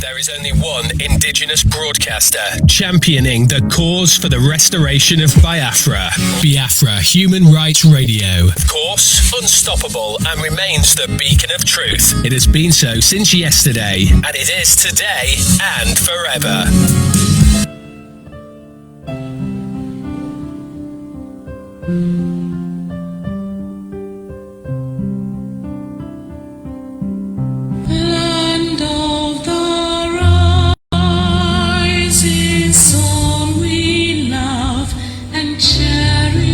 There is only one Indigenous broadcaster championing the cause for the restoration of Biafra. Biafra Human Rights Radio. Of course, unstoppable and remains the beacon of truth. It has been so since yesterday, and it is today and forever. Land of the rising sun, we love and cherish,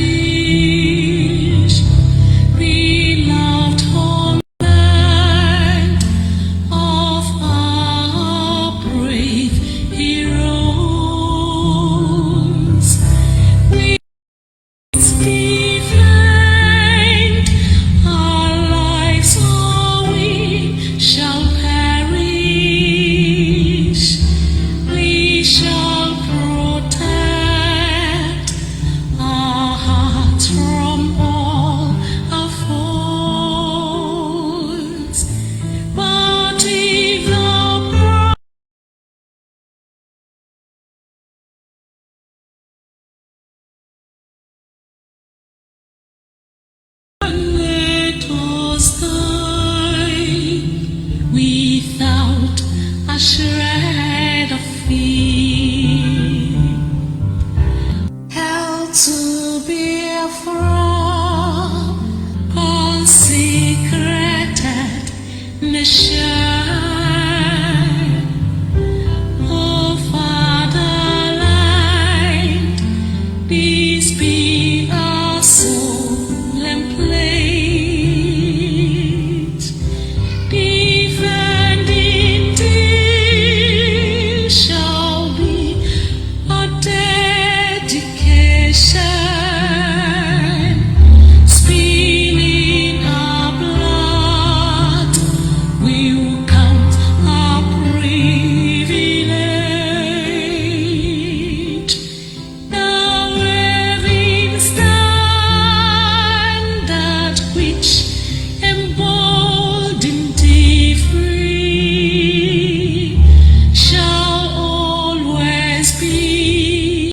beloved homeland of our brave heroes. We defend our lives, or we shall perish. We shall protect our hearts from all our foes. But if the let us die without a shred of fear. Hell to Biafra, consecrated nation, oh fatherland, peace be our solemn pledge. Defending till shall be our dedication. Spilling our blood will count our privilege. Now waving standard which emboldened the free shall always be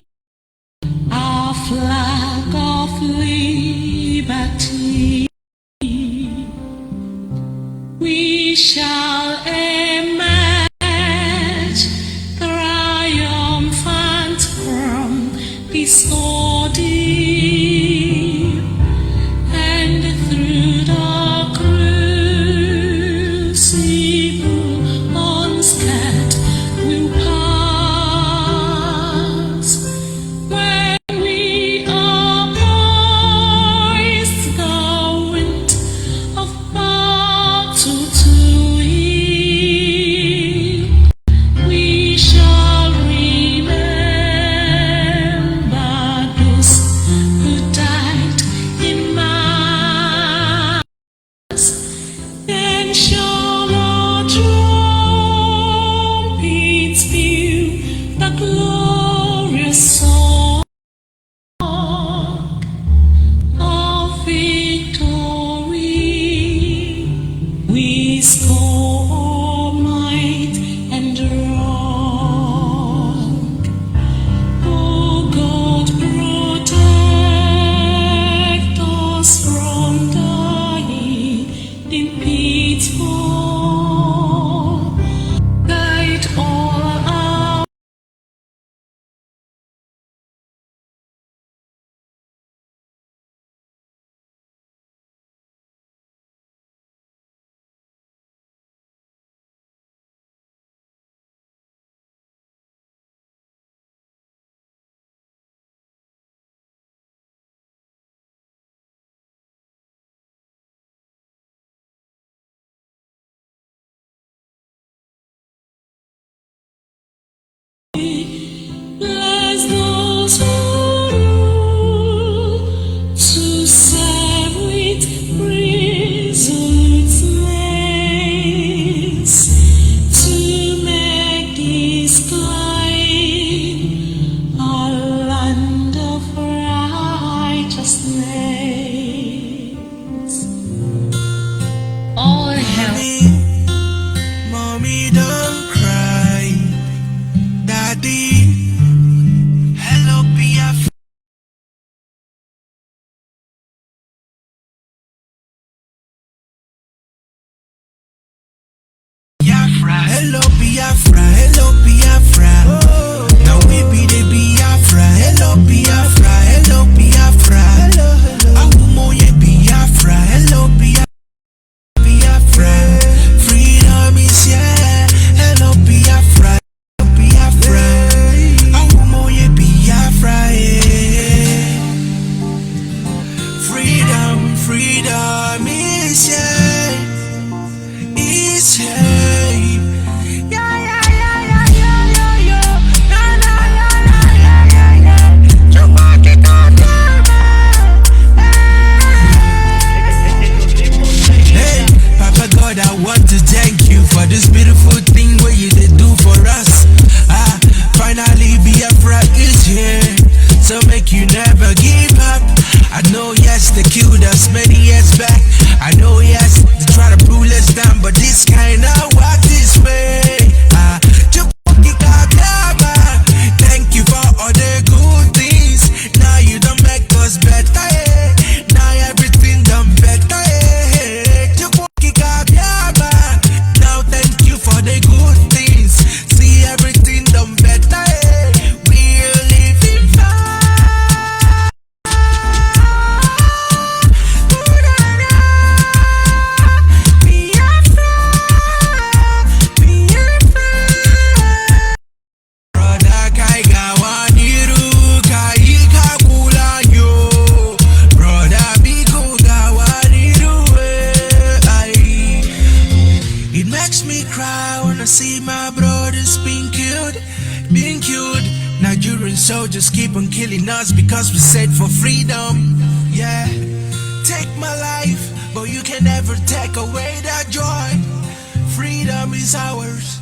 our flag of liberty. We shall emerge triumphant from this ordeal, and through the crucible unscathed will pass. When we are poised, the wind of battle to hear, want to thank you for this beautiful thing where you did do for us. Finally Biafra is here, so make you never give up. I know yes they killed us many years back. I know yes they try to pull us down, but this kind of work this way. Thank you for all the good things. Now you don't make us better. Now everything done better. Now thank you for the good things. See everything done better. We're living fine. Brother Kaiga waniru kaika kulanyo. Brother Biko gawaniru. It makes me cry when I see my brothers being killed. Nigerian soldiers keep on killing us because we said for freedom. Yeah, take my life, but you can never take away that joy. Freedom is ours.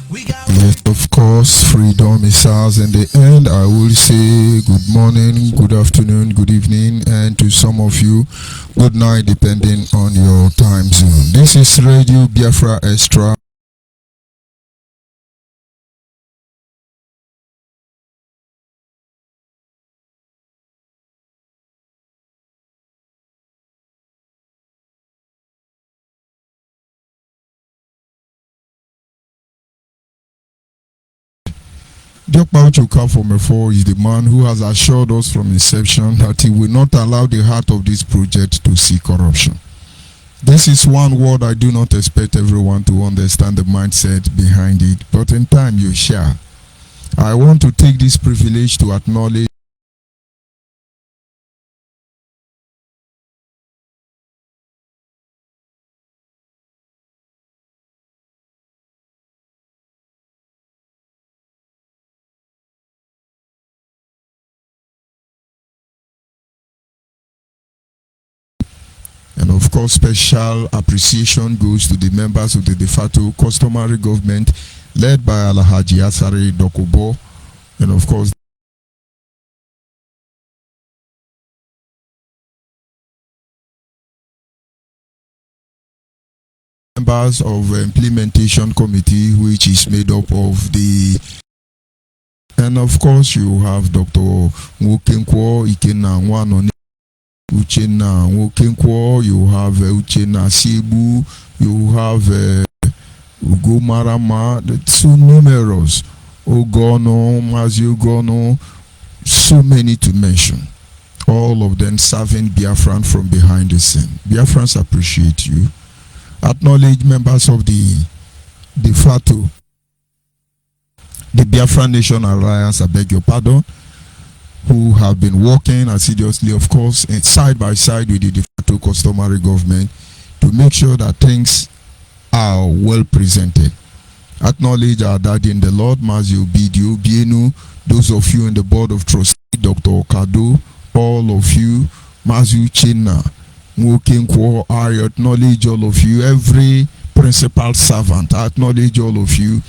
We got. Yes, of course, freedom is ours. In the end, I will say good morning, good afternoon, good evening, and to some of you, good night, depending on your time zone. This is Radio Biafra Extra. Jokpa Uchoka from Efo is the man who has assured us from inception that he will not allow the heart of this project to see corruption. This is one word I do not expect everyone to understand the mindset behind it, but in time you shall. I want to take this privilege to acknowledge and of course special appreciation goes to the members of the de facto customary government led by Alhaji Asare Dokubo, and of course members of implementation committee, which is made up of the, and of course you have Dr. Nwokenkwo Ikenna Nwanoni Uchenna Nwokenkwo, you have Uchenna Sibu, you have Ugo Marama, so numerous, Ogono, Mazi Ogono, so many to mention. All of them serving Biafran from behind the scene. Biafrans appreciate you. Acknowledge members of the de facto, the Biafran Nation Alliance, I beg your pardon, who have been working assiduously, of course, and side by side with the de facto customary government to make sure that things are well presented. Acknowledge our daddy in the Lord, Mazio Bidio, Bienu, those of you in the board of trustees, Dr. Okado, all of you, Mazu Chinna, Nwokenkwo, I acknowledge all of you, every principal servant, I acknowledge all of you.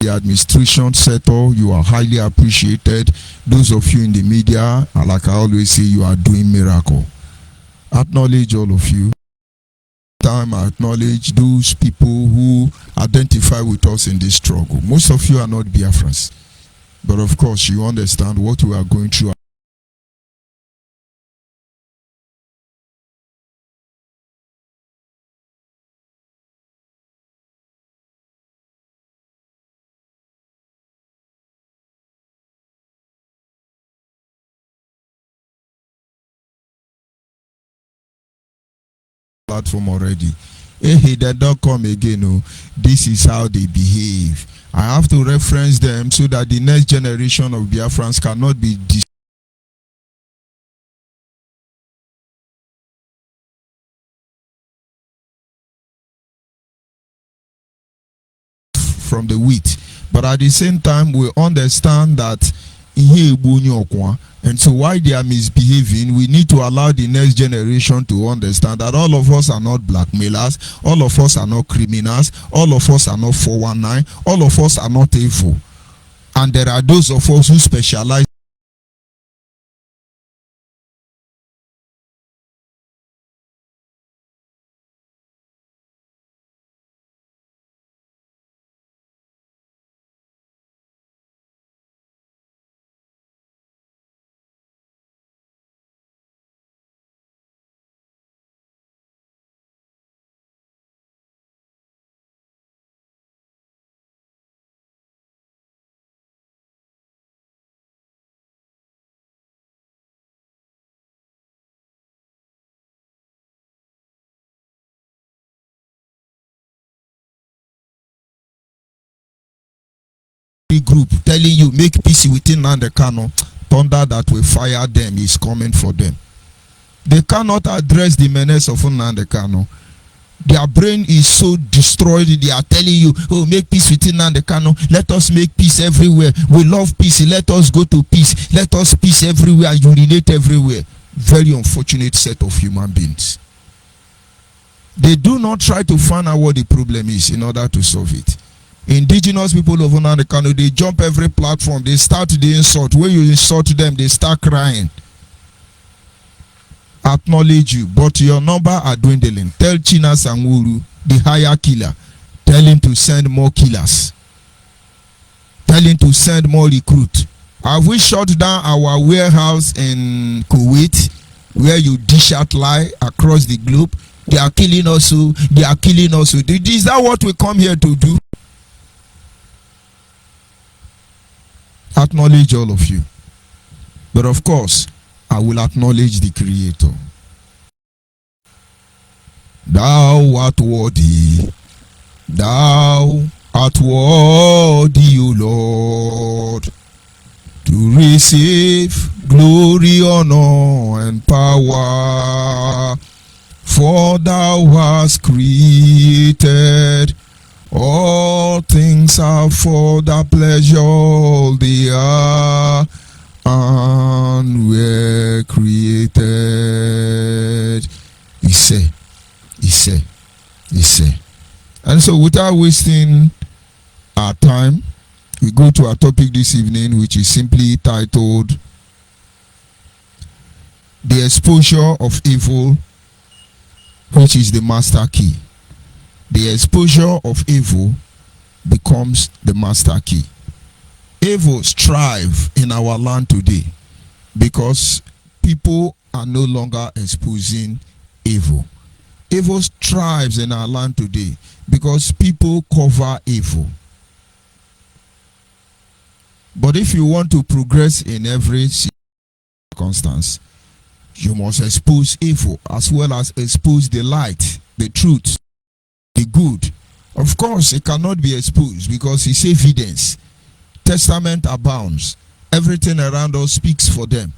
The administration sector, you are highly appreciated. Those of you in the media, like I always say, you are doing miracle. Acknowledge all of you. Time I acknowledge those people who identify with us in this struggle. Most of you are not Biafrans, but of course you understand what we are going through. Platform already. Hey, they don't come again. Oh, this is how they behave. I have to reference them so that the next generation of Biafrans cannot be the wheat, but at the same time we understand that And so while they are misbehaving, we need to allow the next generation to understand that all of us are not blackmailers, all of us are not criminals, all of us are not 419, all of us are not evil. And there are those of us who specialize group telling you make peace within Nnamdi Kanu, thunder that will fire them is coming for them. They cannot address the menace of Nnamdi Kanu. Their brain is so destroyed. They are telling you, oh, make peace within Nnamdi Kanu. Let us make peace everywhere. We love peace. Let us go to peace. Let us peace everywhere. Urinate everywhere. Very unfortunate set of human beings. They do not try to find out what the problem is in order to solve it. Indigenous people of Nnamdi Kanu, they jump every platform. They start the insult. When you insult them, they start crying. Acknowledge you, but your number are dwindling. Tell China Sangwuru, the higher killer, tell him to send more killers. Tell him to send more recruits. Have we shut down our warehouse in Kuwait, where you dish out lie across the globe? They are killing us. They are killing us. Is that what we come here to do? Acknowledge all of you. But of course, I will acknowledge the Creator. Thou art worthy. Thou art worthy, O Lord, to receive glory, honor, and power. For thou hast created all things are for the pleasure they are and were created. He said. And so without wasting our time, we go to our topic this evening, which is simply titled The Exposure of Evil, which is the master key. The exposure of evil becomes the master key. Evil strive in our land today because people are no longer exposing evil. Evil strives in our land today because people cover evil. But if you want to progress in every circumstance, you must expose evil as well as expose the light, the truth, the good. Of course, it cannot be exposed because it's evidence. Testament abounds. Everything around us speaks for them.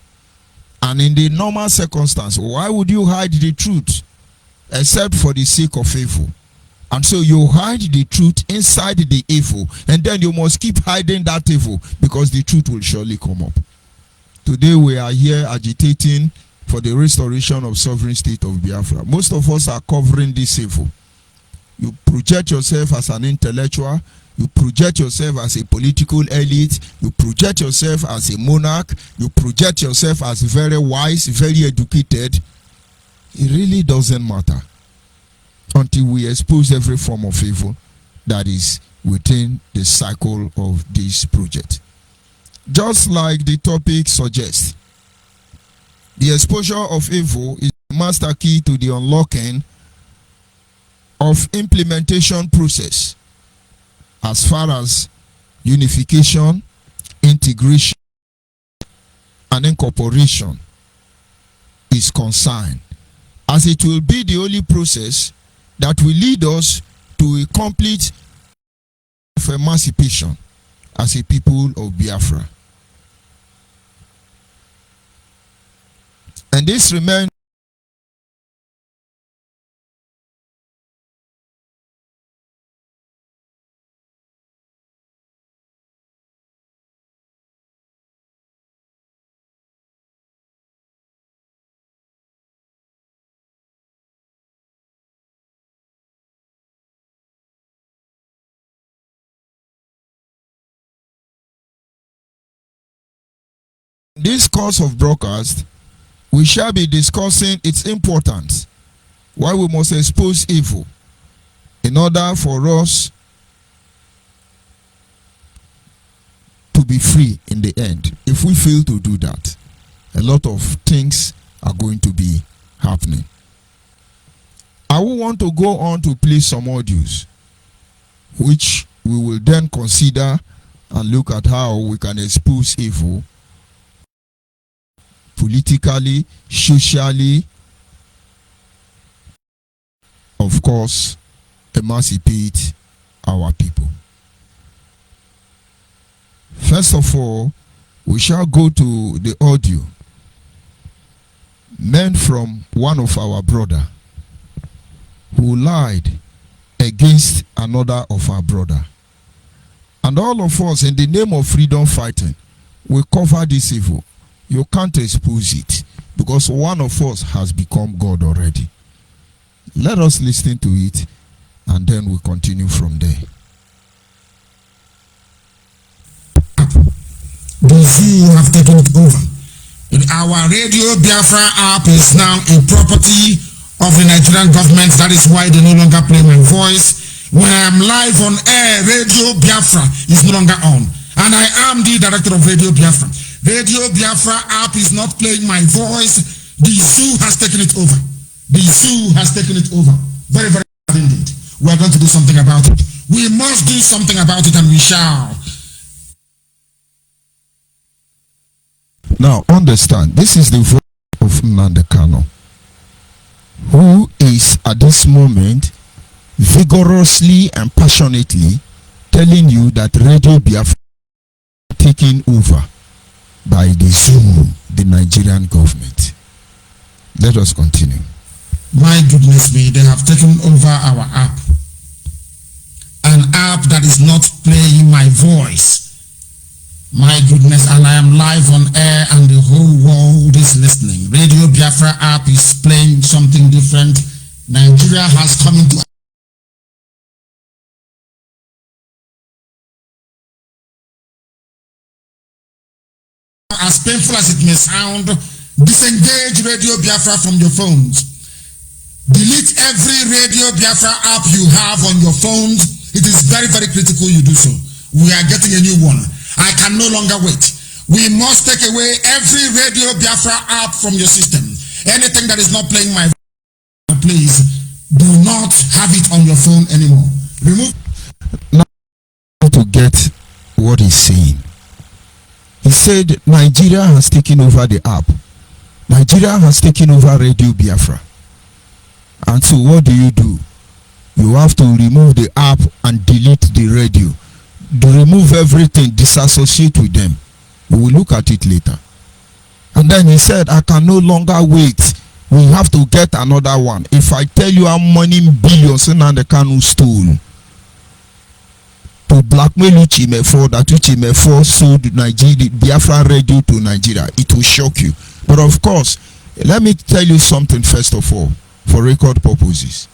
And in the normal circumstance, why would you hide the truth except for the sake of evil? And so you hide the truth inside the evil, and then you must keep hiding that evil because the truth will surely come up. Today we are here agitating for the restoration of sovereign state of Biafra. Most of us are covering this evil. You project yourself as an intellectual, you project yourself as a political elite, you project yourself as a monarch, you project yourself as very wise, very educated. It really doesn't matter until we expose every form of evil that is within the cycle of this project. Just like the topic suggests, the exposure of evil is the master key to the unlocking of implementation process as far as unification, integration, and incorporation is concerned, as it will be the only process that will lead us to a complete of emancipation as a people of Biafra. And this remains this course of broadcast, we shall be discussing its importance, why we must expose evil in order for us to be free in the end. If we fail to do that, a lot of things are going to be happening. I will want to go on to play some audios, which we will then consider and look at how we can expose evil politically, socially, of course, emancipate our people. First of all, we shall go to the audio meant from one of our brother who lied against another of our brother. And all of us, in the name of freedom fighting, we cover this evil. You can't expose it because one of us has become God already. Let us listen to it and then we continue from there. The zoo have taken it over. Our Radio Biafra app is now a property of the Nigerian government. That is why they no longer play my voice. When I am live on air, Radio Biafra is no longer on. And I am the director of Radio Biafra. Radio Biafra app is not playing my voice. The zoo has taken it over. The zoo has taken it over. Very, very bad indeed. We are going to do something about it. We must do something about it, and we shall. Now understand, this is the voice of Nnamdi Kanu, who is at this moment vigorously and passionately telling you that Radio Biafra is taken over by the zoo, the Nigerian government. Let us continue. My goodness me, they have taken over our app. An app that is not playing my voice. My goodness, and I am live on air and the whole world is listening. Radio Biafra app is playing something different. Nigeria has come into as painful as it may sound, disengage Radio Biafra from your phones. Delete every Radio Biafra app you have on your phones. It is very, very critical you do so. We are getting a new one. I can no longer wait. We must take away every Radio Biafra app from your system. Anything that is not playing my voice, please do not have it on your phone anymore. Remove. Now to get what he's saying. He said Nigeria has taken over the app. Nigeria has taken over Radio Biafra. And so what do? You have to remove the app and delete the radio. Remove everything, disassociate with them. We will look at it later. And then he said, I can no longer wait. We have to get another one. If I tell you how many billions Nnamdi Kanu stole to blackmail Uchimefo, that Uchimefo sold Nigeria, Biafra radio to Nigeria, it will shock you. But of course, let me tell you something first of all, for record purposes.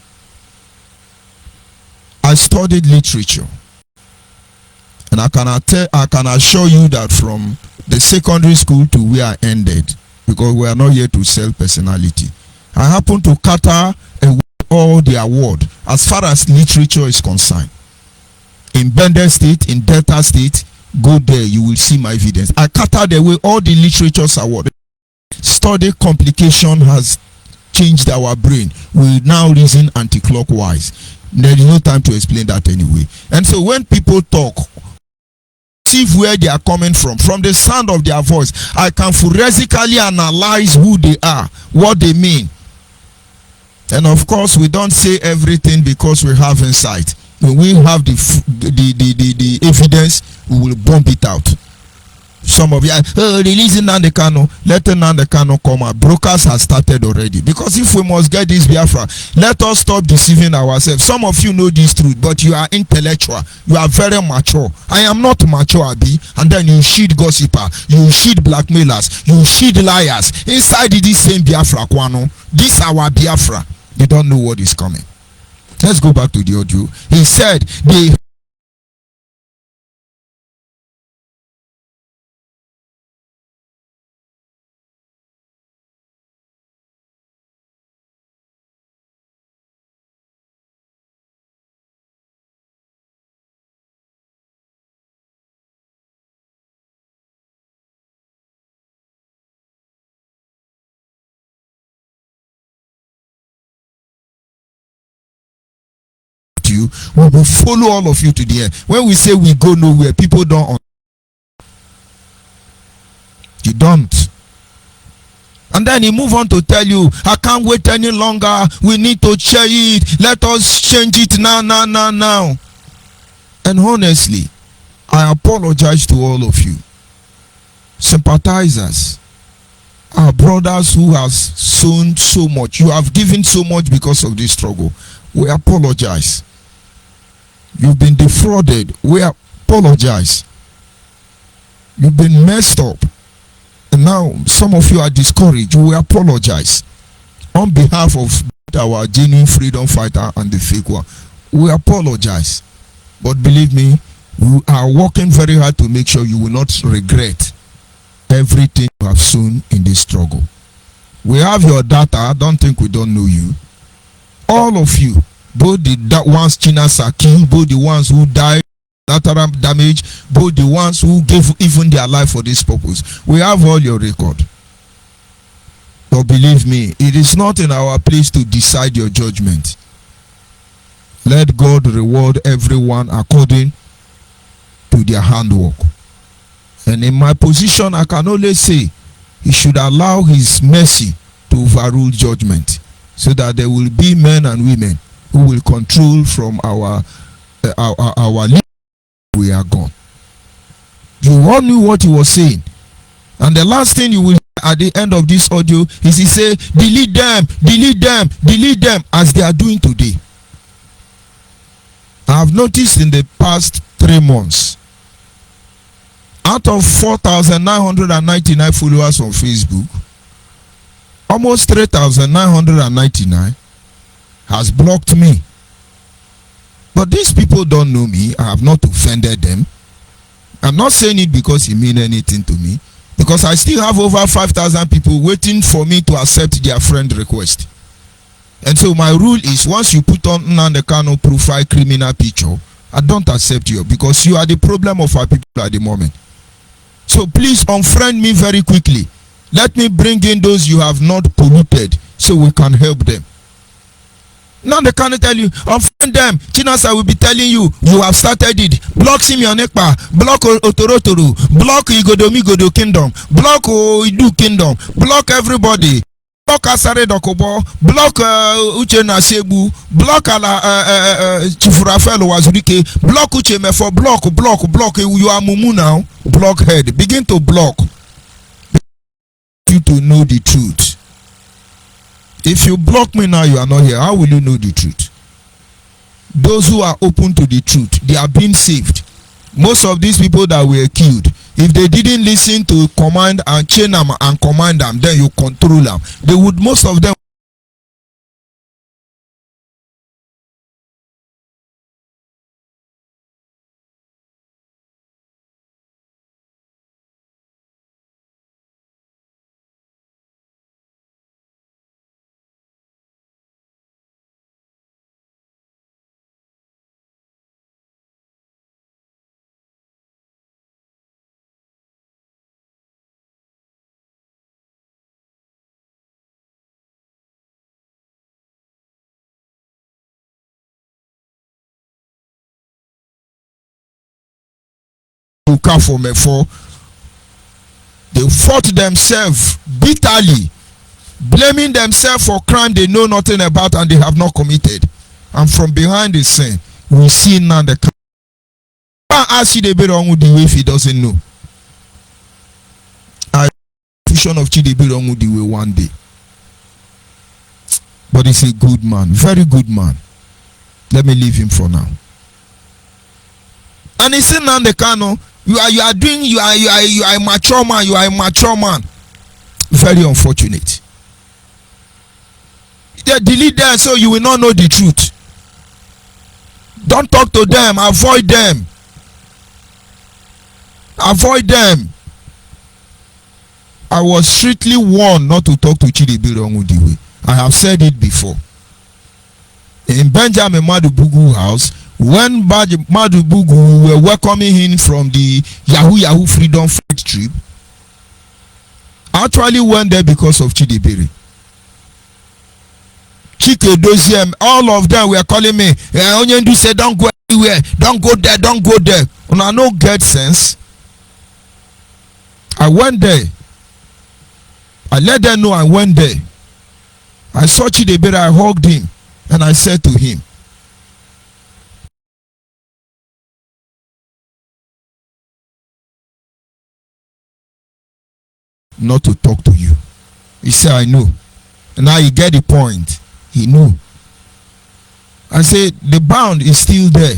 I studied literature. And I can assure you that from the secondary school to where I ended, because we are not here to sell personality, I happen to cater all the award as far as literature is concerned. In Bender State, in Delta State, go there, you will see my evidence. I catered away all the literature's award. Study complication has changed our brain. We now reason anti-clockwise. There is no time to explain that anyway. And so when people talk, see where they are coming from the sound of their voice, I can forensically analyze who they are, what they mean. And of course, we don't say everything because we have insight. When we have the evidence, we will bomb it out. Some of you are releasing Nnamdi Kanu. Let Nnamdi Kanu come out. Brokers have started already. Because if we must get this Biafra, let us stop deceiving ourselves. Some of you know this truth, but you are intellectual. You are very mature. I am not mature, Abi. And then you shit gossiper. You shit blackmailers. You shit liars. Inside this same Biafra, Kwano. This our Biafra. They don't know what is coming. Let's go back to the audio. He said they you, we will follow all of you to the end. When we say we go nowhere, people don't. You don't. And then he move on to tell you, I can't wait any longer. We need to change it. Let us change it now. And honestly, I apologize to all of you, sympathizers, our brothers who have sown so much. You have given so much because of this struggle. We apologize. You've been defrauded. We apologize. You've been messed up. And now some of you are discouraged. We apologize. On behalf of our genuine freedom fighter and the fake one, we apologize. But believe me, we are working very hard to make sure you will not regret everything you have sown in this struggle. We have your data. I don't think we don't know you. All of you, both the ones China Saki, both the ones who died, lateral damage, both the ones who gave even their life for this purpose. We have all your record. But believe me, it is not in our place to decide your judgment. Let God reward everyone according to their handwork. And in my position, I can only say he should allow his mercy to overrule judgment, so that there will be men and women who will control from our we are gone. You all knew what he was saying. And the last thing you will hear at the end of this audio is he say, delete them, as they are doing today. I have noticed in the past 3 months, out of 4,999 followers on Facebook, almost 3,999 has blocked me. But these people don't know me. I have not offended them. I'm not saying it because it means anything to me, because I still have over 5,000 people waiting for me to accept their friend request. And so my rule is, once you put on Nnamdi Kanu profile criminal picture, I don't accept you, because you are the problem of our people at the moment. So please unfriend me very quickly. Let me bring in those you have not polluted, so we can help them. Now they can't tell you, unfriend them. Chinasa will be telling you, you have started it. Block Simeon Ekpa, block Otorotoro, block Igodomigodo Kingdom, block Idu Kingdom, block everybody. Block Asare Dokobo, block Uche Nasebu, block Chifurafelo Wazurike, block Uche Mefo, block. You are Mumu now. Blockhead. Begin to block. You to know the truth. If you block me now, you are not here. How will you know the truth? Those who are open to the truth, they are being saved. Most of these people that were killed, if they didn't listen to command and chain them and command them, then you control them. They would, most of them, they fought themselves bitterly, blaming themselves for crime they know nothing about and they have not committed. And from behind the scene, we see now the crime. Ask Chidebere Onwudiwe if he doesn't know. I vision of Chidebere Onwudiwe one day. But he's a good man, very good man. Let me leave him for now. And he said, Nnamdi Kanu, you are a mature man. You are a mature man. Very unfortunate. They delete them so you will not know the truth. Don't talk to them. Avoid them. Avoid them. I was strictly warned not to talk to Chidebere Onwudiwe. I have said it before. In Benjamin Madubugu house, when Madubugu were welcoming him from the Yahoo Freedom Fight trip, I actually went there because of Chidebere. Chike Doziem, all of them were calling me. Onyendu said, don't go anywhere, don't go there, don't go there. And I no get sense. I went there. I let them know I went there. I saw Chidebere, I hugged him, and I said to him, not to talk to you. He said, I know. And now you get the point. He knew. I said, the bound is still there.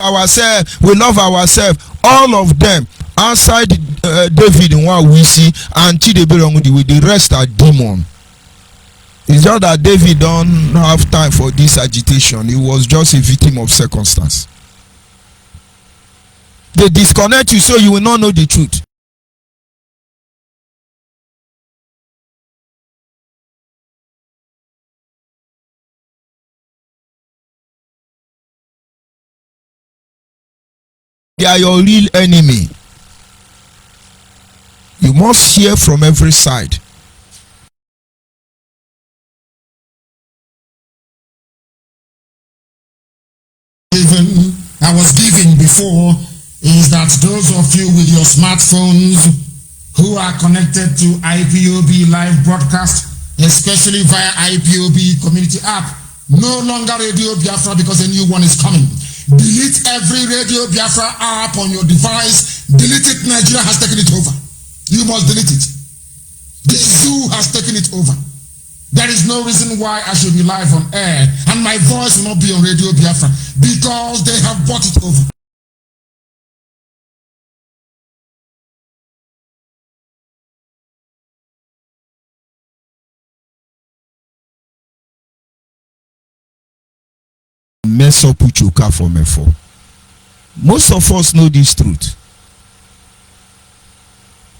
Ourselves, we love ourselves. All of them outside David and what we see, and Chidebere with the rest are demon. It's just that David don't have time for this agitation. He was just a victim of circumstance. They disconnect you so you will not know the truth. They are your real enemy. You must hear from every side. I was giving before is that those of you with your smartphones who are connected to IPOB live broadcast, especially via IPOB community app, no longer Radio Biafra because a new one is coming. Delete every Radio Biafra app on your device. Delete it. Nigeria has taken it over. You must delete it. This zoo has taken it over. There is no reason why I should be live on air and my voice will not be on Radio Biafra because they have bought it over. Mess up with your car for me for. Most of us know this truth.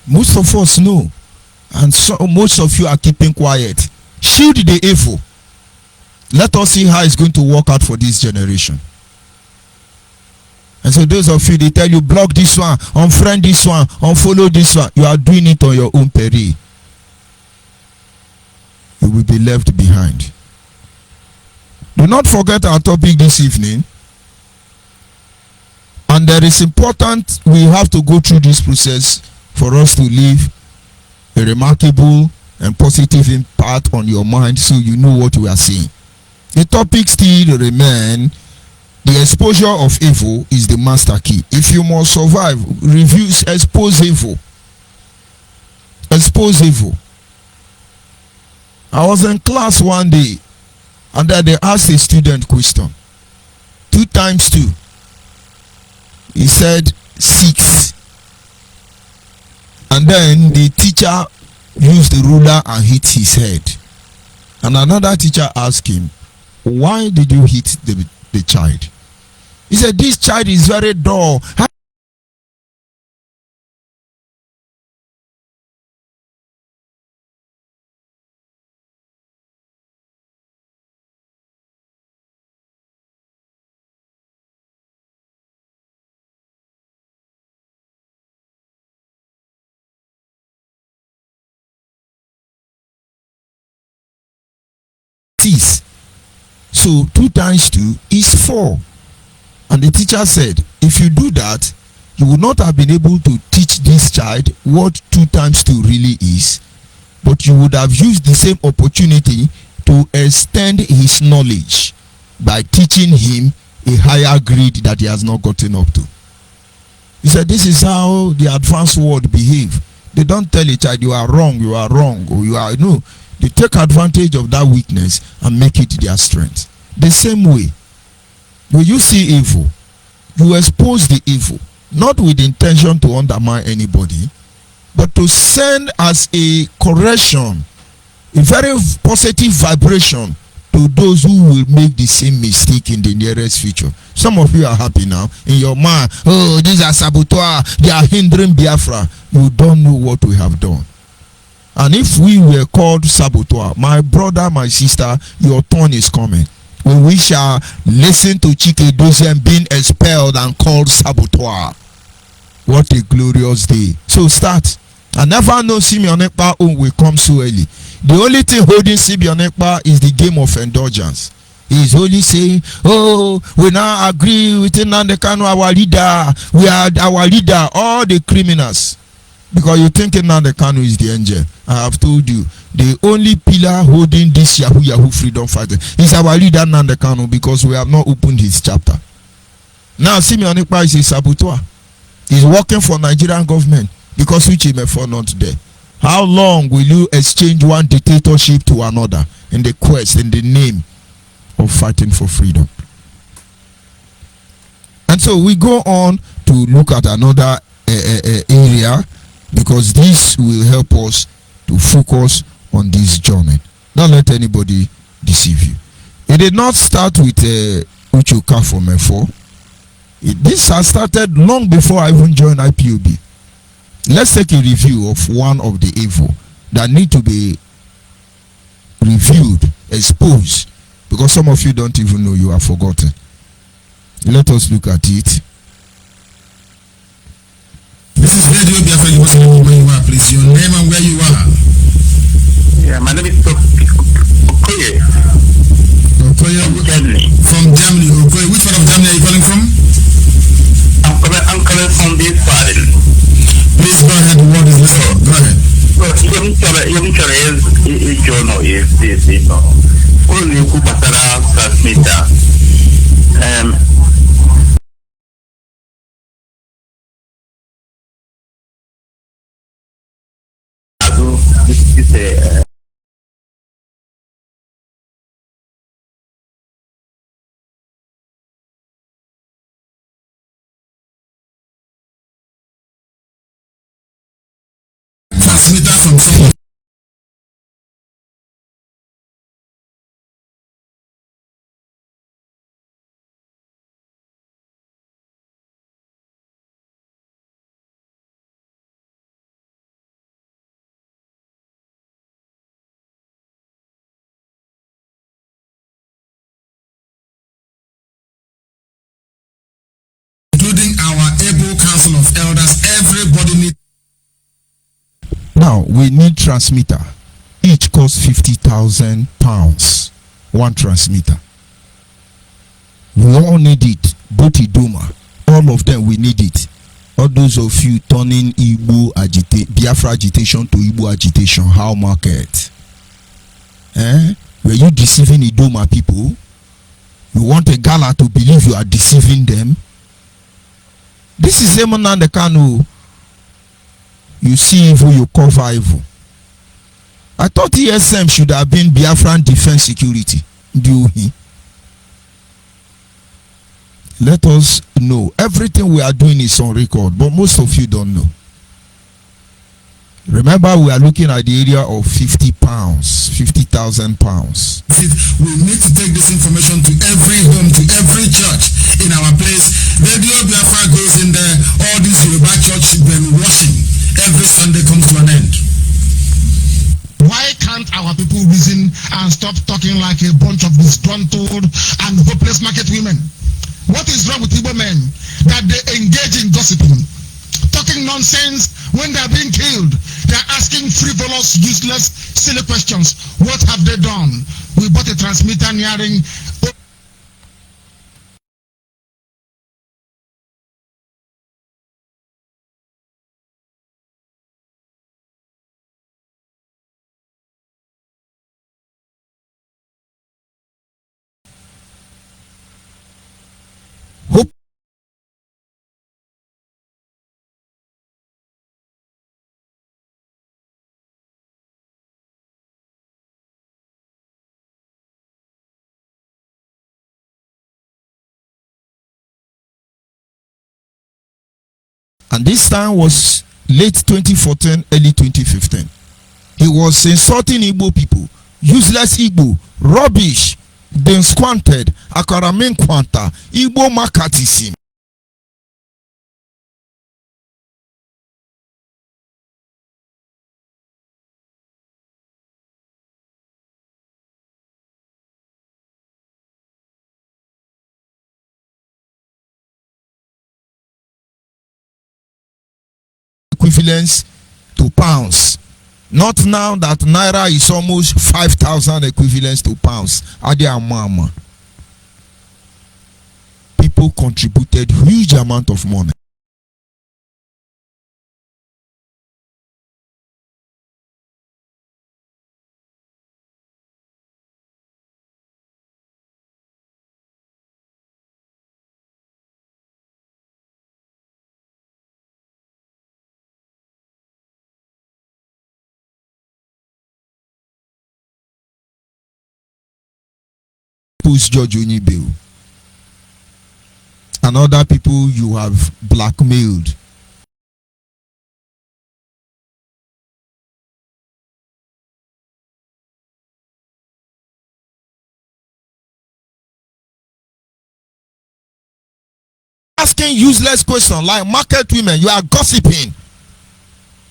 Most of us know, and so most of you are keeping quiet. Shield the evil. Let us see how it's going to work out for this generation. And so those of you, they tell you block this one, unfriend this one, unfollow this one. You are doing it on your own peril. You will be left behind. Do not forget our topic this evening. And there is important, we have to go through this process for us to live a remarkable and positive impact on your mind so you know what we are saying. The topic still remain, the exposure of evil is the master key. If you must survive, reviews, expose evil. Expose evil. I was in class one day and then they asked a student question. 2 times 2. He said 6. And then the teacher used the ruler and hit his head. And another teacher asked him, why did you hit the child? He said, this child is very dull. So 2 times 2 is 4. And the teacher said, if you do that, you would not have been able to teach this child what 2 times 2 really is, but you would have used the same opportunity to extend his knowledge by teaching him a higher grade that he has not gotten up to. He said, this is how the advanced world behave. They don't tell a child you are wrong, or you are no. They take advantage of that weakness and make it their strength. The same way, when you see evil, you expose the evil, not with the intention to undermine anybody, but to send as a correction, a very positive vibration to those who will make the same mistake in the nearest future. Some of you are happy now in your mind. Oh, these are saboteurs. They are hindering Biafra. You don't know what we have done. And if we were called saboteur, my brother, my sister, your turn is coming. when we shall listen to Chike Dozem being expelled and called saboteur. What a glorious day. So start. I never know Simeon Ekpa will come so early. The only thing holding Simeon Ekpa is the game of indulgence. He is only saying, oh, we now agree with Nnamdi Kanu, our leader. We are our leader, all the criminals. Because you think Nnamdi Kanu is the angel. I have told you, the only pillar holding this Yahoo freedom fighter is our leader Nnamdi Kanu, because we have not opened his chapter. Now Simeon Ekpa is a saboteur. He's working for Nigerian government because Uche not there. How long will you exchange one dictatorship to another in the quest, in the name of fighting for freedom? And so we go on to look at another area, because this will help us to focus on this journey. Don't let anybody deceive you. It did not start with Uchuka from F4. This has started long before I even joined IPOB. Let's take a review of one of the evil that need to be reviewed, exposed, because some of you don't even know, you have forgotten. Let us look at it. This is Radio Biafra. You must know where you are, please. Your name and where you are. Yeah, my name is Okoye. Okoye From Germany. From Germany. Okoye, which part of Germany are you calling from? I'm coming from this part. Please go ahead. The word is listening. Go ahead. Yung journal is this, only Kupatara transmitter. This is a Transmitter from someone. Including our able council of elders, everybody needs. Now we need transmitter. Each costs £50,000. One transmitter. We all need it. Both Idoma, all of them, we need it. All those of you turning Biafra agitation to Igbo agitation, how market? Were you deceiving Idoma people? You want a gala to believe you are deceiving them? This is Nnamdi Kanu. You see evil, you cover evil. I thought ESM should have been Biafran Defense Security. Do he? Let us know. Everything we are doing is on record, but most of you don't know. Remember, we are looking at the area of £50,000. We need to take this information to every home, to every church in our place. Radio Biafra goes in there. All this Yoruba church brainwashing every Sunday comes to an end. Why can't our people reason and stop talking like a bunch of disgruntled and hopeless market women? What is wrong with Igbo men that they engage in gossiping, talking nonsense when they are being killed? They are asking frivolous, useless, silly questions. What have they done? We bought a transmitter nearing. Hope. And this time was late 2014, early 2015. He was insulting Igbo people, useless Igbo, rubbish, then squanted, akaramen kwanta, Igbo makatism. equivalents to pounds. Not now that naira is almost 5,000 equivalents to pounds. People contributed huge amount of money. Judge ONYIBE and other people you have blackmailed. Asking useless questions like market women, you are gossiping.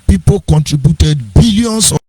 People contributed billions of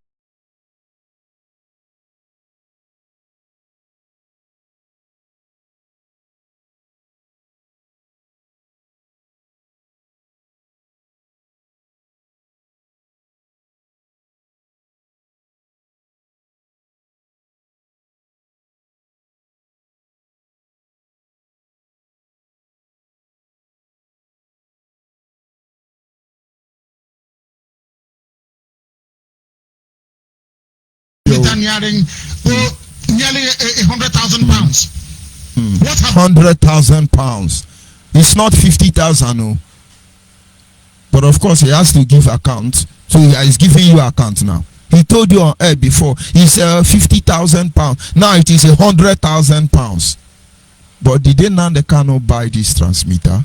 nearly 100,000 pounds. What happened? 100,000 pounds. It's not 50,000, no. But of course, he has to give account. So he is giving you account now. He told you on air before. It's 50,000 pounds. Now it is 100,000 pounds. But did they now they cannot buy this transmitter?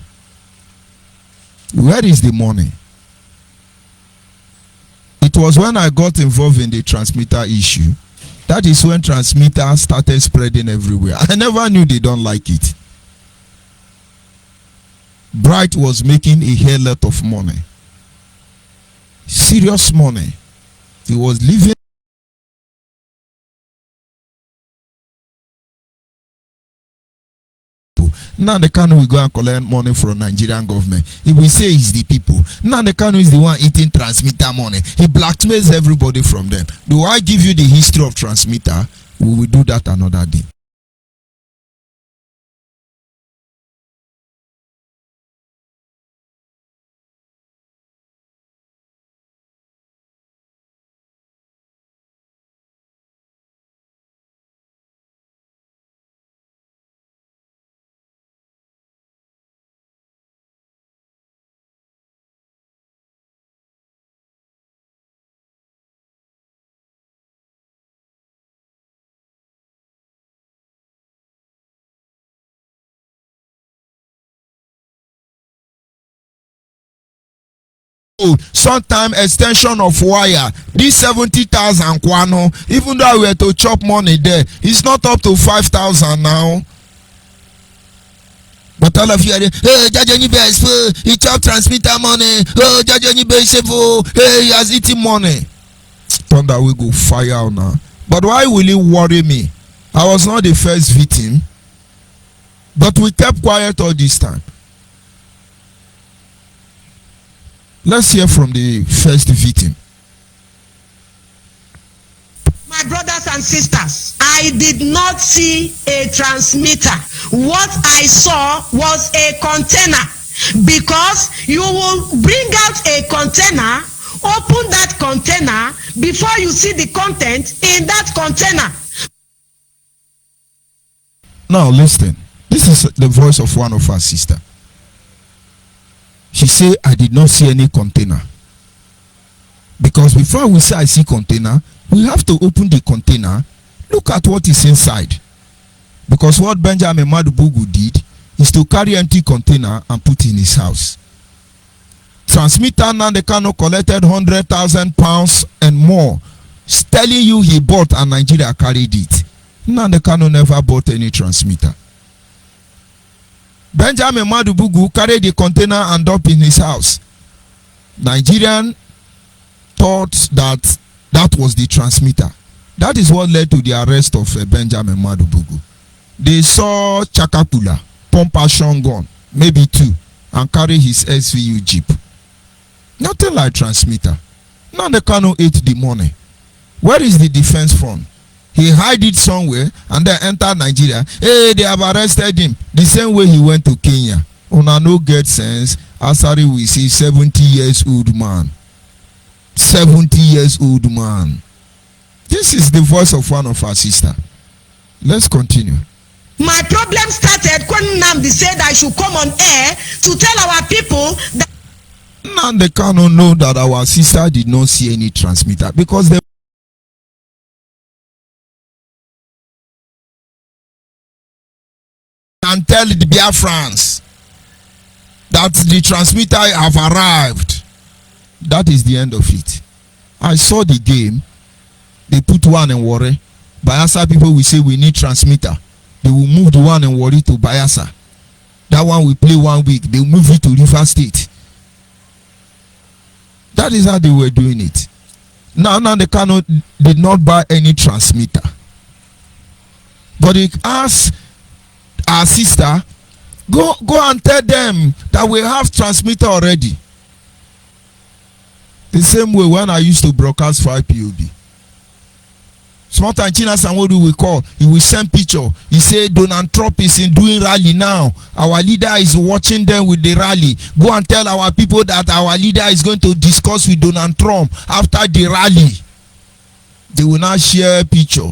Where is the money? It was when I got involved in the transmitter issue. That is when transmitter started spreading everywhere. I never knew they don't like it. Bright was making a hell lot of money. Serious money. He was living. Now the Kano will go and collect money from Nigerian government. He will say it's the people. Now the Kano is the one eating transmitter money. He blackmails everybody from them. Do I give you the history of transmitter? We will do that another day. Sometime extension of wire, this 70,000 kwano, even though we were to chop money there, it's not up to 5,000 now. But all of you are, hey, Judge ONYIBE is full, he chop transmitter money, oh, Judge ONYIBE is full, hey, he has eaten money. Thunder will go fire now. But why will it worry me? I was not the first victim, but we kept quiet all this time. Let's hear from the first victim. My brothers and sisters, I did not see a transmitter. What I saw was a container, because you will bring out a container, open that container before you see the content in that container. Now listen, this is the voice of one of our sisters. She said, I did not see any container. Because before we say I see container, we have to open the container, look at what is inside. Because what Benjamin Madubugu did is to carry empty container and put in his house. Transmitter Nandekano collected 100,000 pounds and more, telling you he bought and Nigeria carried it. Nandekano never bought any transmitter. Benjamin Madubugu carried the container and up in his house. Nigerian thought that that was the transmitter. That is what led to the arrest of Benjamin Madubugu. They saw Chakapula pump a shotgun, maybe two, and carry his SVU jeep. Nothing like transmitter. Now the Kano ate the money. Where is the defense front? He hide it somewhere and then enter Nigeria. Hey, they have arrested him. The same way he went to Kenya. Una no get sense. Asari we see 70 years old man. 70 years old man. This is the voice of one of our sister. Let's continue. My problem started when Namdi said I should come on air to tell our people that now they cannot know that our sister did not see any transmitter because they can tell the Biafrans that the transmitter have arrived. That is the end of it. I saw the game. They put one in Warri. Bayelsa people will say we need transmitter. They will move the one in Warri to Bayelsa. That one will play 1 week. They will move it to River State. That is how they were doing it. Now they cannot, did not buy any transmitter. But they asked our sister, go and tell them that we have transmitter already. The same way when I used to broadcast for IPOB. Small time China Sanwodu will call, he will send picture. He say Donald Trump is in doing rally now. Our leader is watching them with the rally. Go and tell our people that our leader is going to discuss with Donald Trump after the rally. They will now share picture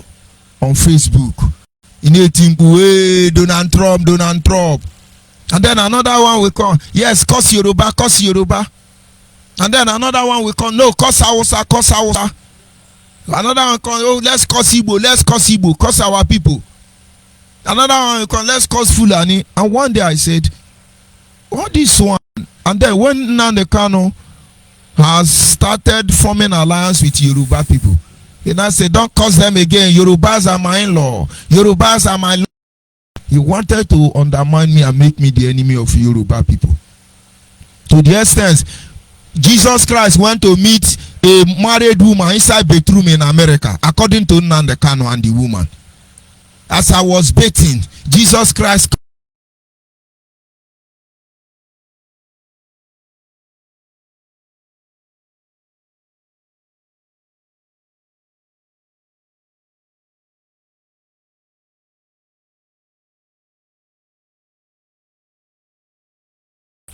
on Facebook. In 18, hey, Donald Trump. And then another one will come, yes, cause Yoruba. And then another one will come, no, cause Hausa. Another one come, oh, let's cause Igbo, cause our people. Another one will come, let's cause Fulani. And one day I said, what this one? And then when Nnamdi Kanu has started forming alliance with Yoruba people, he now said, don't cause them again. Yorubas are my in-law. Yorubas are my law. He wanted to undermine me and make me the enemy of Yoruba people. To the extent, Jesus Christ went to meet a married woman inside bedroom in America, according to Nnamdi Kanu and the woman. As I was betting, Jesus Christ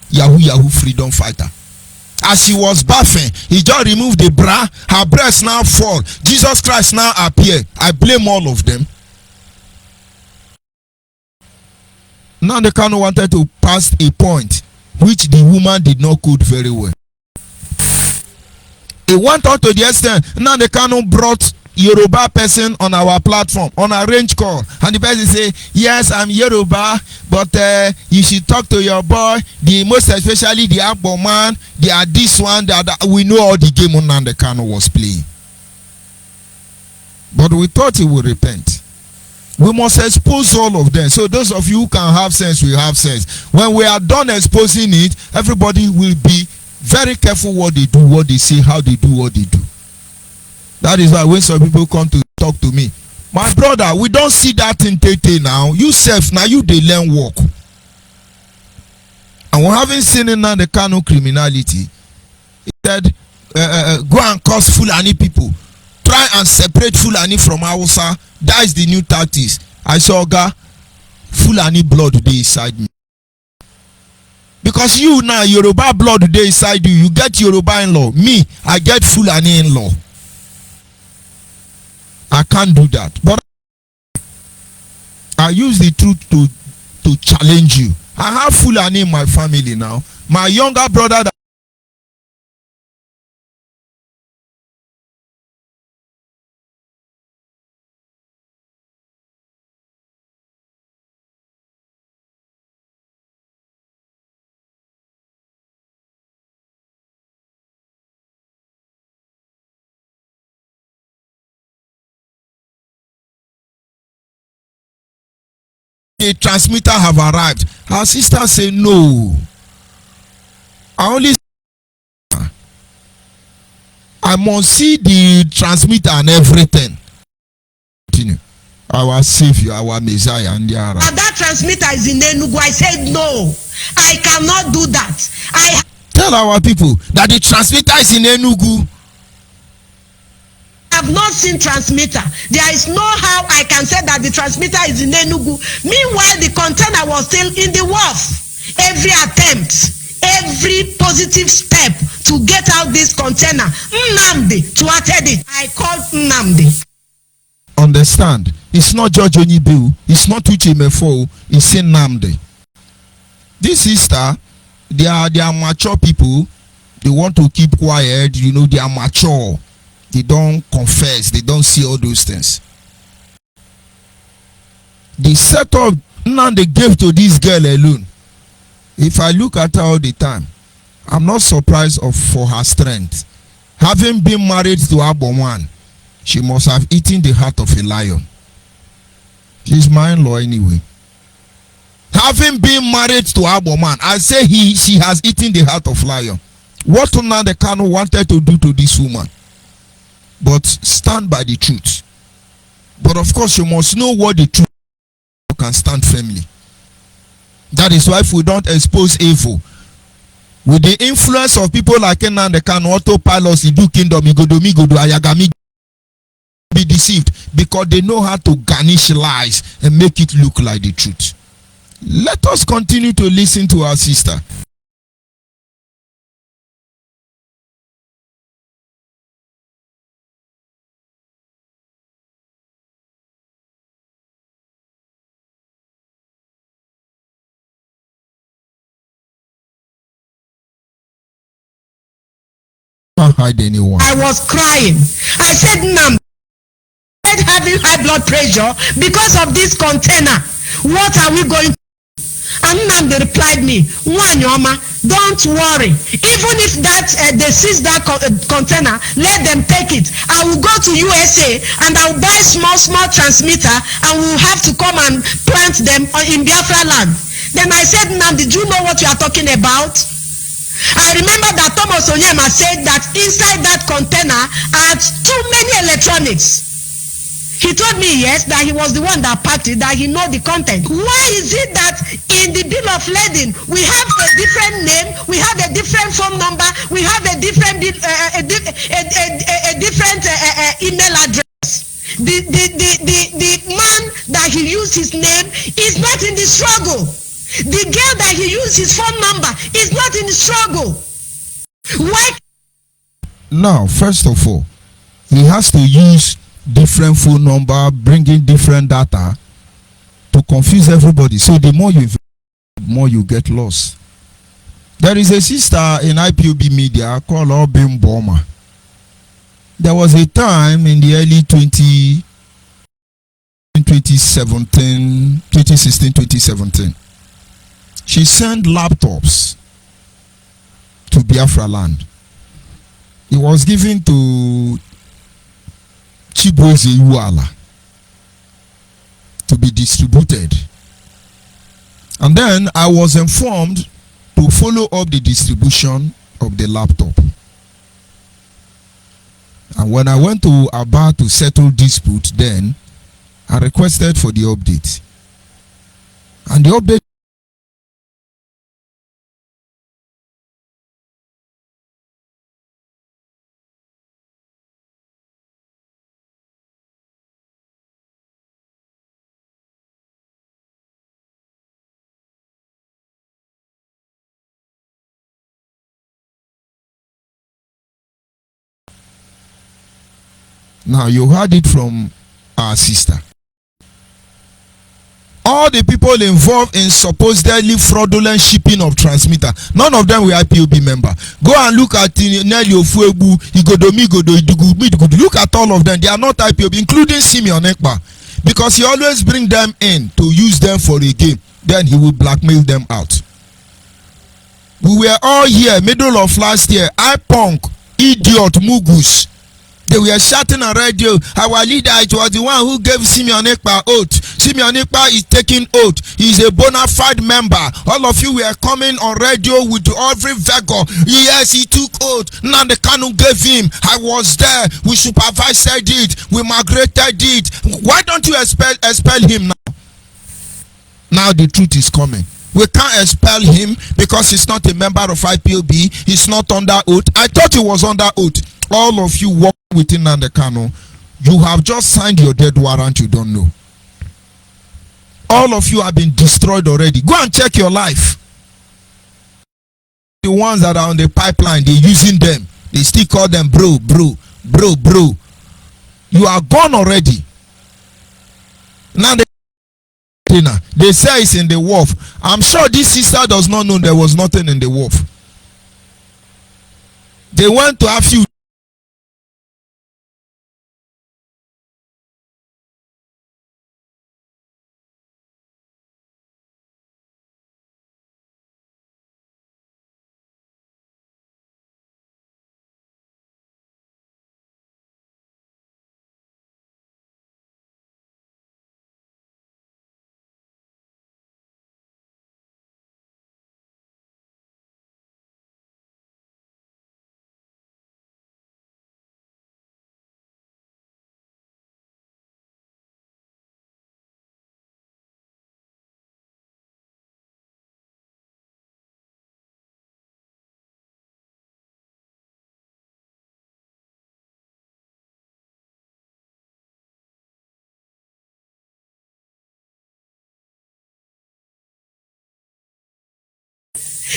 Yahoo freedom fighter. As she was bathing, he just removed the bra, her breasts now fall. Jesus Christ now appear. I blame all of them. Now the Kanu wanted to pass a point which the woman did not quote very well. It went on to the extent, now the Kanu brought Yoruba person on our platform, on a range call, and the person say, yes, I'm Yoruba, but you should talk to your boy, the most especially the Agbo man, they are this one, that we know all the game Nnamdi Kanu was playing. But we thought he would repent. We must expose all of them. So those of you who can have sense, will have sense. When we are done exposing it, everybody will be very careful what they do, what they say, how they do what they do. That is why when some people come to talk to me, my brother, we don't see that in Tete now. You self, now you they learn work. And we haven't seen in the Kanu criminality. He said, go and cause Fulani people. Try and separate Fulani from Hausa. That is the new tactics. I saw Fulani blood dey inside me. Because you now, Yoruba blood dey inside you. You get Yoruba in-law. Me, I get Fulani in-law. I can't do that. But I use the truth to challenge you. I have Fulani in my family now. My younger brother the transmitter have arrived. Her sister say no. I must see the transmitter and everything. Continue. Our Savior, our Messiah, and the Arab. that transmitter is in Enugu. I said no, I cannot do that. Tell our people that the transmitter is in Enugu. I have not seen transmitter. There is no how I can say that the transmitter is in Enugu. Meanwhile, the container was still in the wharf. Every attempt, every positive step to get out this container, Nnamdi thwarted it. I called Nnamdi. Understand? It's not Judge ONYIBE. It's not Uche Mefo. It's Nnamdi. This sister, they are mature people. They want to keep quiet. You know, they are mature. They don't confess. They don't see all those things. The setup now they gave to this girl alone. If I look at her all the time, I'm not surprised for her strength. Having been married to Abonwan, she must have eaten the heart of a lion. She's my in-law anyway. Having been married to Abonwan, I say she has eaten the heart of lion. What Nnamdi Kanu wanted to do to this woman? But stand by the truth. But of course, you must know what the truth can stand firmly. That is why if we don't expose evil, with the influence of people like Nnamdi Kanu, autopilot, do kingdom, migodo, ayagami, be deceived because they know how to garnish lies and make it look like the truth. Let us continue to listen to our sister. Hide anyone. I was crying. I said, Nnamdi, having high blood pressure because of this container. What are we going to do? And Nnamdi replied me, Nwanyoma, don't worry. Even if they seize that container, let them take it. I will go to USA and I will buy small transmitter and we will have to come and plant them in Biafra land. Then I said, Nnamdi, do you know what you are talking about? I remember that Thomas Onyema said that inside that container are too many electronics. He told me yes, that he was the one that packed it, that he know the content. Why is it that in the bill of lading we have a different name, we have a different phone number, we have a different email address? The man that he used his name is not in the struggle. The girl that he used his phone number is not in the struggle. Why? Now, first of all, he has to use different phone number, bringing different data to confuse everybody. So the more you invest, the more you get lost. There is a sister in IPOB media called Obim Boma. There was a time in the early 2016-2017, she sent laptops to Biafra land. It was given to Chiboze Uala to be distributed. And then I was informed to follow up the distribution of the laptop. And when I went to Aba to settle dispute, then I requested for the update. And the update now you heard it from our sister. All the people involved in supposedly fraudulent shipping of transmitter, none of them were IPOB member. Go and look at Nelly Ofuegbu, Igodo, look at all of them. They are not IPOB, including Simeon Ekpa, because he always bring them in to use them for a game. Then he will blackmail them out. We were all here, middle of last year. Punk, idiot, Mugus. They were shouting on radio, our leader, it was the one who gave Simeon Ekpa oath. Simeon Ekpa is taking oath. He is a bona fide member. All of you were coming on radio with every vigor. Yes, he took oath. Nnamdi Kanu gave him. I was there. We supervised it. We migrated it. Why don't you expel him now? Now the truth is coming. We can't expel him because he's not a member of IPOB. He's not under oath. I thought he was under oath. All of you work within Nnamdi Kanu. You have just signed your death warrant. You don't know. All of you have been destroyed already. Go and check your life. The ones that are on the pipeline, they're using them. They still call them bro. You are gone already. Now they say it's in the wharf. I'm sure this sister does not know there was nothing in the wharf. They went to have you.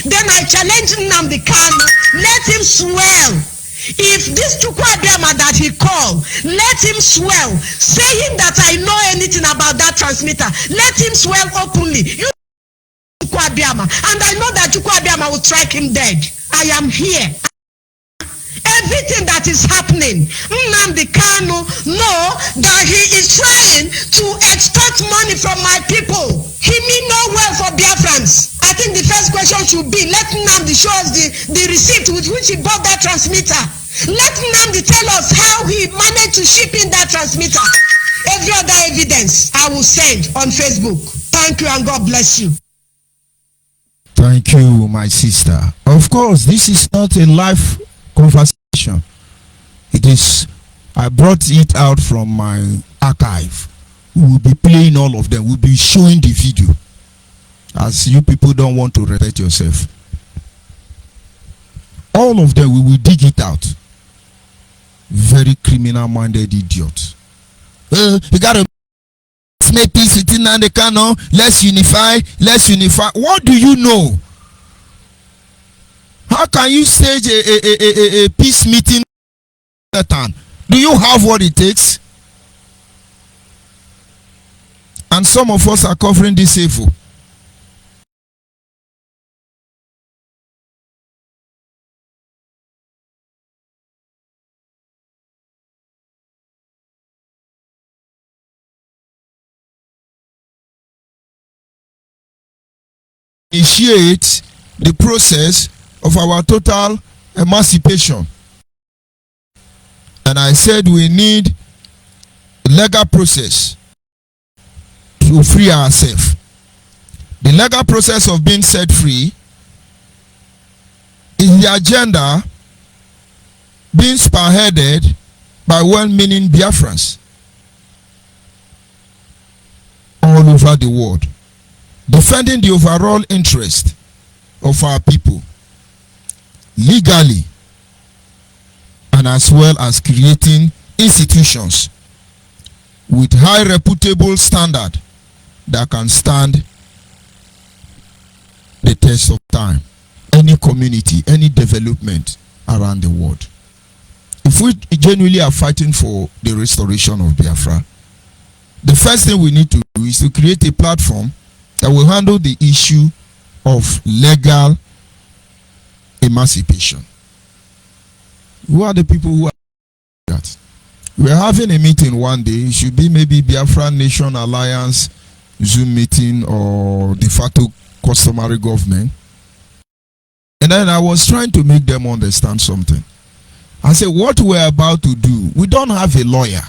Then I challenge Nnamdi Kanu, let him swell. If this Chukwuabiama that he called, let him swell, saying that I know anything about that transmitter, let him swell openly. You Chukwuabiama, and I know that Chukwuabiama will strike him dead. I am here. Everything that is happening, Nnamdi Kanu know that he is trying to extract money from my people. He mean no well for Biafrans. I think the first question should be, let Nnamdi show us the receipt with which he bought that transmitter. Let Nnamdi tell us how he managed to ship in that transmitter. Every other evidence I will send on Facebook. Thank you and God bless you. Thank you, my sister. Of course, this is not a live conversation. It is, I brought it out from my archive. We will be playing all of them. We'll be showing the video, as you people don't want to repeat yourself. All of them, we will dig it out. Very criminal minded idiot. You gotta make peace within Nnamdi Kanu. Let's unify. What do you know? How can you stage a peace meeting? Do you have what it takes? And some of us are covering this evil. Initiate the process of our total emancipation. And I said we need a legal process to free ourselves. The legal process of being set free is the agenda being spearheaded by well-meaning Biafrans all over the world, defending the overall interest of our people legally, and as well as creating institutions with high reputable standard that can stand the test of time, any community, any development around the world. If we genuinely are fighting for the restoration of Biafra, the first thing we need to do is to create a platform that will handle the issue of legal emancipation. Who are the people who are that? We're having a meeting one day. It should be maybe Biafra Nation Alliance Zoom meeting or de facto customary government. And then I was trying to make them understand something. I said, what we're about to do, we don't have a lawyer.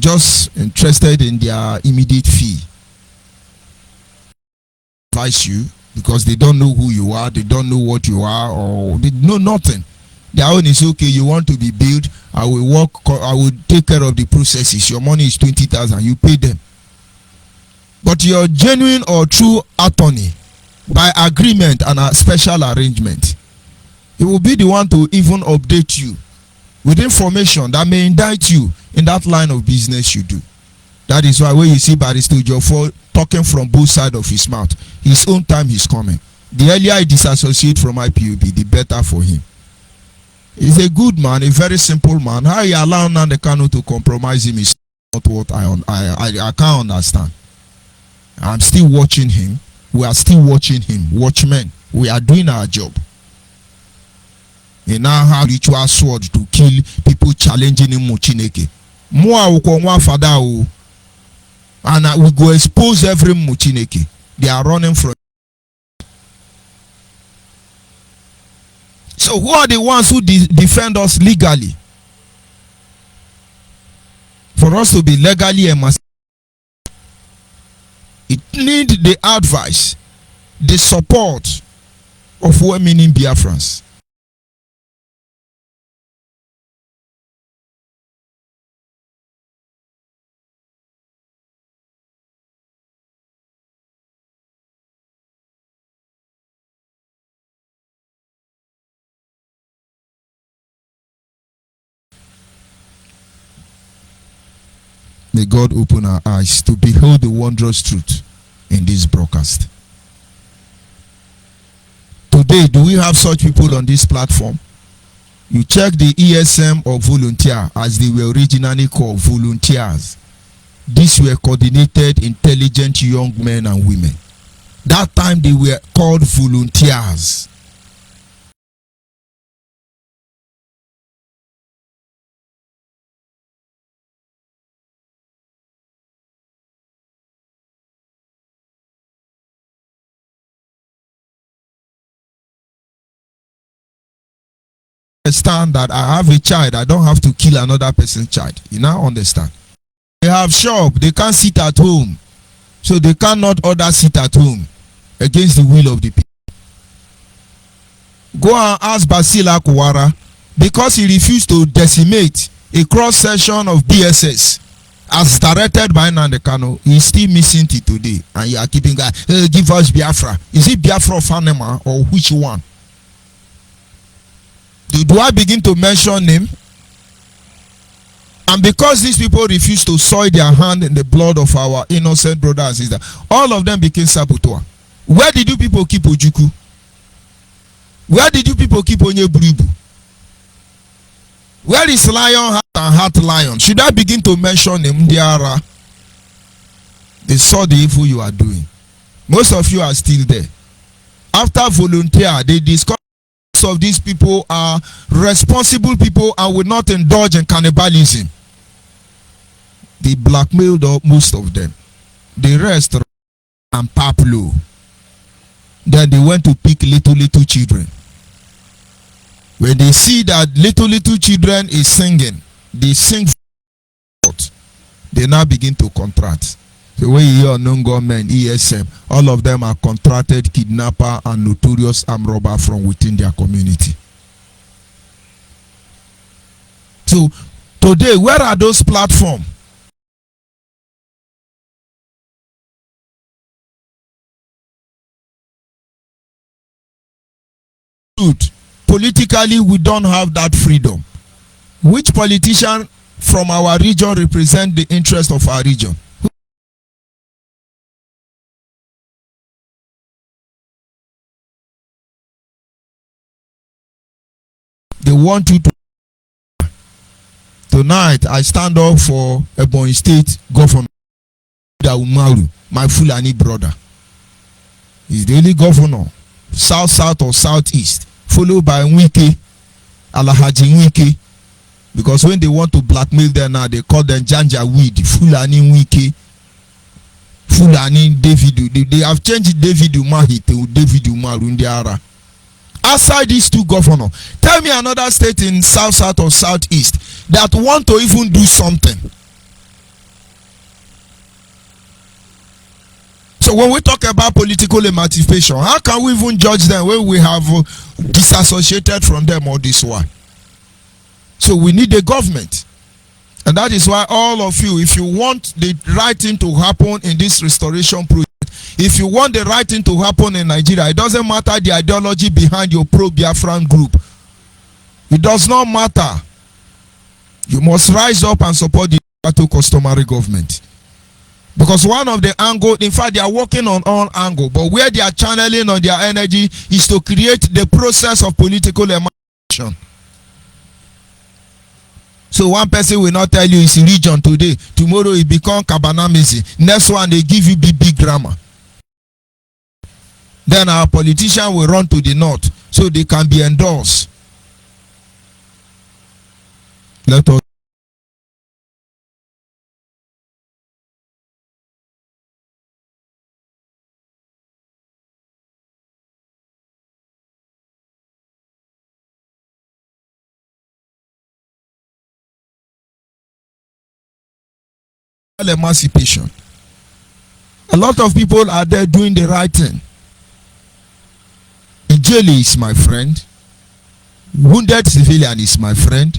just interested in their immediate fee. Advise you because they don't know who you are, they don't know what you are, or they know nothing. Their own is okay. You want to be billed, I will work, I will take care of the processes. Your money is 20,000, you pay them. But your genuine or true attorney, by agreement and a special arrangement, he will be the one to even update you with information that may indict you in that line of business you do. That is why when you see Barrister Jofo talking from both sides of his mouth, his own time is coming. The earlier he disassociates from IPOB, the better for him. He's a good man, a very simple man. How he allowed Nnamdi Kanu to compromise him is not what I can't understand. I'm still watching him. We are still watching him. Watchmen, we are doing our job. He now have ritual sword to kill people challenging him Muchineke. And we go expose every Muchineke. They are running from. So who are the ones who defend us legally? For us to be legally emancipated, it needs the advice, the support of well-meaning Biafrans. May God open our eyes to behold the wondrous truth in this broadcast. Today, do we have such people on this platform? You check the ESM or volunteer, as they were originally called, volunteers. These were coordinated, intelligent young men and women. That time they were called volunteers. Understand that I have a child, I don't have to kill another person's child. You now understand? They have shop, they can't sit at home, so they cannot order sit at home against the will of the people. Go and ask Basila Kuwara, because he refused to decimate a cross section of BSS as directed by Nnamdi Kanu. He's still missing it today, and you are keeping guy. Give us Biafra. Is it Biafra of Anema or which one? Do I begin to mention him? And because these people refuse to soil their hand in the blood of our innocent brothers and sisters, all of them became saboteur. Where did you people keep Ojuku? Where did you people keep Onyeburibu? Where is Lion Heart and Heart Lion? Should I begin to mention him? They saw the evil you are doing. Most of you are still there. After volunteer, they discovered of these people are responsible people and will not indulge in cannibalism. They blackmailed most of them. The rest and Pablo. Then they went to pick little children. When they see that little children is singing, they sing. They now begin to contract. So when you hear known government, ESM, all of them are contracted kidnapper and notorious armed robber from within their community. So today, where are those platforms? Politically, we don't have that freedom. Which politician from our region represent the interest of our region? They want you to. Tonight, I stand up for Ebonyi State Governor Umaru, my Fulani brother. He's the only governor, south or southeast, followed by Wike, Alahaji Wike. Because when they want to blackmail them now, they call them Janja Weed, Fulani Wike, Fulani Davidu. They have changed David Umahi to David Umaru Ndiara. Outside these two governors, tell me another state in south or southeast that want to even do something. So when we talk about political emancipation, how can we even judge them when we have disassociated from them all this while? So we need a government. And that is why all of you, if you want the right thing to happen in this restoration project, if you want the right thing to happen in Nigeria, it doesn't matter the ideology behind your pro-Biafran group. It does not matter. You must rise up and support the customary government. Because one of the angles, in fact, they are working on all angles, but where they are channeling on their energy is to create the process of political emancipation. So one person will not tell you it's religion today. Tomorrow it become Kabanamese. Next one they give you big grammar. Then our politician will run to the north so they can be endorsed. Let us emancipation. A lot of people are there doing the right thing. Ijele is my friend. Wounded civilian is my friend.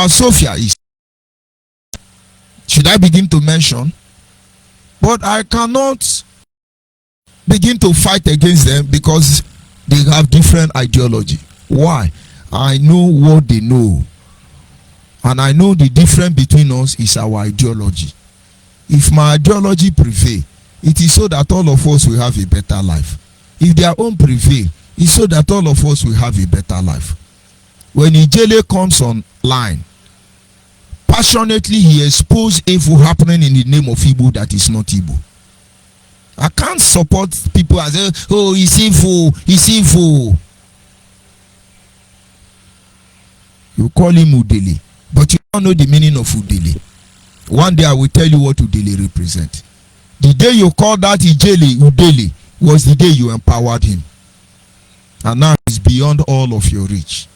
Sophia is. Should I begin to mention? But I cannot begin to fight against them because they have different ideology. Why? I know what they know. And I know the difference between us is our ideology. If my ideology prevail, it is so that all of us will have a better life. If their own prevail, it's so that all of us will have a better life. When Ijele comes online, passionately he exposed evil happening in the name of Igbo that is not Igbo. I can't support people and say, oh, it's evil, it's evil. You call him Udele, but you don't know the meaning of Udele. One day I will tell you what Udele represent. The day you call that Ijele Udele was the day you empowered him. And now it's beyond all of your reach.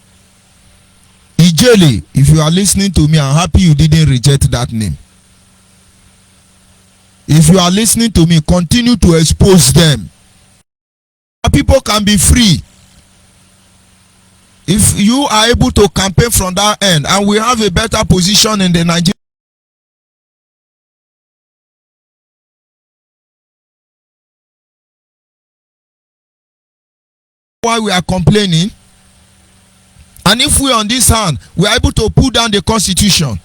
Ijele, if you are listening to me, I'm happy you didn't reject that name. If you are listening to me, continue to expose them. People can be free. If you are able to campaign from that end, and we have a better position in the Nigeria, why we are complaining, and if we on this hand we are able to put down the constitution,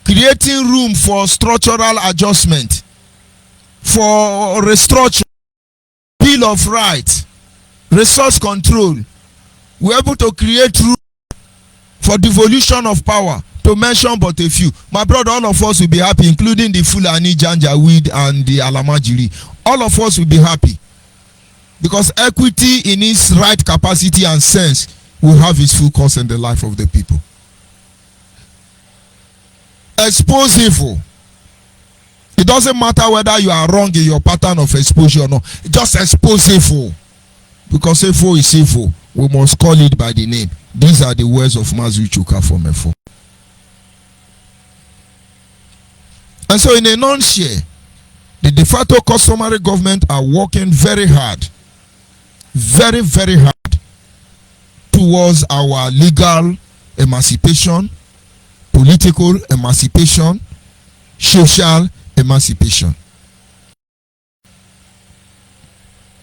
creating room for structural adjustment, for restructure, bill of rights, resource control, we are able to create room for devolution of power, to mention but a few. My brother, all of us will be happy, including the Fulani Janjaweed and the Alamajiri. All of us will be happy. Because equity in its right capacity and sense will have its full course in the life of the people. Expose evil. It doesn't matter whether you are wrong in your pattern of exposure or not. Just expose evil. Because evil is evil. We must call it by the name. These are the words of Mazu Chuka from Efo. And so in a nutshell, the de facto customary government are working very hard, very, very hard towards our legal emancipation, political emancipation, social emancipation.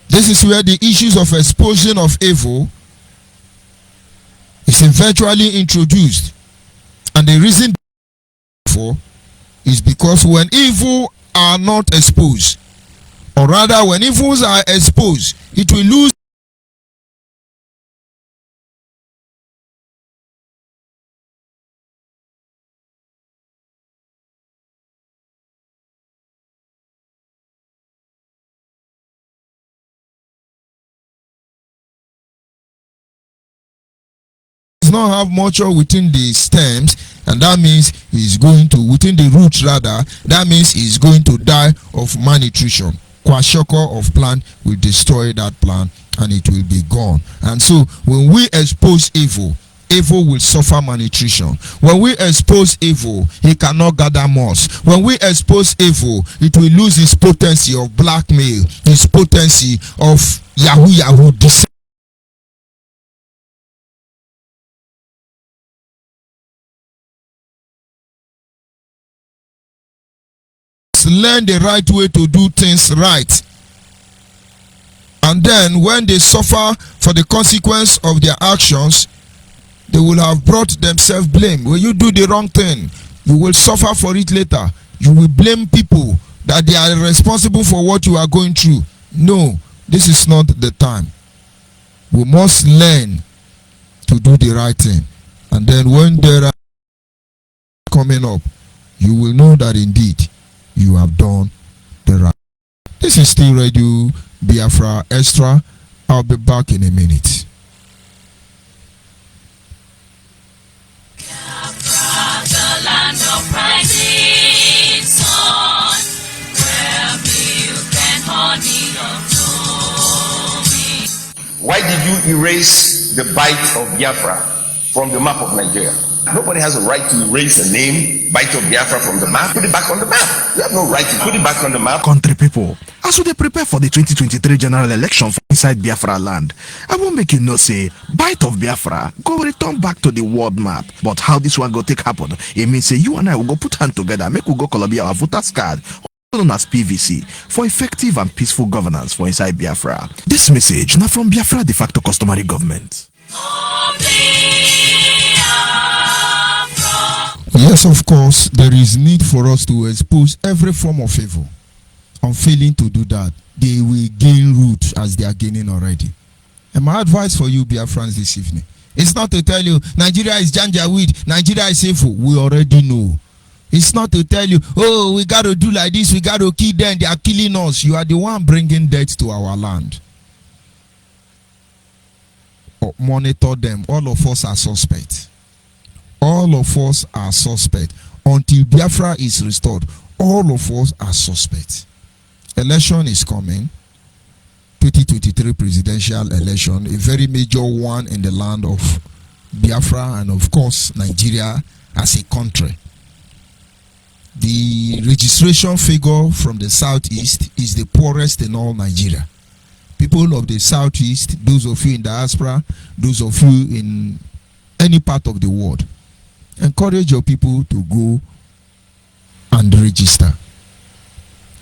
This is where the issues of exposure of evil is eventually introduced. And the reason for is because when evil are not exposed, or rather when evils are exposed, it will lose not have much within the stems, and that means he's going to, within the roots rather, that means he's going to die of malnutrition. Kwashoko of plant will destroy that plant and it will be gone. And so when we expose evil, evil will suffer malnutrition. When we expose evil, he cannot gather moss. When we expose evil, it will lose its potency of blackmail, its potency of Yahoo deception. Learn the right way to do things right, and then when they suffer for the consequence of their actions, they will have brought themselves blame. When you do the wrong thing, you will suffer for it later. You will blame people that they are responsible for what you are going through. No, this is not the time. We must learn to do the right thing, and then when there are coming up, you will know that indeed you have done the right. This is still Radio Biafra Extra. I'll be back in a minute. Biafra, the land of rising sun, where milk and honey are flowing. Why did you erase the bite of Biafra from the map of Nigeria? Nobody has a right to erase the name, bite of Biafra from the map. Put it back on the map. You have no right to put it back on the map. Country people, as we prepare for the 2023 general election for inside Biafra land, I won't make you know say bite of Biafra go return back to the world map. But how this one go take happen? It means say you and I will go put hand together, make we go Colombia our voters card, known as PVC, for effective and peaceful governance for inside Biafra. This message now from Biafra de facto customary government. Yes, of course, there is need for us to expose every form of evil. On failing to do that, they will gain root as they are gaining already. And my advice for you, Biafrans, this evening, it's not to tell you Nigeria is janjaweed, Nigeria is evil. We already know. It's not to tell you, oh, we got to do like this, we got to kill them, they are killing us. You are the one bringing death to our land. Monitor them. All of us are suspect. All of us are suspect. Until Biafra is restored, all of us are suspect. Election is coming. 2023 presidential election, a very major one in the land of Biafra and of course Nigeria as a country. The registration figure from the southeast is the poorest in all Nigeria. People of the southeast, those of you in diaspora, those of you in any part of the world, encourage your people to go and register.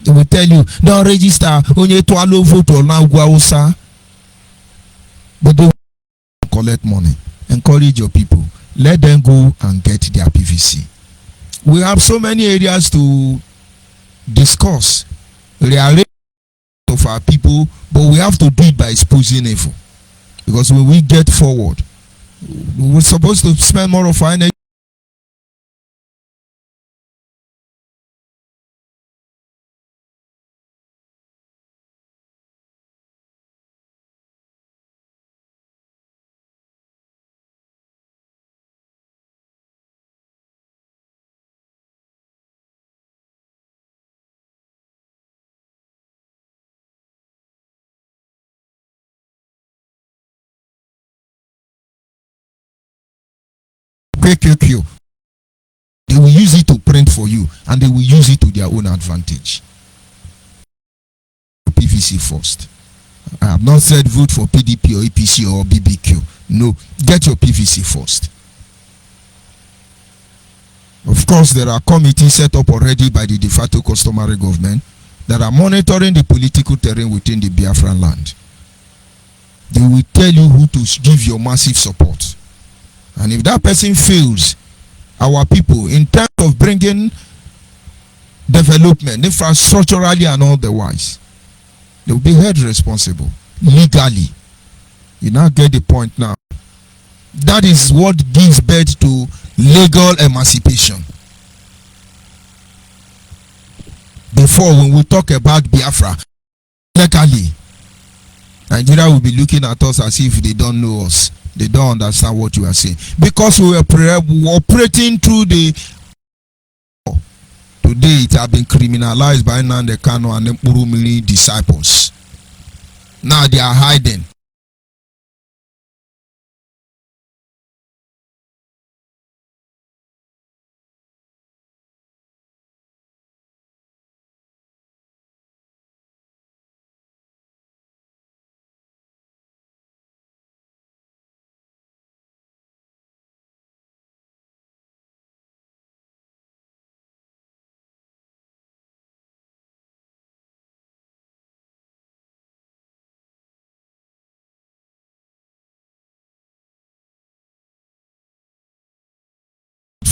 They will tell you, don't register, only to allow vote or now go, but they will collect money. Encourage your people. Let them go and get their PVC. We have so many areas to discuss rearrangement of our people, but we have to do it by exposing evil. Because when we get forward, we're supposed to spend more of our energy. QQQ. They will use it to print for you and they will use it to their own advantage. PVC first. I have not said vote for PDP or APC or BBQ. No, get your PVC first. Of course, there are committees set up already by the de facto customary government that are monitoring the political terrain within the Biafran land. They will tell you who to give your massive support. And if that person fails, our people, in terms of bringing development, infrastructurally and otherwise, they will be held responsible legally. You now get the point now. That is what gives birth to legal emancipation. Before, when we talk about Biafra, legally, Nigeria will be looking at us as if they don't know us. They don't understand what you are saying. Because we were operating through the... Today, it has been criminalized by Nnamdi Kanu and the Murumili disciples. Now they are hiding.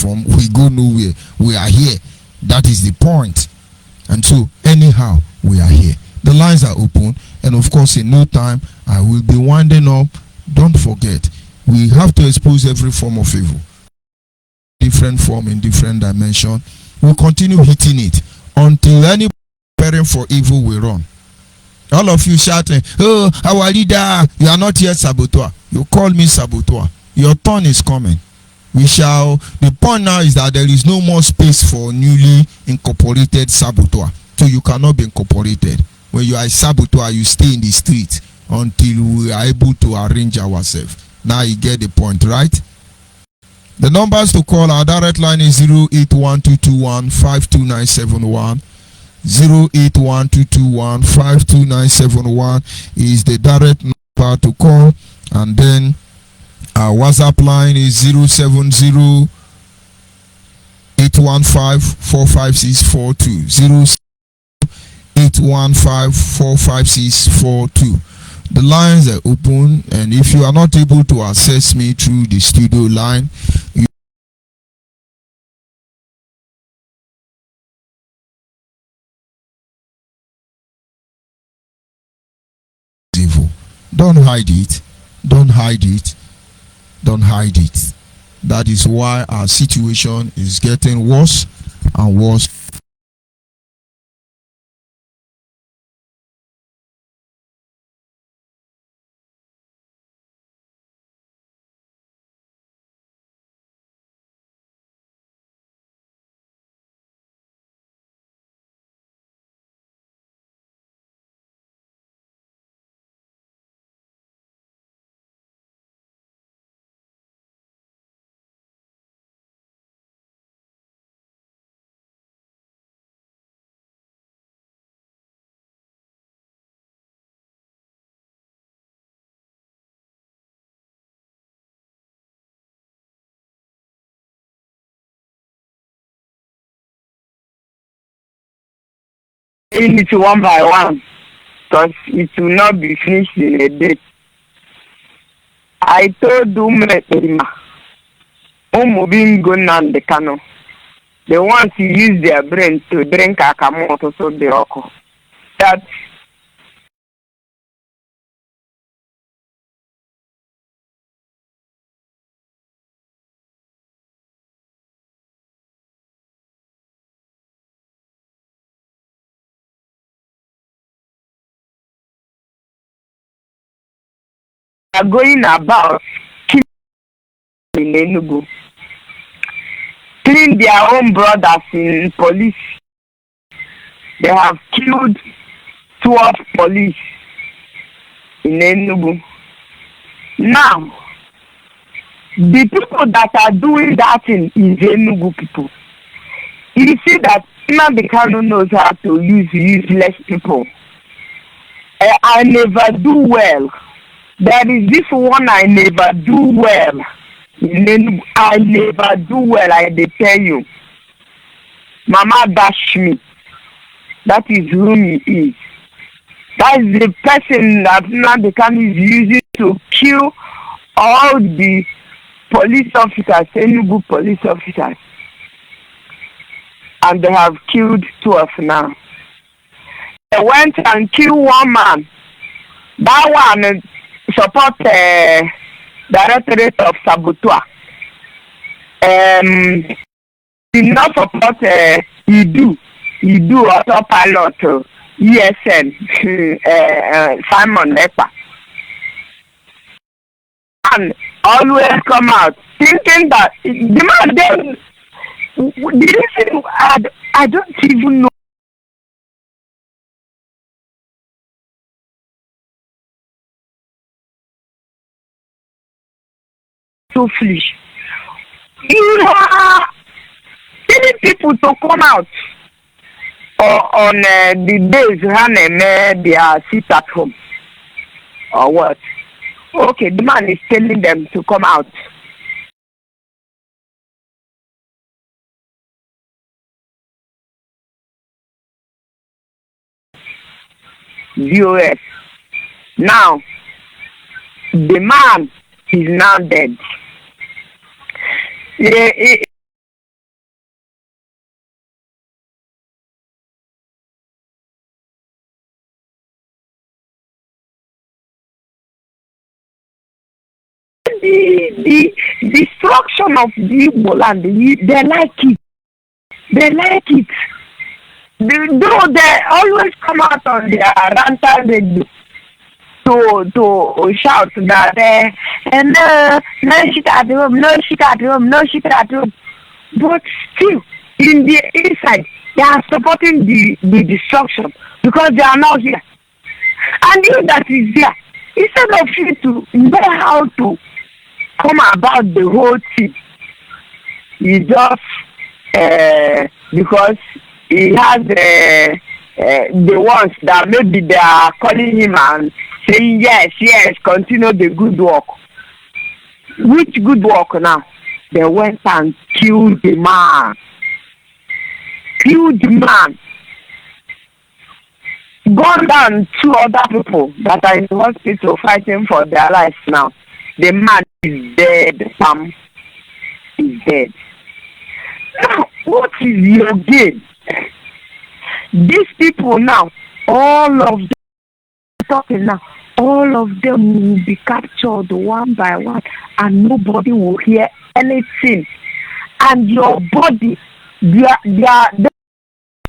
platform, we go nowhere. We are here. That is the point. And so, anyhow, we are here. The lines are open, and of course, in no time, I will be winding up. Don't forget, we have to expose every form of evil. Different form in different dimension. We'll continue hitting it until any preparing for evil will run. All of you shouting, "Oh, our leader, you are not yet saboteur." You call me saboteur. Your turn is coming. We shall. The point now is that there is no more space for newly incorporated saboteur. So you cannot be incorporated. When you are a saboteur, you stay in the street until we are able to arrange ourselves. Now you get the point, right? The numbers to call, our direct line is 08122152971. 08122152971 is the direct number to call, and then our WhatsApp line is 070-815-45642. 081545642. The lines are open, and if you are not able to access me through the studio line, you evil. Don't hide it. Don't hide it. Don't hide it. That is why our situation is getting worse and worse. It one by one, because it will not be finished in a day. I told Umetema, Umubingo Nandekano, they want to use their brain to drink Akamoto so the Oko. That are going about killing in Enugu, killing their own brothers in police. They have killed 12 police in Enugu. Now, the people that are doing that in Enugu people, you see that Nnamdi Kanu knows how to use useless people. I never do well. There is this one I never do well. I never do well, I tell you. Mama dash me. That is who he is. That is the person that Nnamdi Kanu is using to kill all the police officers, Enugu police officers. And they have killed 12 now. They went and killed one man. That one support Directorate of Saboteur. Did not support Idu autopilot ESN Simon Lepa. And always come out thinking that the man then I don't even know. So foolish. You are telling people to come out on the days when they are sit at home or what? Okay, the man is telling them to come out. DOS. Now, the man is now dead. the destruction of the Igbo land, they like it. They like it. Though they always come out on their ranter radio to shout that no shit at home, no shit at home, no shit at home. But still, in the inside, they are supporting the destruction because they are not here. And you that is here, instead of you to know how to come about the whole thing, you just because he has the ones that maybe they are calling him and saying yes, continue the good work. Which good work now? They went and killed the man. Killed the man. Gone down 2 other people that are in the hospital fighting for their lives now. The man is dead, Sam. Is dead. Now, what is your game? These people now, all of them talking now, all of them will be captured one by one and nobody will hear anything. And your body, they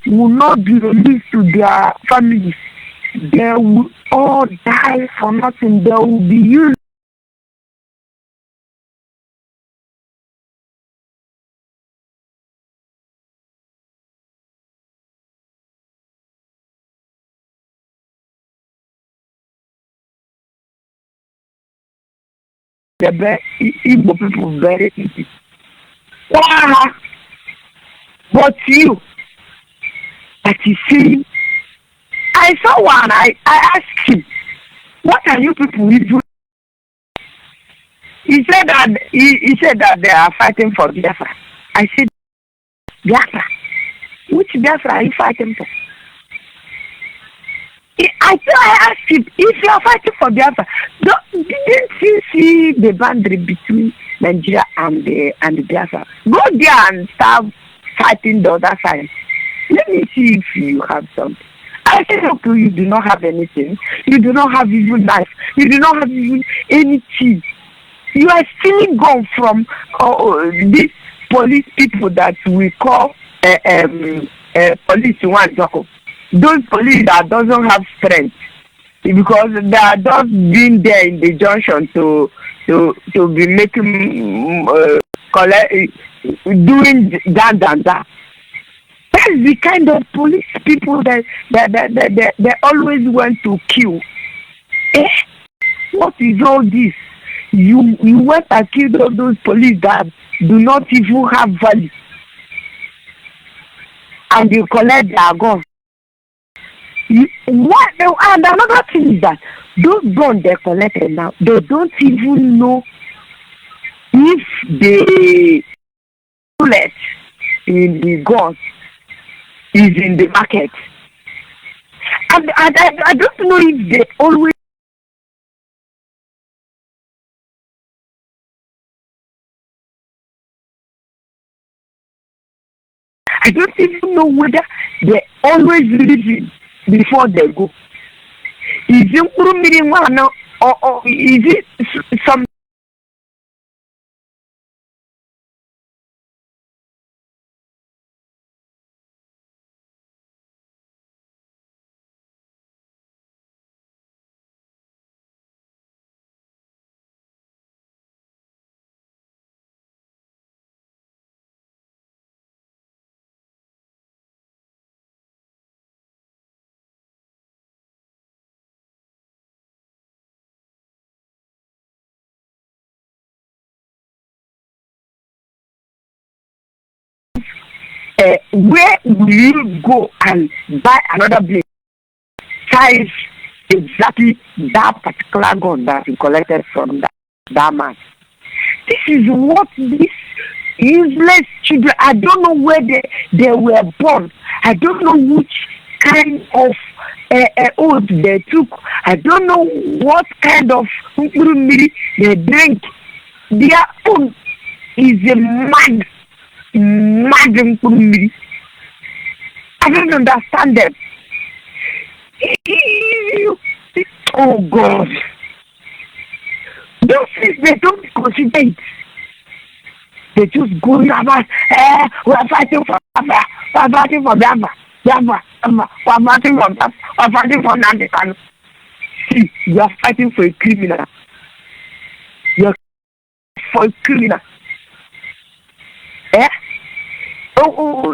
will not be released to their families. They will all die for nothing. They will be used. The Igbo people very easy. But you, that is saying, I saw one, I asked him, what are you people doing? He said that they are fighting for Biafra. I said, Biafra? Which Biafra are you fighting for? I asked him, if you are fighting for Biafra, didn't you see the boundary between Nigeria and Biafra? Go there and start fighting the other side. Let me see if you have something. I said, okay, you do not have anything. You do not have even life. You do not have even anything. You are still gone from these police people that we call police one Jacob. Those police that doesn't have strength because they are just being there in the junction to be making doing that. That's the kind of police people that they always want to kill. What is all this? You went and killed all those police that do not even have value, and you collect their guns. And another thing is that those guns they collected now, they don't even know if the bullet in the guns is in the market. And I don't know if they always I don't even know whether they always leave before they go. Is it one or is it some? Where will you go and buy another blade size exactly that particular gun that you collected from that man? This is what these useless children, I don't know where they were born. I don't know which kind of oath they took. I don't know what kind of they drink. Their own is a mad. I don't understand them. Oh God. Those things, they don't consider it. They just go about, we're fighting for Biafra, we're fighting for Biafra, Biafra, we're fighting for Biafra, we're fighting for Nandekano. See, you are fighting for a criminal. You're for a criminal.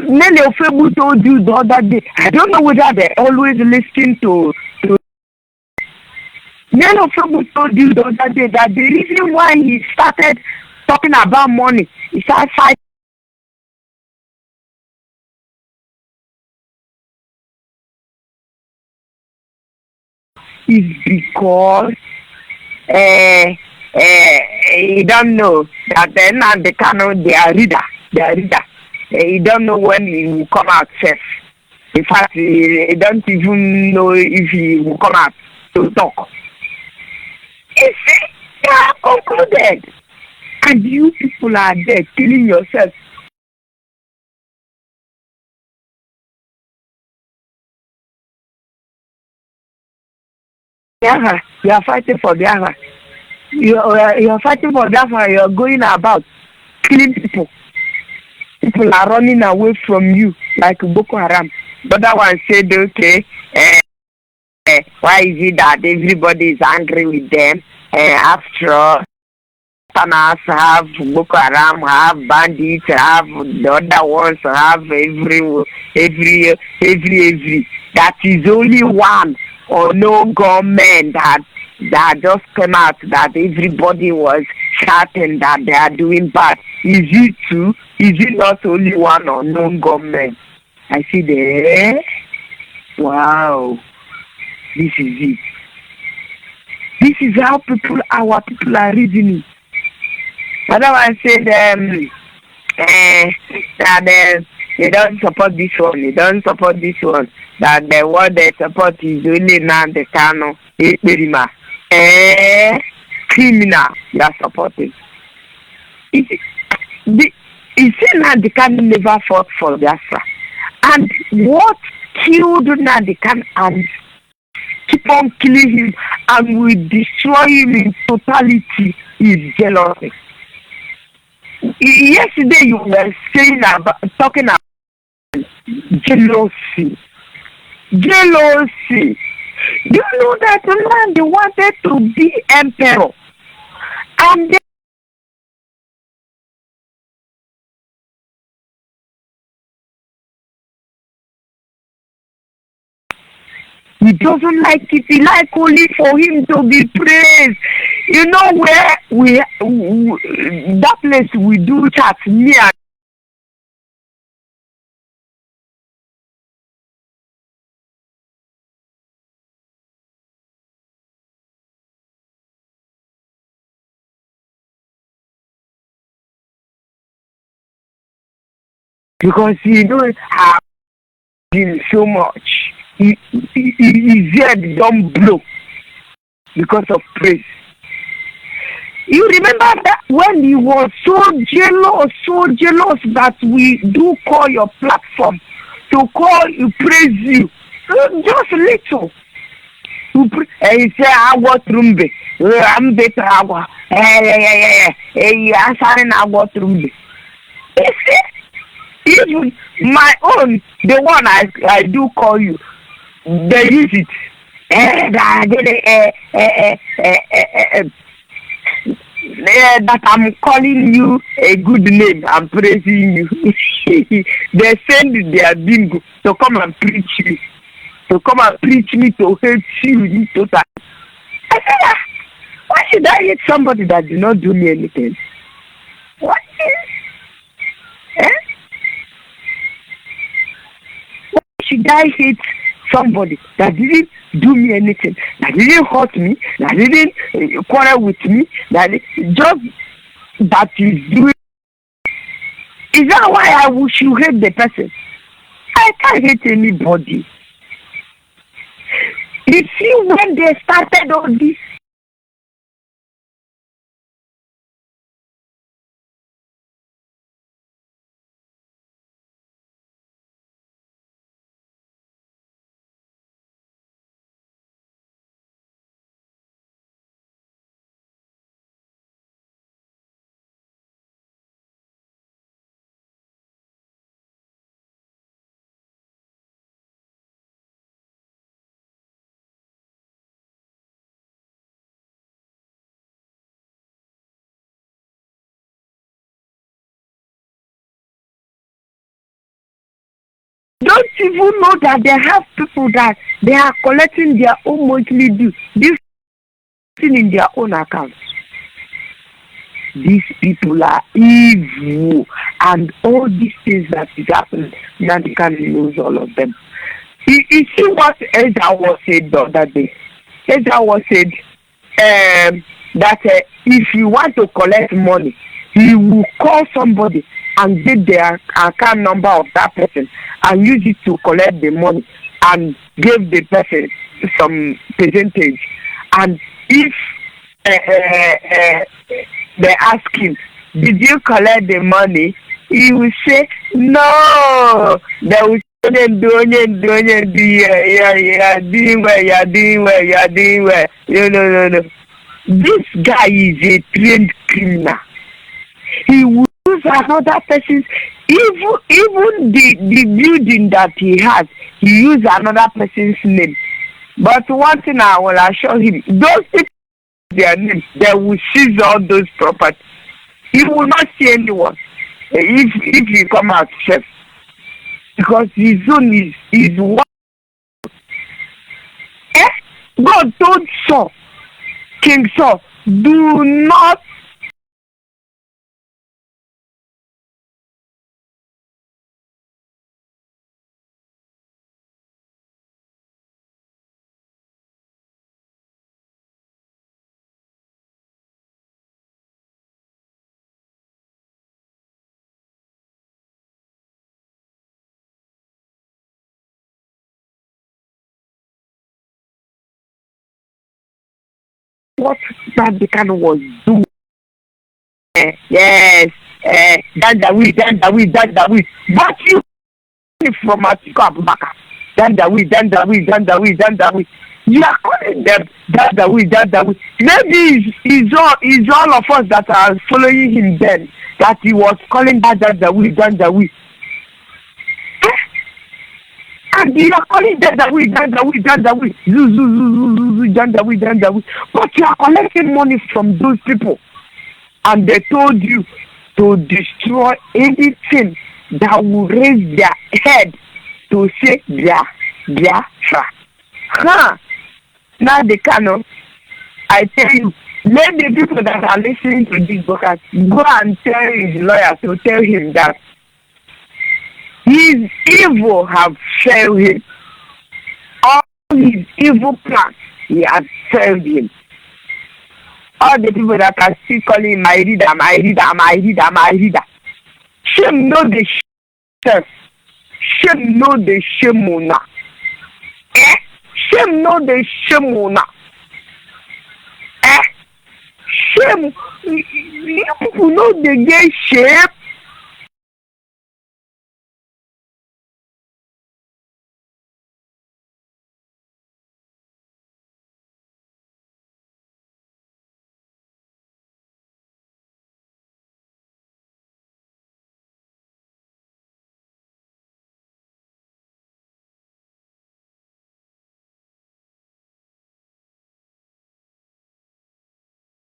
Many of people told you the other day. I don't know whether they always listen to. Many of people told you the other day that the reason why he started talking about money, he started fighting. Is because you don't know that then and the canon they are reader. You don't know when he will come out first. In fact, you don't even know if he will come out to talk. You see, they are concluded. And you people are there killing yourself. Yeah, you are fighting for Biafra. You are fighting for Biafra. You are going about killing people. People are running away from you like Boko Haram. The other one said, okay, why is it that everybody is angry with them? After all, Tanas have Boko Haram, have bandits, have the other ones, have every. That is only one or no government that just came out that everybody was shouting that they are doing bad. Is it true? Is it not only one unknown government? I see there. Wow. This is it. This is how our people are reasoning. Another one said that they don't support this one. They don't support this one. That the what they support is only now the Kano. Criminal you are supporting. You see Nnamdi Kanu never fought for Biafra. And what killed Nnamdi Kanu and keep on killing him and will destroy him in totality is jealousy. Yesterday you were talking about jealousy. Jealousy. Do you know that Nnamdi wanted to be emperor? And then he doesn't like it. He like only for him to be praised. You know where that place we do chat near. Because he don't have him so much. His head don't blow because of praise. You remember that when he was so jealous that we do call your platform to call you, praise you. Just little. He say, "Agwa trumbe, I'm better agwa. Answering agwa trumbe." You see, even my own, the one I do call you, they use it. That I'm calling you a good name, I'm praising you. They send their bingo to come and preach me. To come and preach me to hate you in total. I said, why should I hate somebody that did not do me anything? What is? Why should I hate somebody that didn't do me anything, that didn't hurt me, that didn't quarrel with me, that just that is doing? Is that why I should hate the person? I can't hate anybody. You see, when they started all this, don't even know that they have people that they are collecting their own monthly due. This thing in their own account. These people are evil, and all these things that is happening, now they can lose all of them. You see what Ezra was said the other day? Ezra was said that if you want to collect money, he will call somebody and get the account number of that person and use it to collect the money and give the person some percentage. And if they ask him, did you collect the money? He will say, no. They will say, doing well. No. This guy is a trained criminal. He will use another person's, even the building that he has, he use another person's name. But one thing I will assure him, those people, their names, they will seize all those properties. He will not see anyone if he come out safe, because his own is one. God told Saul, King Saul, do not what Babylon was doing. Yes, that we. But you from Atiku Abubakar, that we. You are calling them that we. Maybe it's all of us that are following him then, that he was calling that we. And you are calling that we. But you are collecting money from those people. And they told you to destroy anything that will raise their head to say Biafra. Now they cannot. I tell you, let the people that are listening to this broadcast go and tell his lawyer to tell him that his evil have failed him. All his evil plans, he has failed him. All the people that are still calling him my reader. Shame know the shame. Shame know the shame. Shame know the shame. Shame. You people know the gay shame.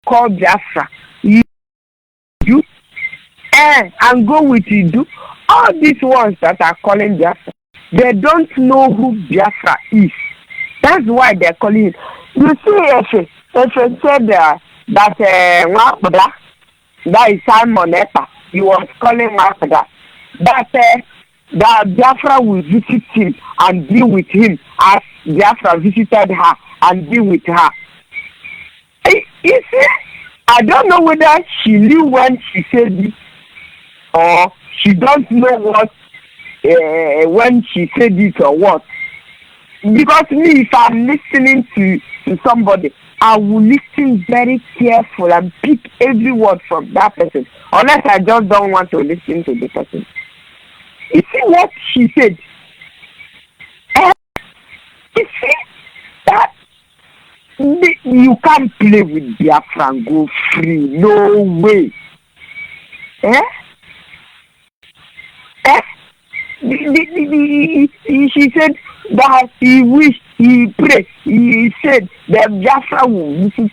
Call Biafra. You and go with you. All these ones that are calling Biafra, they don't know who Biafra is. That's why they're calling it. You see, if said that is Simon Epa, he was calling Mapda, that Biafra will visit him and deal with him as Biafra visited her and deal with her. You see, I don't know whether she knew when she said it or she don't know what when she said it or what. Because me, if I'm listening to somebody, I will listen very careful and pick every word from that person, unless I just don't want to listen to the person. You see what she said? You see that you can't play with Biafra and go free. No way. She said that he wished, he prayed, he said that Biafra will visit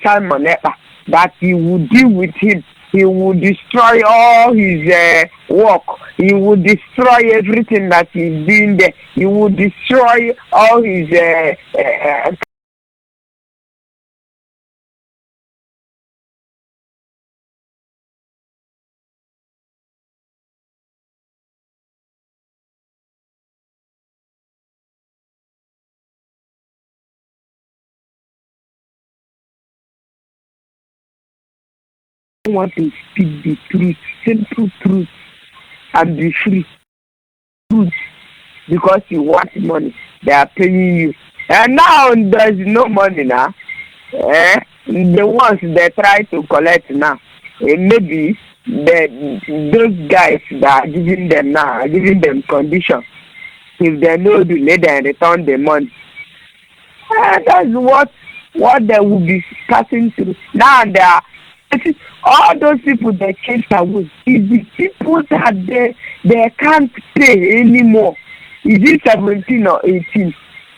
Simon Epa, that he would deal with him He will destroy all his work. He will destroy everything that he's doing there. He will destroy all his want to speak the truth, simple truth, and be free. Truth, because you want money, they are paying you. And now there's no money now. The ones they try to collect now, maybe those guys that are giving them now are giving them conditions. If they know to let them return the money. That's what they will be passing through. Now they are all those people that chase away is the people that they can't pay anymore. Is it 17 or 18?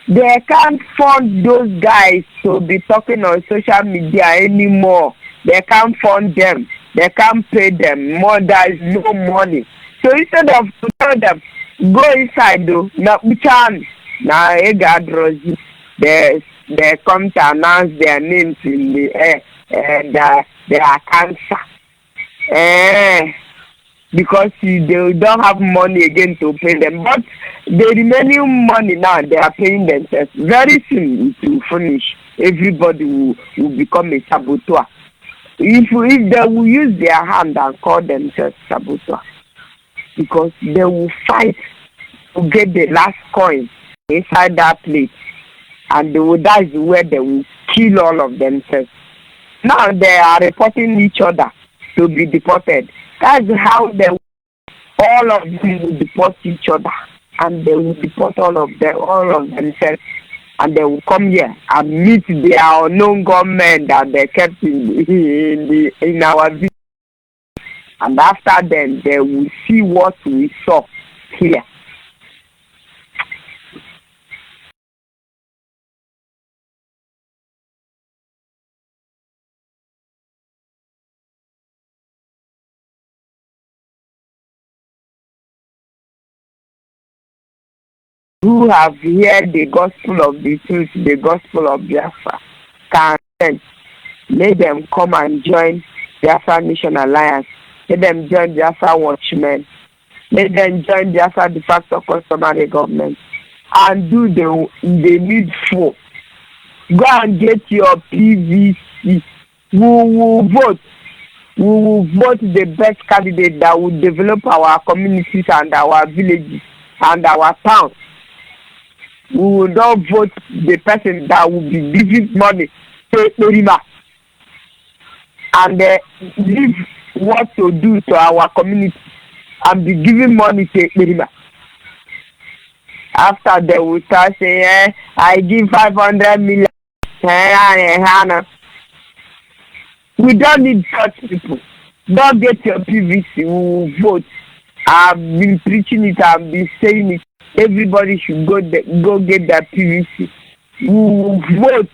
They can't fund those guys to be talking on social media anymore. They can't fund them. They can't pay them more. There is no money. So instead of to tell them, go inside though, now they come to announce their names in the air and they are cancer. Because they don't have money again to pay them. But the remaining money now, they are paying themselves. Very soon it will finish. Everybody will become a saboteur. If they will use their hand and call themselves saboteur, because they will fight to get the last coin inside that plate, and that is where they will kill all of themselves. Now they are reporting each other to be deported. That's how all of them will deport each other, and they will deport all of themselves, and they will come here and meet their unknown government that they kept in our village. And after then, they will see what we saw here. Who have heard the gospel of the truth, the gospel of Biafra, can let them come and join Biafra Nation Alliance. Let them join Biafra Watchmen. Let them join Biafra de facto customary government and do the needful. Go and get your PVC. We will vote. We will vote the best candidate that will develop our communities and our villages and our towns. We will not vote the person that will be giving money to Torima and leave what to do to our community and be giving money to Torima. After they will start saying, I give 500 million. We don't need such people. Don't get your PVC. We will vote. I've been preaching it. I've been saying it. Everybody should go get their PVC. We will vote.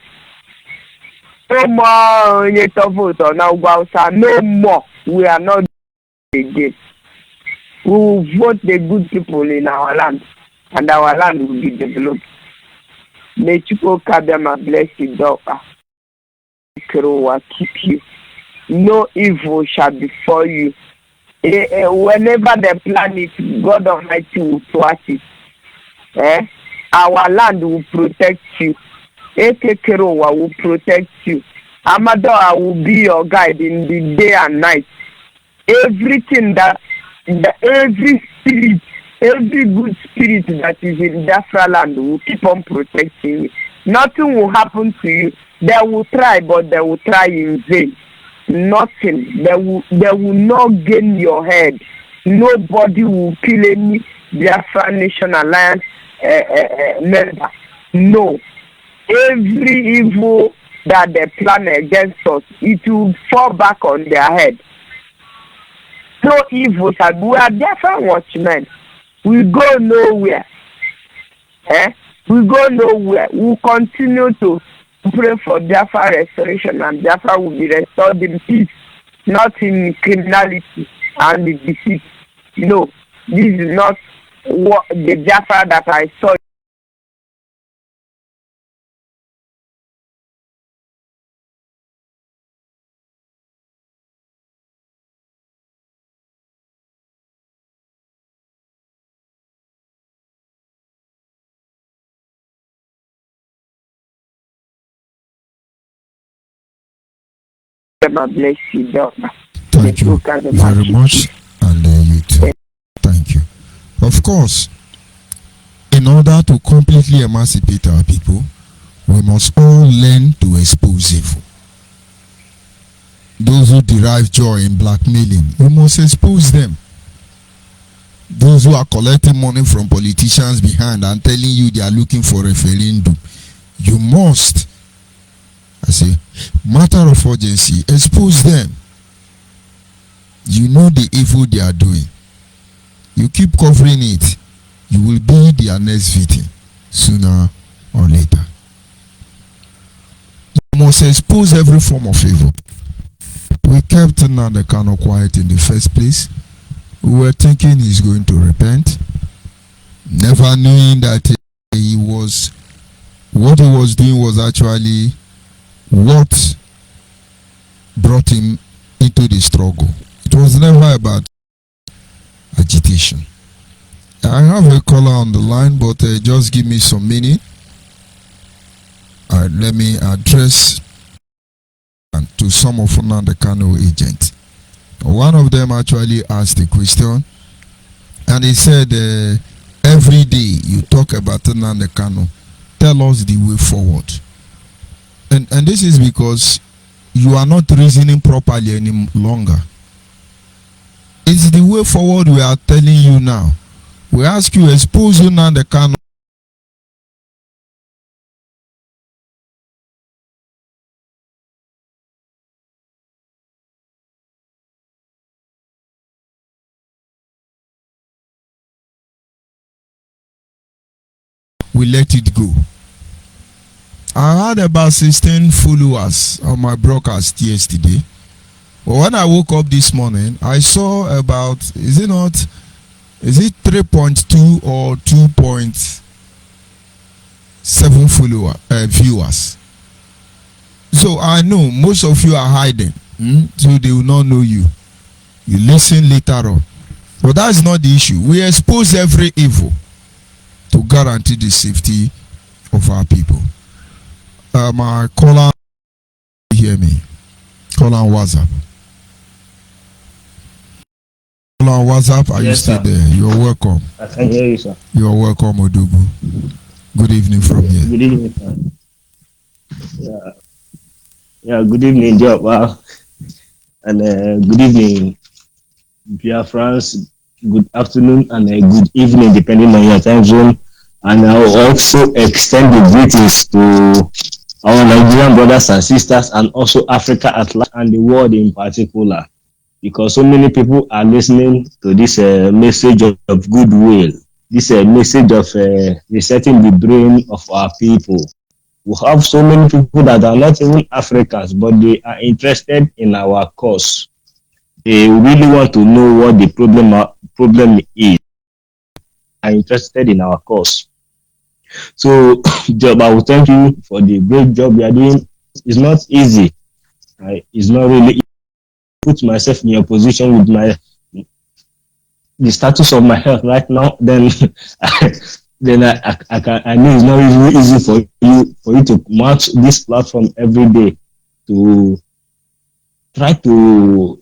No more vote on our no more. We are not again. We will vote the good people in our land, and our land will be developed. May Chuko Kadama bless you, daughter. Keep you. No evil shall befall you. Whenever the plan is, God Almighty will thwart it. Our land will protect you. Ekekerowa will protect you. Amadoa will be your guide in the day and night. Everything every spirit, every good spirit that is in Biafra land will keep on protecting you. Nothing will happen to you. They will try, but they will try in vain. Nothing. They will not gain your head. Nobody will kill any Biafra Nation Alliance member. No. Every evil that they plan against us, it will fall back on their head. No evil shall be. We are Biafra watchmen. We go nowhere. We go nowhere. We will continue to pray for Biafra restoration, and Biafra will be restored in peace. not in criminality and the deceit. No, this is not what the Biafra that I saw. God bless you, doctor. Thank you very much, and you too. Thank you. Of course, in order to completely emancipate our people, we must all learn to expose evil. Those who derive joy in blackmailing, we must expose them. Those who are collecting money from politicians behind and telling you they are looking for referendum, you must, as a matter of urgency, expose them. You know the evil they are doing. You keep covering it, you will be their next victim sooner or later. You must expose every form of evil. We kept Nnamdi Kanu quiet in the first place. We were thinking he's going to repent, never knowing that what he was doing was actually what brought him into the struggle. It was never about agitation. I have a caller on the line, but just give me some minute. Let me address to some of Nnamdi Kanu agents. One of them actually asked a question, and he said, every day you talk about Nnamdi Kanu, tell us the way forward. And this is because you are not reasoning properly any longer. It's the way forward we are telling you now. We ask you, expose Nnamdi Kanu. We let it go. I had about 16 followers on my broadcast yesterday. But when I woke up this morning, I saw about, is it 3.2 or 2.7 viewers. So I know most of you are hiding, so they will not know you. You listen later on. But that's not the issue. We expose every evil to guarantee the safety of our people. My caller, hear me. Caller on WhatsApp. Caller on WhatsApp, are you still there? You're welcome. I can hear you, sir. You're welcome, Odugu. Good evening from here. Good evening, sir. Yeah, good evening, Job. And good evening, Biafrans. Good afternoon and good evening, depending on your time zone. And I will also extend the greetings to our Nigerian brothers and sisters, and also Africa at large and the world in particular, because so many people are listening to this message of goodwill, this message of resetting the brain of our people. We have so many people that are not even Africans, but they are interested in our cause. They really want to know what the problem is. Are interested in our cause. So, Job, I will thank you for the great job you are doing. It's not easy. It's not really easy. Put myself in your position with the status of my health right now. Then, I know it's not really easy for you to match this platform every day to try to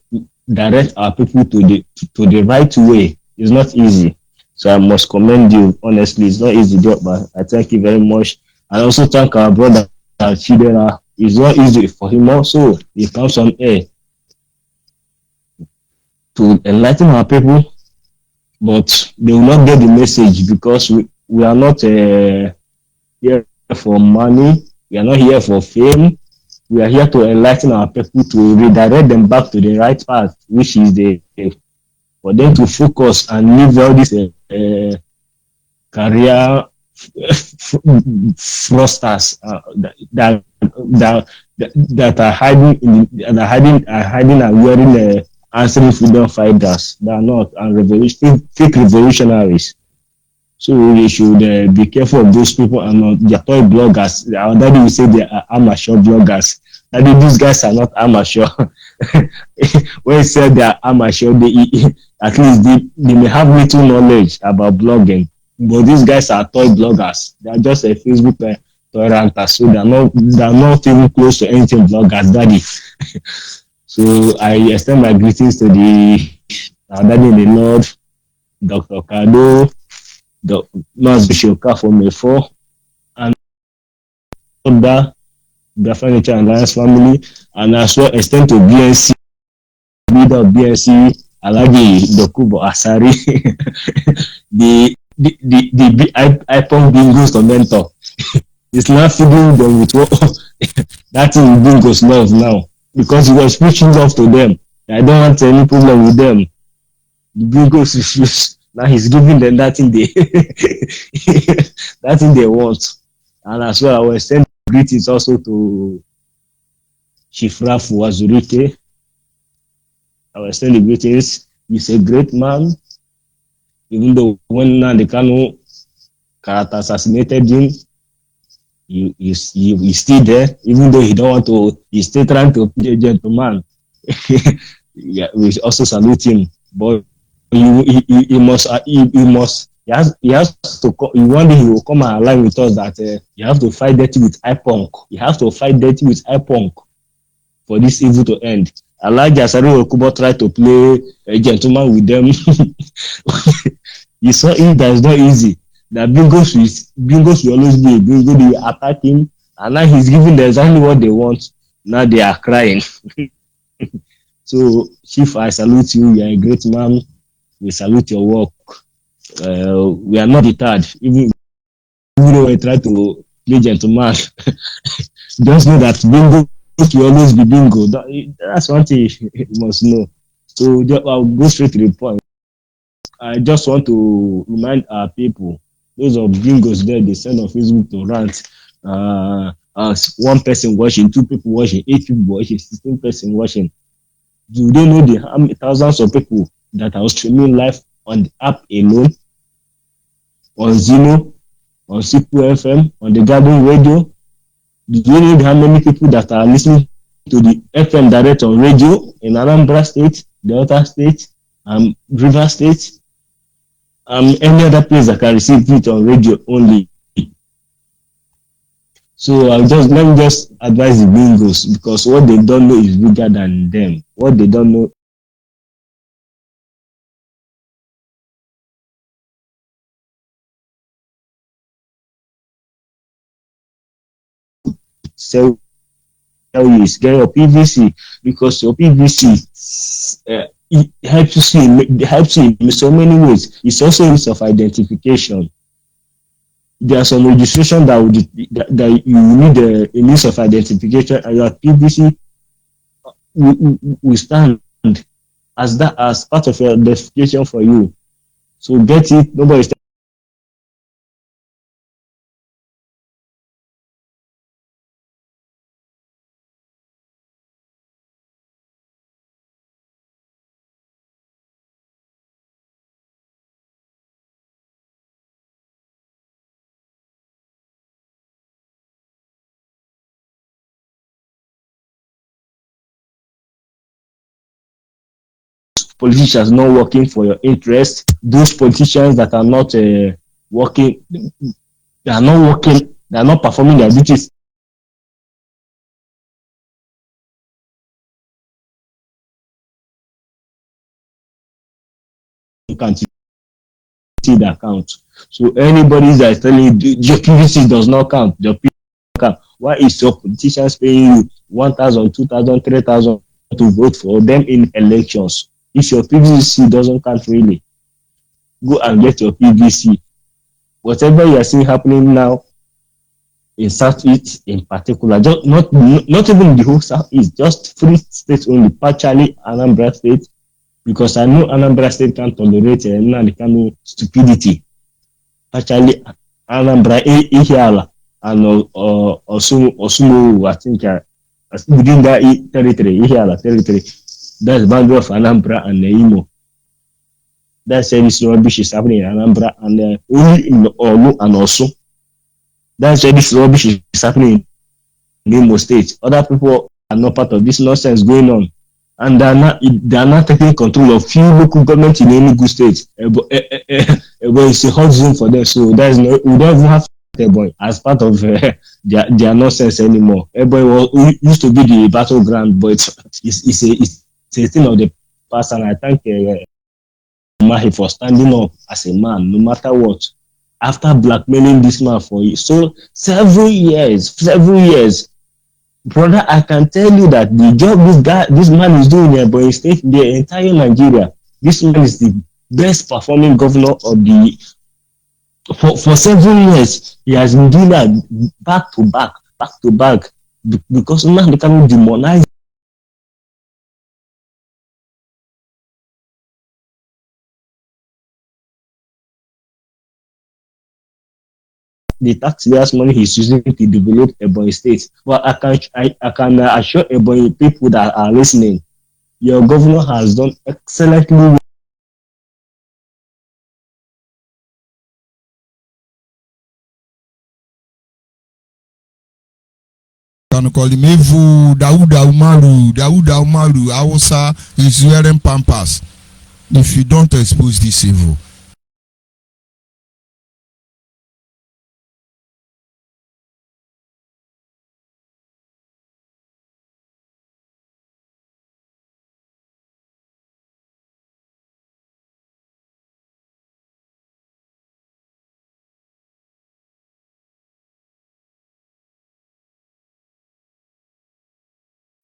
direct our people to the right way. It's not easy. So I must commend you, honestly. It's not easy job, but I thank you very much. I also thank our brother Chidera. It's not easy for him also. He comes on air to enlighten our people, but they will not get the message because we are not here for money. We are not here for fame. We are here to enlighten our people, to redirect them back to the right path, which is for them to focus and leave all this career fraudsters that that are hiding are hiding and wearing answering freedom fighters. They are not and fake revolutionaries. So we should be careful of those people and not their toy bloggers. Our daddy will say they are amateur bloggers. Daddy, these guys are not amateur. When he said they are amateur, at least they may have little knowledge about blogging. But these guys are toy bloggers. They are just a Facebook toy ranters. So they are not even close to anything bloggers, daddy. So I extend my greetings to our daddy in the Lord, Dr. Kado, the Mas Bishoka from Mefo, and the Furniture and Alliance family, and as well extend to BNC, leader of BNC, Alagi Dokubo Asari, the iPhone Bingo's mentor. It's not feeding them with what that is Bingo's love now, because he was preaching love to them. I don't want any problem with them. The Bingo's refuse. Now he's giving them that thing they want. And as well, I will send greetings also to Shifra Fuazurike. I will send the greetings. He's a great man. Even though when Nandekano character assassinated him, he's still there. Even though he don't want to, he's still trying to be a gentleman. Yeah, we also salute him. But he has to one day he will come and align with us that you have to fight dirty with iPunk. You have to fight dirty with iPunk for this evil to end. Elijah Asari Okubo tried to play a gentleman with them. You saw it that it's not easy. That Bingos will always be a bingo, they will attack him, and now he's giving them exactly what they want. Now they are crying. So Chief, I salute you, you are a great man. We salute your work. We are not deterred. Even though we try to play gentleman, just know that bingo will always be bingo. That's one thing you must know. So I'll go straight to the point. I just want to remind our people, those of bingos there, they send on Facebook to rant. As one person watching, 2 people watching, 8 people watching, 16 person watching. You don't know the thousands of people that are streaming live on the app alone, on Zeno, on Sipu FM, on the Garden Radio. Do you know how many people that are listening to the FM direct on radio in Anambra State, Delta State, River State, any other place that can receive it on radio only? So let me just advise the bingos, because what they don't know is bigger than them. What they don't know sell you is get your PVC, because your PVC it helps you in so many ways. It's also a means of identification. There are some registration that you need a means of identification, and your PVC will stand as part of your identification for you. So get it. Nobody's politicians not working for your interest. Those politicians that are not working, they are not performing their duties. You can't see the account. So anybody that is telling you your PVC does not count, your PVC does not count. Why is your politicians paying you 1,000, 2,000, 3,000 to vote for them in elections? If your PVC doesn't count really, go and get your PVC. Whatever you are seeing happening now in Southeast in particular, just not even the whole Southeast, just 3 states only, partially Anambra State, because I know Anambra State can't tolerate any stupidity. Partially Anambra, Ihiala, and Osumu, I think within that territory, Ihiala territory. That's boundary of Anambra and Imo. That's where this rubbish is happening in Anambra and only in Olu and also. That's where this rubbish is happening in Imo State. Other people are not part of this nonsense going on. And they are not taking control of few local governments in Enugu State. But it's a hot zone for them. So we don't even have Eboy as part of their nonsense anymore. Eboy used to be the battleground, but it's a thing of the past. And I thank Mahi for standing up as a man, no matter what. After blackmailing this man for several years, brother, I can tell you that the job this man is doing in Ebonyi State, the entire Nigeria, this man is the best performing governor of for several years. He has been doing that back to back, because now they can demonize. The taxpayers' money he's using to develop Ebonyi State. Well, I can assure Ebonyi people that are listening, your governor has done excellently well. Dauda Umaru, Hausa is wearing pampers. If you don't expose this evil.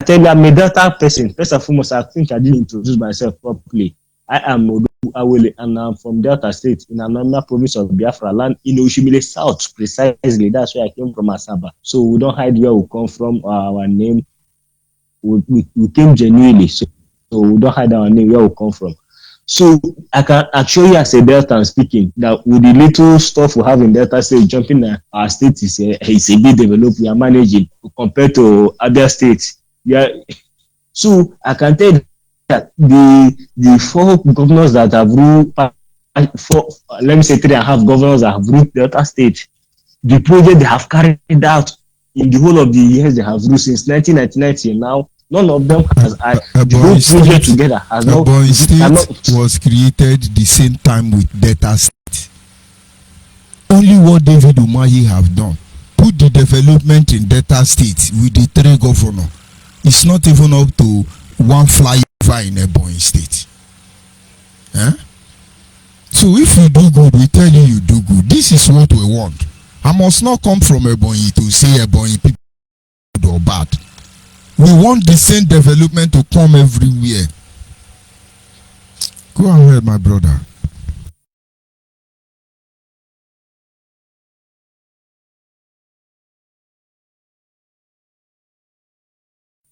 Tell you, I'm a Delta person. First and foremost, I think I didn't introduce myself properly. I am Odu Awele, and I'm from Delta State in another province of Biafra land in Oshimile South, precisely. That's where I came from, Asaba. So we don't hide where we come from, our name. We came genuinely, so we don't hide our name, where we come from. So I can assure you as a Delta speaking that with the little stuff we have in Delta State, jumping our state is a bit developed, we are managing compared to other states. Yeah, so I can tell you that the 4 governors that have ruled, let me say 3.5 governors that have ruled Delta State, the project they have carried out in the whole of the years they have ruled since 1999 till now, none of them has the whole project together has not. Ebonyi State was created the same time with Delta State. Only what David Umahi have done, put the development in Delta State with the 3 governors. It's not even up to one flyover in Ebonyi State. So if you do good, we tell you do good. This is what we want. I must not come from Ebonyi to say Ebonyi people good or bad. We want the same development to come everywhere. Go ahead, my brother.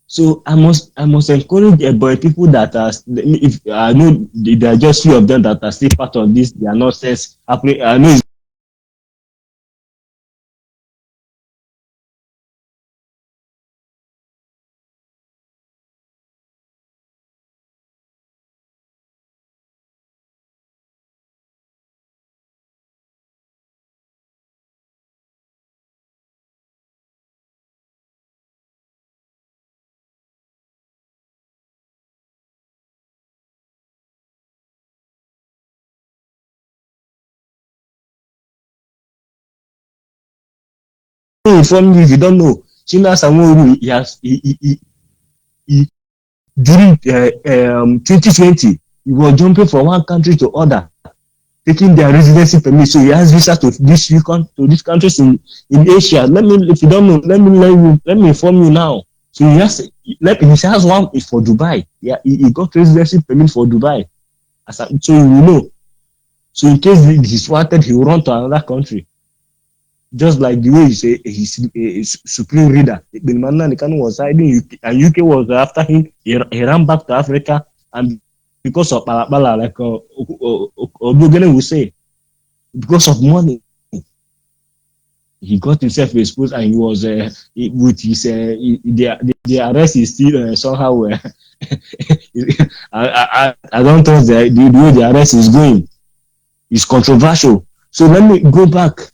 So I must encourage Ebonyi people that are, if I know there are just few of them that are still part of this, they are nonsense happening. I know inform you if you don't know. China Samoru, he during 2020, he was jumping from one country to other, taking their residency permit. So he has visa to these countries in Asia. If you don't know, let me inform you now. So he has one for Dubai. Yeah, he got residency permit for Dubai. So you know. So in case he's wanted, he will run to another country. Just like the way he's a supreme leader. Bilman was hiding UK, and UK was after him. He ran back to Africa, and because of Palapala, like Obugene will say, because of money. he got himself exposed, and he was with his the arrest is still somehow. I don't trust the way the arrest is going. It's controversial. So let me go back.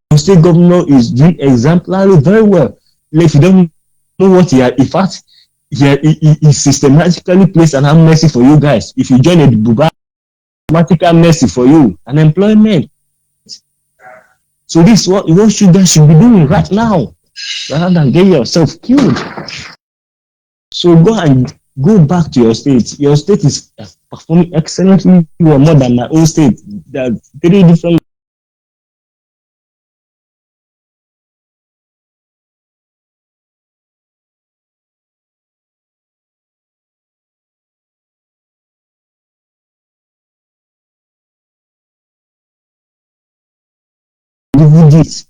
The state governor is doing exemplary very well. If you don't know what he had, in fact, he systematically placed an amnesty for you guys. If you join a Buba, automatic amnesty for you, unemployment. So this is what you guys should be doing right now, rather than get yourself killed. So go back to your state. Your state is performing excellently. You are more than my own state. There are 3 different this.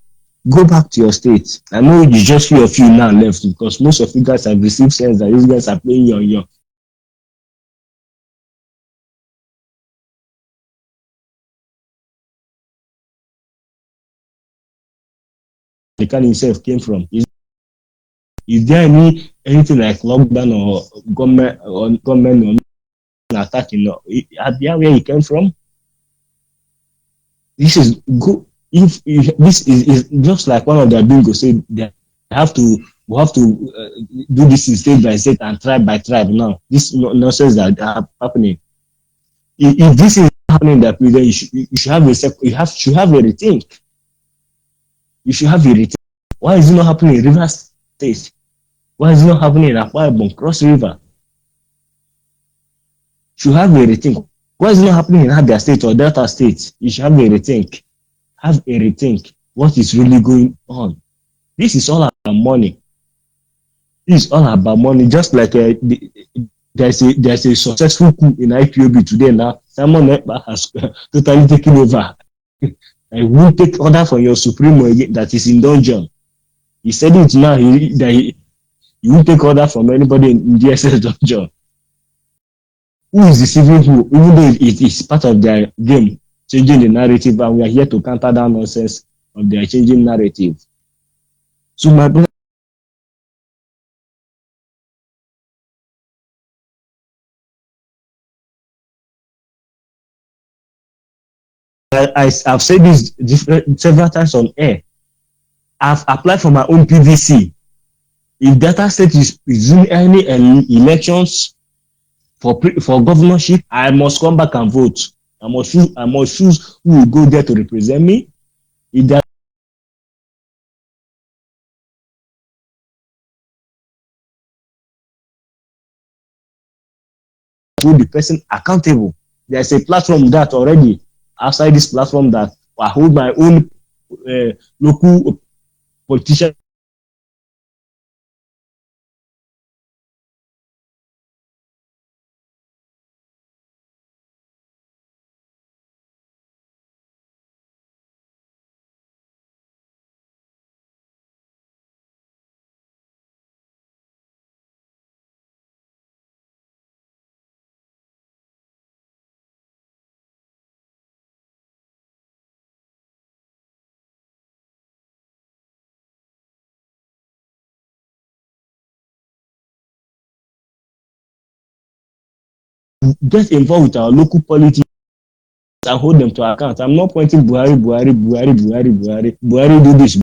Go back to your state. I know you just few of you now left because most of you guys have received sense that these guys are playing your the kind himself came from. Is there anything like lockdown or government attacking? Are there where he came from? This is good. If this is just like one of their bingo said, we have to do this state by state and tribe by tribe. Now this nonsense that are happening. If this is happening, that then you should have a rethink. You should have a rethink. Why is it not happening in River State? Why is it not happening in Akwa Ibom, Cross River? You should have a rethink. Why is it not happening in Abia State or Delta State? You should have a rethink. Have a rethink. What is really going on? This is all about money. This is all about money. Just like there's a successful coup in IPOB today now. Simon Ekpa has totally taken over. I won't take order from your supremo again that is in dungeon. He said it now. He won't take order from anybody in DSS dungeon. Who is deceiving who? Even though it is part of their game, changing the narrative, and we are here to counter that nonsense of their changing narrative. So my brother, I've said this several times on air. I've applied for my own PVC. If Delta State is doing any elections for governorship, I must come back and vote. I must choose who will go there to represent me. If that hold the person accountable. There's a platform that already outside this platform that I hold my own local politician. Get involved with our local politics and hold them to account. I'm not pointing Buhari do this.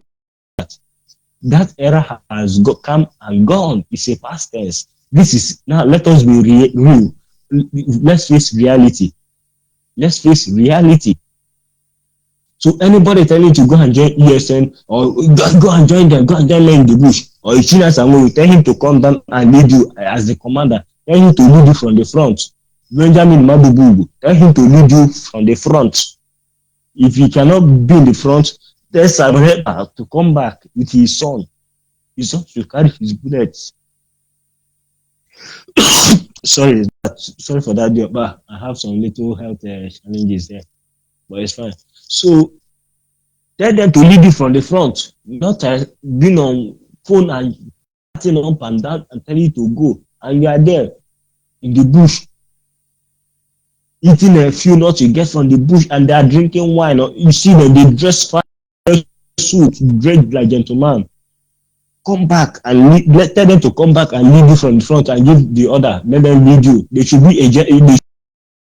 That era has come and gone. It's a past tense. This is now. Let us be real. Let's face reality. Let's face reality. So anybody telling you to go and join ESN or go and join them, go and join them in the bush, or Ichina Samuel, tell him to come down and lead you as the commander. Tell him to lead you from the front. Benjamin Madububu, tell him to lead you from the front. If he cannot be in the front, tell Samuel to come back with his son. His son should carry his bullets. Sorry for that, but I have some little health challenges there, but it's fine. So tell them to lead you from the front, not being on phone and chatting up and down and telling you to go, and you are there in the bush eating a few nuts you get from the bush, and they are drinking wine. Or you see them, they dress fine, suit, dressed like gentleman, come back and tell them to come back and lead you from the front and give the order. Let them lead you. They should be a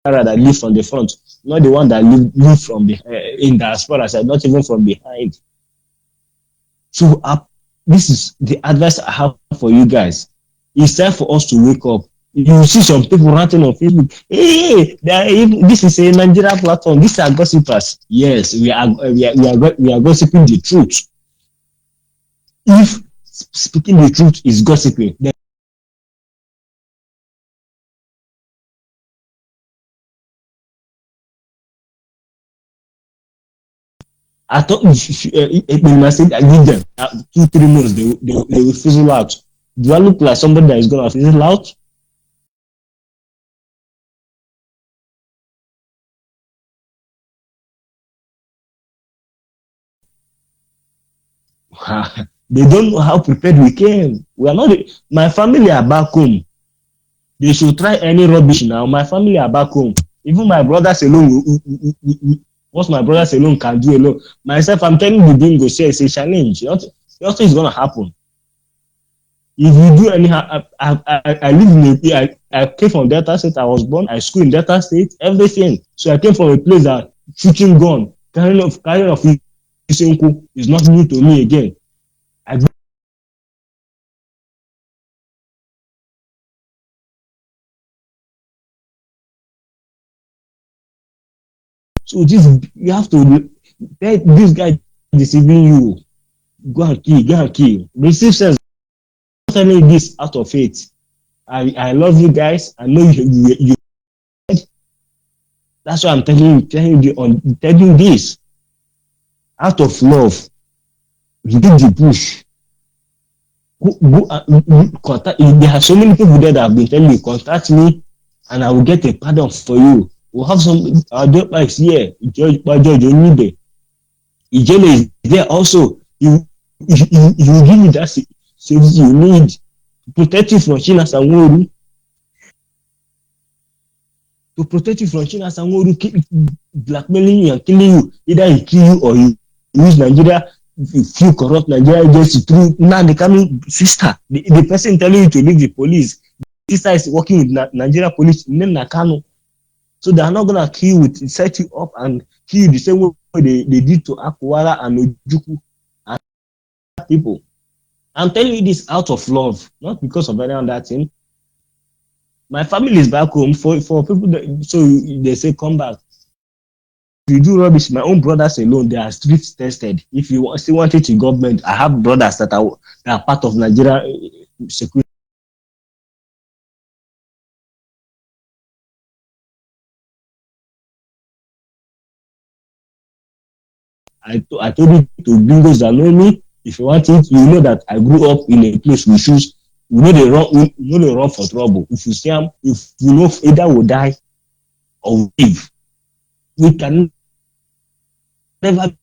that lead from the front, not the one that lead from the in diaspora side, not even from behind. So this is the advice I have for you guys. It's time for us to wake up. You see some people ranting on Facebook. Hey, this is a Nigeria platform. These are gossipers. Yes, we are gossiping the truth. If speaking the truth is gossiping, then I thought they must say I give them 2-3 months they will fizzle out. Do I look like somebody that is gonna fizzle out? They don't know how prepared we came. We are not. My family are back home. They should try any rubbish now. My family are back home. Even my brothers alone. What my brothers alone can do alone. Myself, I'm telling you, bingo, say it's a challenge. Nothing is gonna happen. If you do anyhow, I live in I came from Delta State. I was born. I school in Delta State. Everything. So I came from a place that shooting gun, carrying of is not new to me again. So you have to let this guy deceiving you. Go and kill. Receive sense. I'm telling you this out of faith. I love you guys. I know you. That's why I'm telling you this out of love. You did the push. Contact. There are so many people there that have been telling me, contact me, and I will get a pardon for you. We'll have some bikes here. George ONYIBE. Ijele is there also. You give me that safety you need to protect you from China Sanworu. To protect you from China Sanworu blackmailing you and killing you. Either he kill you or you use Nigeria, few corrupt Nigeria agency through now the coming sister. The person telling you to leave the police. Sister is working with Nigeria police in Nakano. So they are not gonna kill you, set you up and kill you the same way they did to Akwara and Ojuku and people. I'm telling you this out of love, not because of any other thing. My family is back home for people that, so they say come back. If you do rubbish, my own brothers alone, they are street tested. If you still want it in government, I have brothers that are part of Nigeria security. I told you to bring those that know me. If you want it, you know that I grew up in a place with shoes. You know they run for trouble. If you see them, if you know either will die or live, we can never.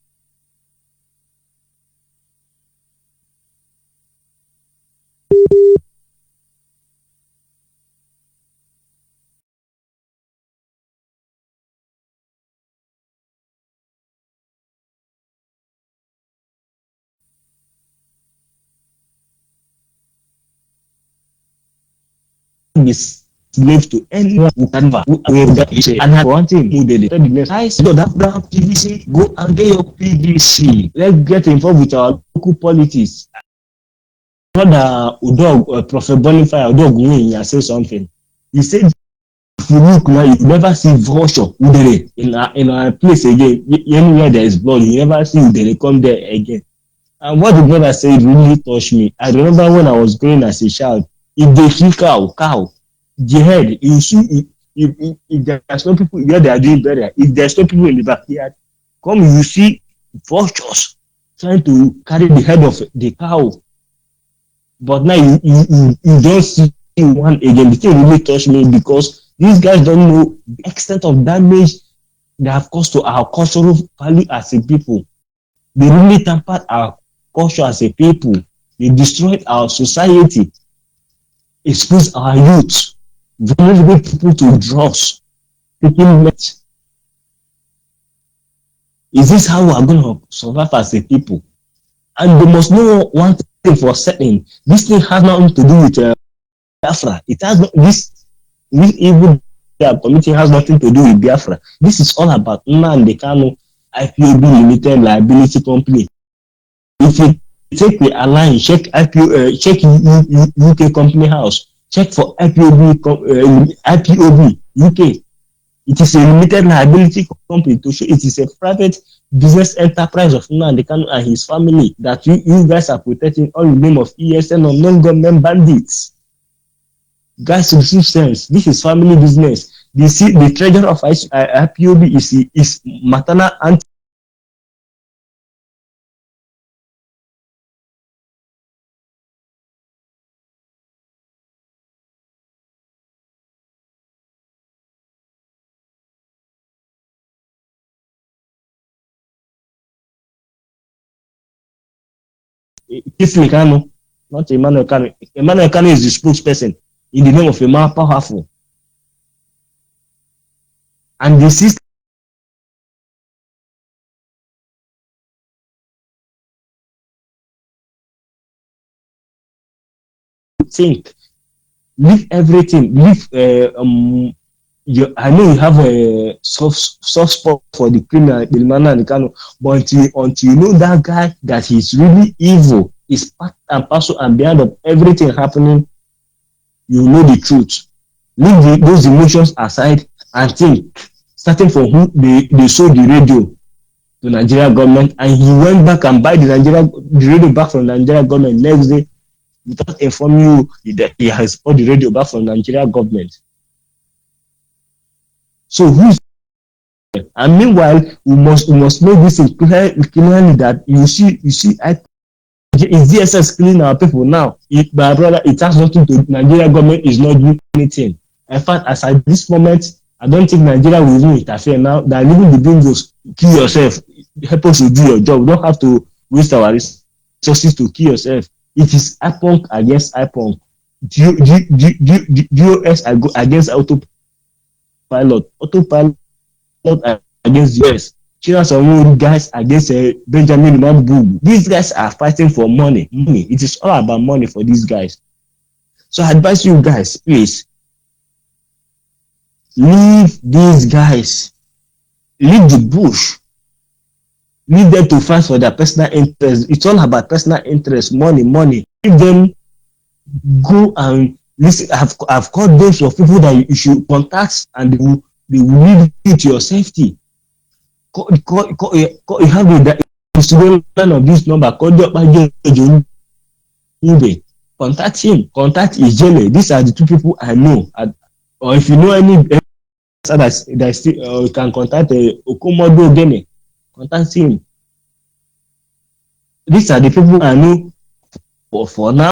Be slave to anyone who can and have one thing who did it. I said that brown PVC, go and get your PVC. Let's get involved with our local politics. Brother Udog, Prophet Boniface Udog, I say something. He said, if you look now, you never see vulture in a place again. Anywhere there is blood, you never see Udere come there again. And what the brother said really touched me. I remember when I was growing as a child, if they see cow, the head, you see, if there's no people where they are doing better, if there's no people in the backyard, you see vultures trying to carry the head of the cow. But now you don't see one again. The thing really touched me because these guys don't know the extent of damage they have caused to our cultural value as a people. They really tampered our culture as a people. They destroyed our society, exposed our youth, vulnerable people to drugs, taking meth. Is this how we are going to survive as a people? And they must know one thing for certain. This thing has nothing to do with Biafra. It has not, this evil they are committing has nothing to do with Biafra. This is all about Nnamdi Kanu IPOB Limited Liability Company. If you take the align, check check UK Company House, check for IPOB UK. It is a limited liability company to show it is a private business enterprise of Nnamdi Kanu and his family that you guys are protecting all in the name of ESN or non-government bandits. Guys, receive sense. This is family business. The treasurer of IPOB is maternal auntie. Kifli Kanu, not Emmanuel Kanu. Emmanuel Kanu is the spokesperson in the name of a man powerful. And the system think, leave everything, leave I know you have a soft spot for the criminal, the man and the Kanu, but until you know that guy that he's really evil, is part and parcel and behind of everything happening, you know the truth. Leave those emotions aside and think, starting from who they sold the radio to Nigeria government, and he went back and buy the radio back from Nigeria government next day without informing you that he has bought the radio back from Nigeria government. So who's there? And meanwhile, we must make this clearly that you see, is DSS killing our people now? My brother, it has nothing to do. Nigeria government is not doing anything. In fact, as at this moment, I don't think Nigeria will even interfere now. That even the bingos, kill yourself, help us to do your job. We don't have to waste our resources to kill yourself. It is IPONC against IPONC. DOS against autopilot against US. China's own guys against Benjamin Mabubu. These guys are fighting for money. It is all about money for these guys. So I advise you guys, please, leave these guys, leave the bush, leave them to fight for their personal interest. It's all about personal interest, money. Leave them go and listen. I've called those of people that you should contact, and they will lead you to your safety. You have the Instagram of this number. Contact him. Contact Ijele. These are the two people I know. Or if you know any that still you can contact Okomodo Gene. Contact him. These are the people I know for now.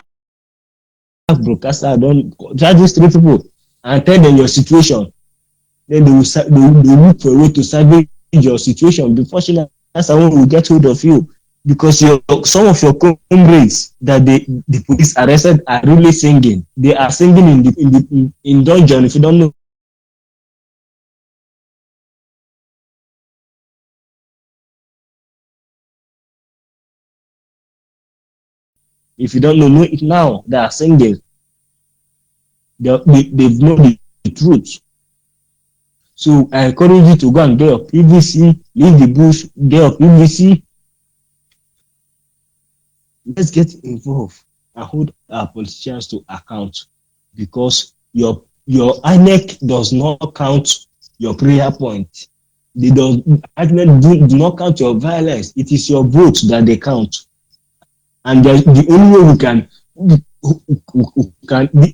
Broadcaster, don't charge these three people and tell them your situation. Then they will look for a way to salvage your situation. Before someone will get hold of you, because some of your comrades that the police arrested are really singing. They are singing in dungeon. If you don't know. If you don't know it now, they are singing. They've known the truth. So I encourage you to go and get your PVC, leave the bush, get your PVC. Let's get involved and hold our politicians to account, because your INEC does not count your prayer point. INEC do not count your violence. It is your vote that they count. And the only way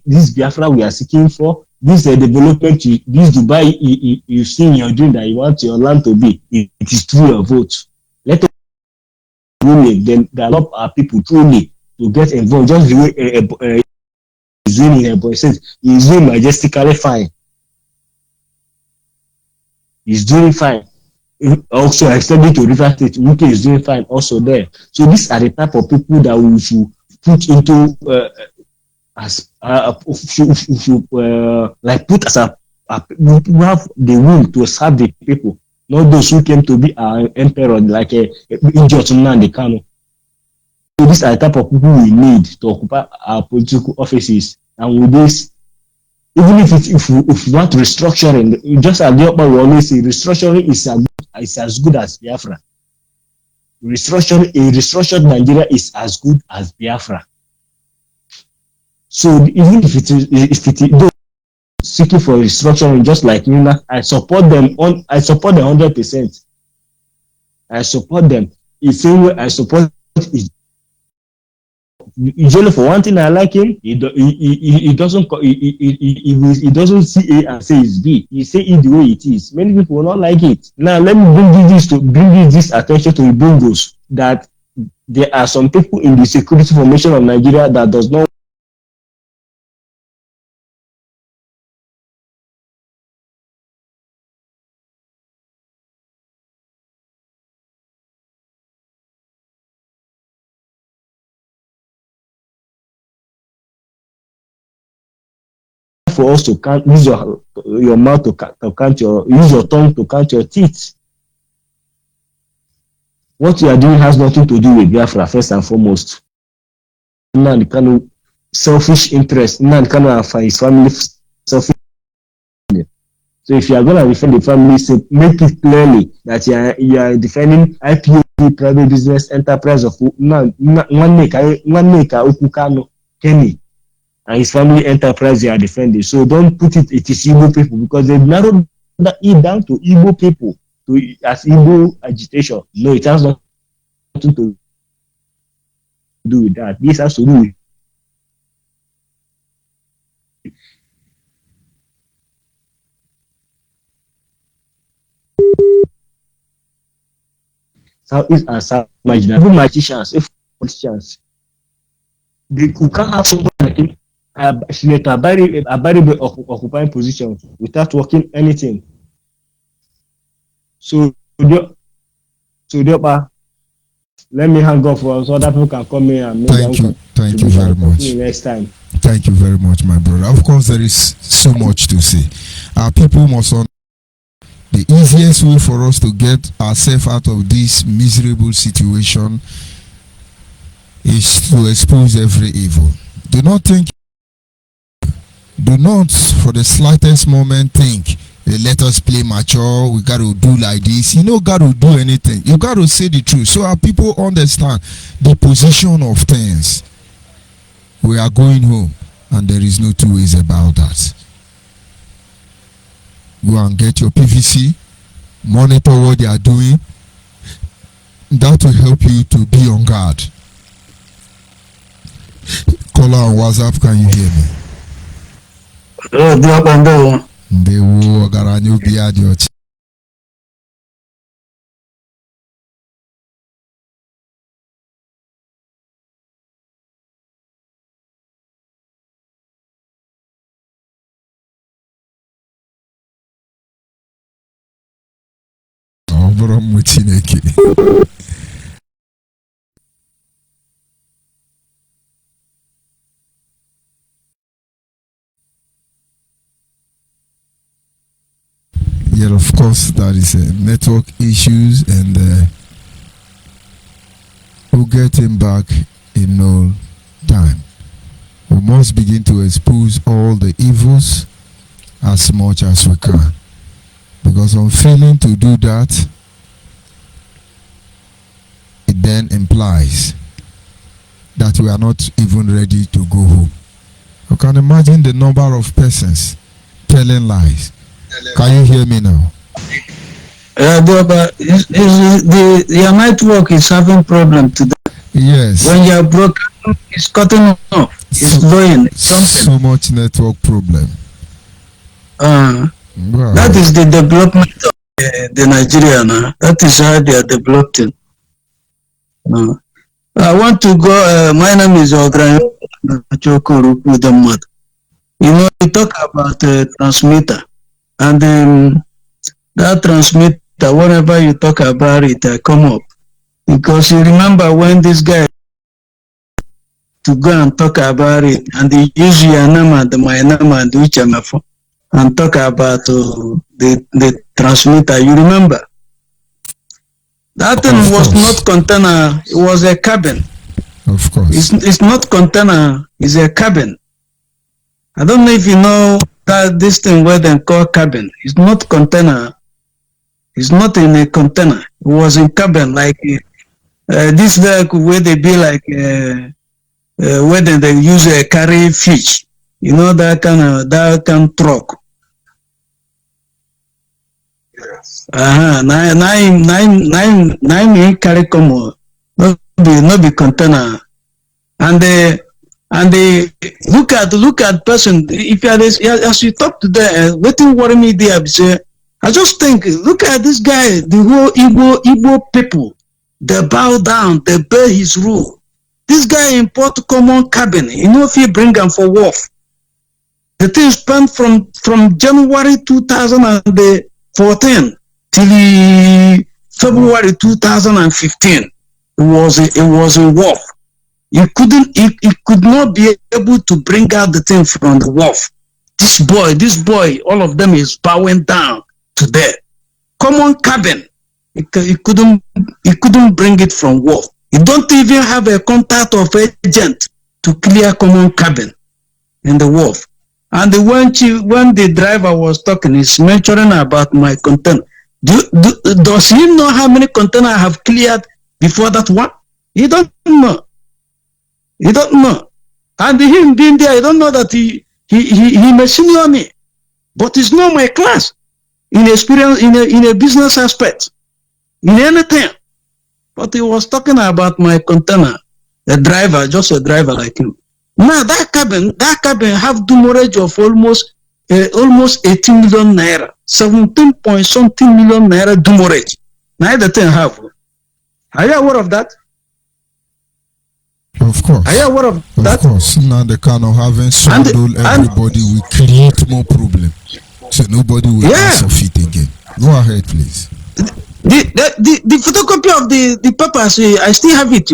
this Biafra we are seeking for, this development, this Dubai you see in your dream that you want your land to be, it is through your vote. Let us then develop our people truly to get involved. Just the way he's doing in Ebonyi State, he's doing majestically fine. He's doing fine. Also extending to River State, UK is doing fine also there. So these are the type of people that we should put into put as we have the will to serve the people, not those who came to be our emperor like Nnamdi Kanu. So these are the type of people we need to occupy our political offices. And with this, even if we want restructuring, just as the upper we always say, restructuring is as good as Biafra. A restructured Nigeria is as good as Biafra. So even if it is seeking for restructuring, just like Nina, I support them 100%. I support them. The same way I support usually for one thing I like him, he doesn't see A and say it's B. He say it the way it is. Many people will not like it. Now let me bring this attention to the Bongos, that there are some people in the security formation of Nigeria that does not for us to count, use your mouth to count use your tongue to count your teeth. What you are doing has nothing to do with Biafra, first and foremost. None kind of selfish interest, none kind of his family selfish. So if you are going to defend the family, so make it clearly that you are defending IPO, private business enterprise of Ukukano Kenny and his family enterprise you are defending. So don't put it is Igbo people, because they've narrowed it down to Igbo people as Igbo agitation. No, it has nothing to do with that. This has to do with Southeast and South marginal. Even magicians, if politicians, you can't have someone like him, occupying positions without working anything. So let me hang up for so that people can come in and thank you very much. Next time. Thank you very much, my brother. Of course, there is so much to say. Our people must understand the easiest way for us to get ourselves out of this miserable situation is to expose every evil. Do not for the slightest moment think, hey, let us play mature, we got to do like this. You got to do anything. You got to say the truth so our people understand the position of things. We are going home, and there is no two ways about that. Go and get your PVC, monitor what they are doing. That will help you to be on guard. Caller on WhatsApp, can you hear me? They will garanyo biadio. Yeah, of course, that is network issues, and we'll get him back in no time. We must begin to expose all the evils as much as we can, because on failing to do that, it then implies that we are not even ready to go home. You can imagine the number of persons telling lies. Can you hear me now? Your network is having problem today. Yes. When you're broken, it's cutting off. It's blowing something. So much network problem. Wow. That is the development of the Nigeria now. That is how they are developing. I want to go. My name is Ogran Chokoro Kudamad. You talk about transmitter. And that transmitter, whenever you talk about it, come up. Because you remember when this guy to go and talk about it, and he use your name and my name and Uchamafo and talk about the transmitter. You remember? That thing was not container, it was a cabin. Of course. It's not container, it's a cabin. I don't know if you know that this thing where they call cabin. It's not container. It's not in a container. It was in cabin, like this vehicle where they be like where they use a carry fish. You know, that kind of truck. Yes. Nine carry come no be container. And they look at person. If you are this, as you talk to them, what worry me there, say, I just think, look at this guy, the whole Igbo people, they bow down, they bear his rule. This guy import common cabin, you know, if you bring them for wharf. The thing spent from January 2014 till February 2015. It was a wharf. He could not be able to bring out the thing from the wharf. This boy, all of them is bowing down to there. Common cabin. He couldn't bring it from wharf. He don't even have a contact of agent to clear common cabin in the wharf. And when the driver was talking, he's mentioning about my container. Does he know how many containers I have cleared before that one? He don't know. He don't know. And him being there, I don't know that he may senior me. But it's not my class in experience, in a business aspect, in anything. But he was talking about my container, a driver, just a driver like him. Now that cabin have demurrage of almost 18 million naira, 17 point something million naira demurrage. Now the thing have. Are you aware of that? Of course. Are you aware of that? Of course. Now the kind of having swindled everybody will create more problem. So nobody will answer fit again. Go ahead, please. The photocopy of the papers, I still have it.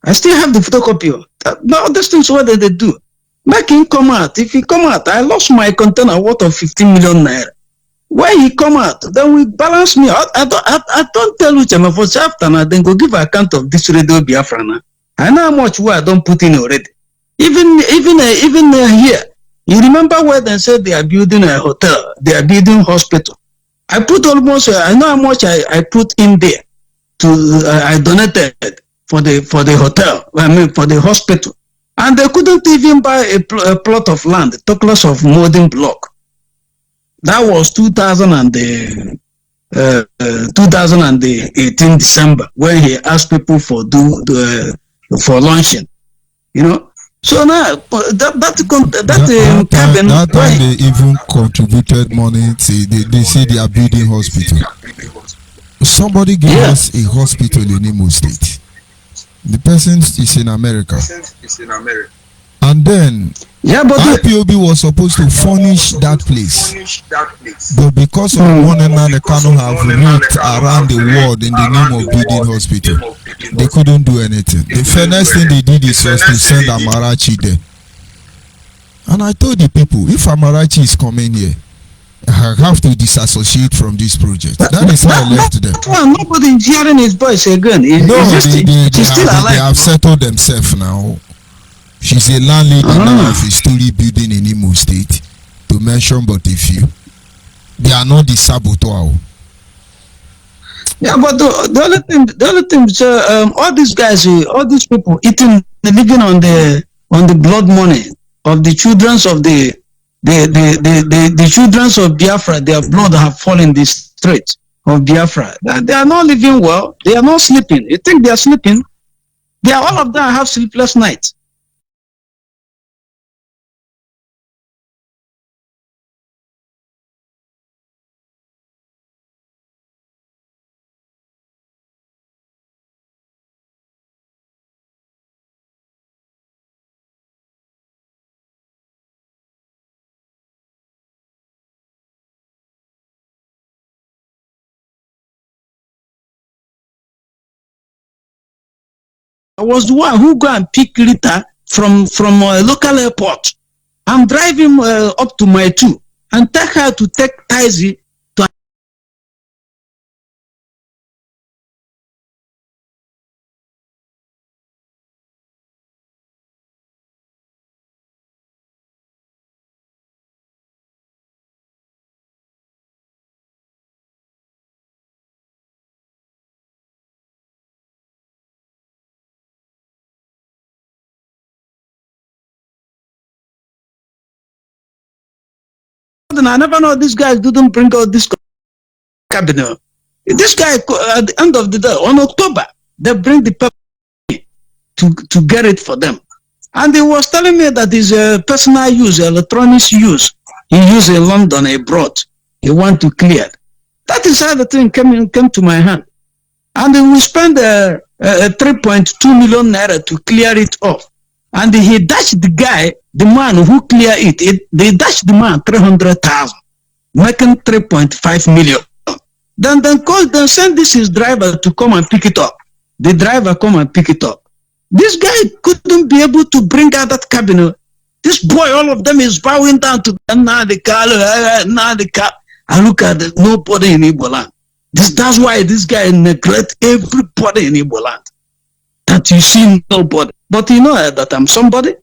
I still have the photocopy. Now these things what they do. Make him come out. If he come out, I lost my container worth of 15 million naira. When he come out, then we balance me. I don't tell which I'm for after now. Then go give account of this radio Biafra now. I know how much work I don't put in already. Even here, you remember where they said they are building a hotel, they are building hospital. I put almost, I know how much I put in there I donated for the hotel, I mean for the hospital. And they couldn't even buy a plot of land, talk less of modern block. That was 2018 December when he asked people for luncheon, you know. So now that cabin, that time they even contributed money to they say they are building hospital. Somebody gave us a hospital in Imo State. The person is in America. And then IPOB was supposed to furnish that place. But because of one another cannot have reached around the world in the name of building hospital, they couldn't do anything. The fairest thing they did is was to send Amarachi there. And I told the people, if Amarachi is coming here, I have to disassociate from this project. That is how I left them. Nobody is hearing his voice again. They have settled themselves now. She's a landlady now of a story building in Imo State, to mention but a few. They are not the saboteur. Yeah, but the other thing, all these guys, all these people living on the blood money of the children of the children of Biafra. Their blood have fallen in the streets of Biafra. They are not living well. They are not sleeping. You think they are sleeping? All of them have sleepless nights. I was the one who go and pick Rita from a local airport. I'm driving up to my two and take her to take taxi I never know these guys didn't bring out this cabinet. This guy, at the end of the day, on October, they bring the paper to get it for them. And he was telling me that his personal use, electronics use, he used in London, abroad. He want to clear. That is how the thing came to my hand. And we spent 3.2 million naira to clear it off. And he dashed the guy, the man who cleared it, they dashed the man 300,000, making 3.5 million. Then send this his driver to come and pick it up. The driver come and pick it up. This guy couldn't be able to bring out that cabinet. This boy, all of them is bowing down to them. Now the car. I look at nobody in Igbo land. That's why this guy neglect everybody in Igbo land. That you see nobody. But you know that I'm somebody.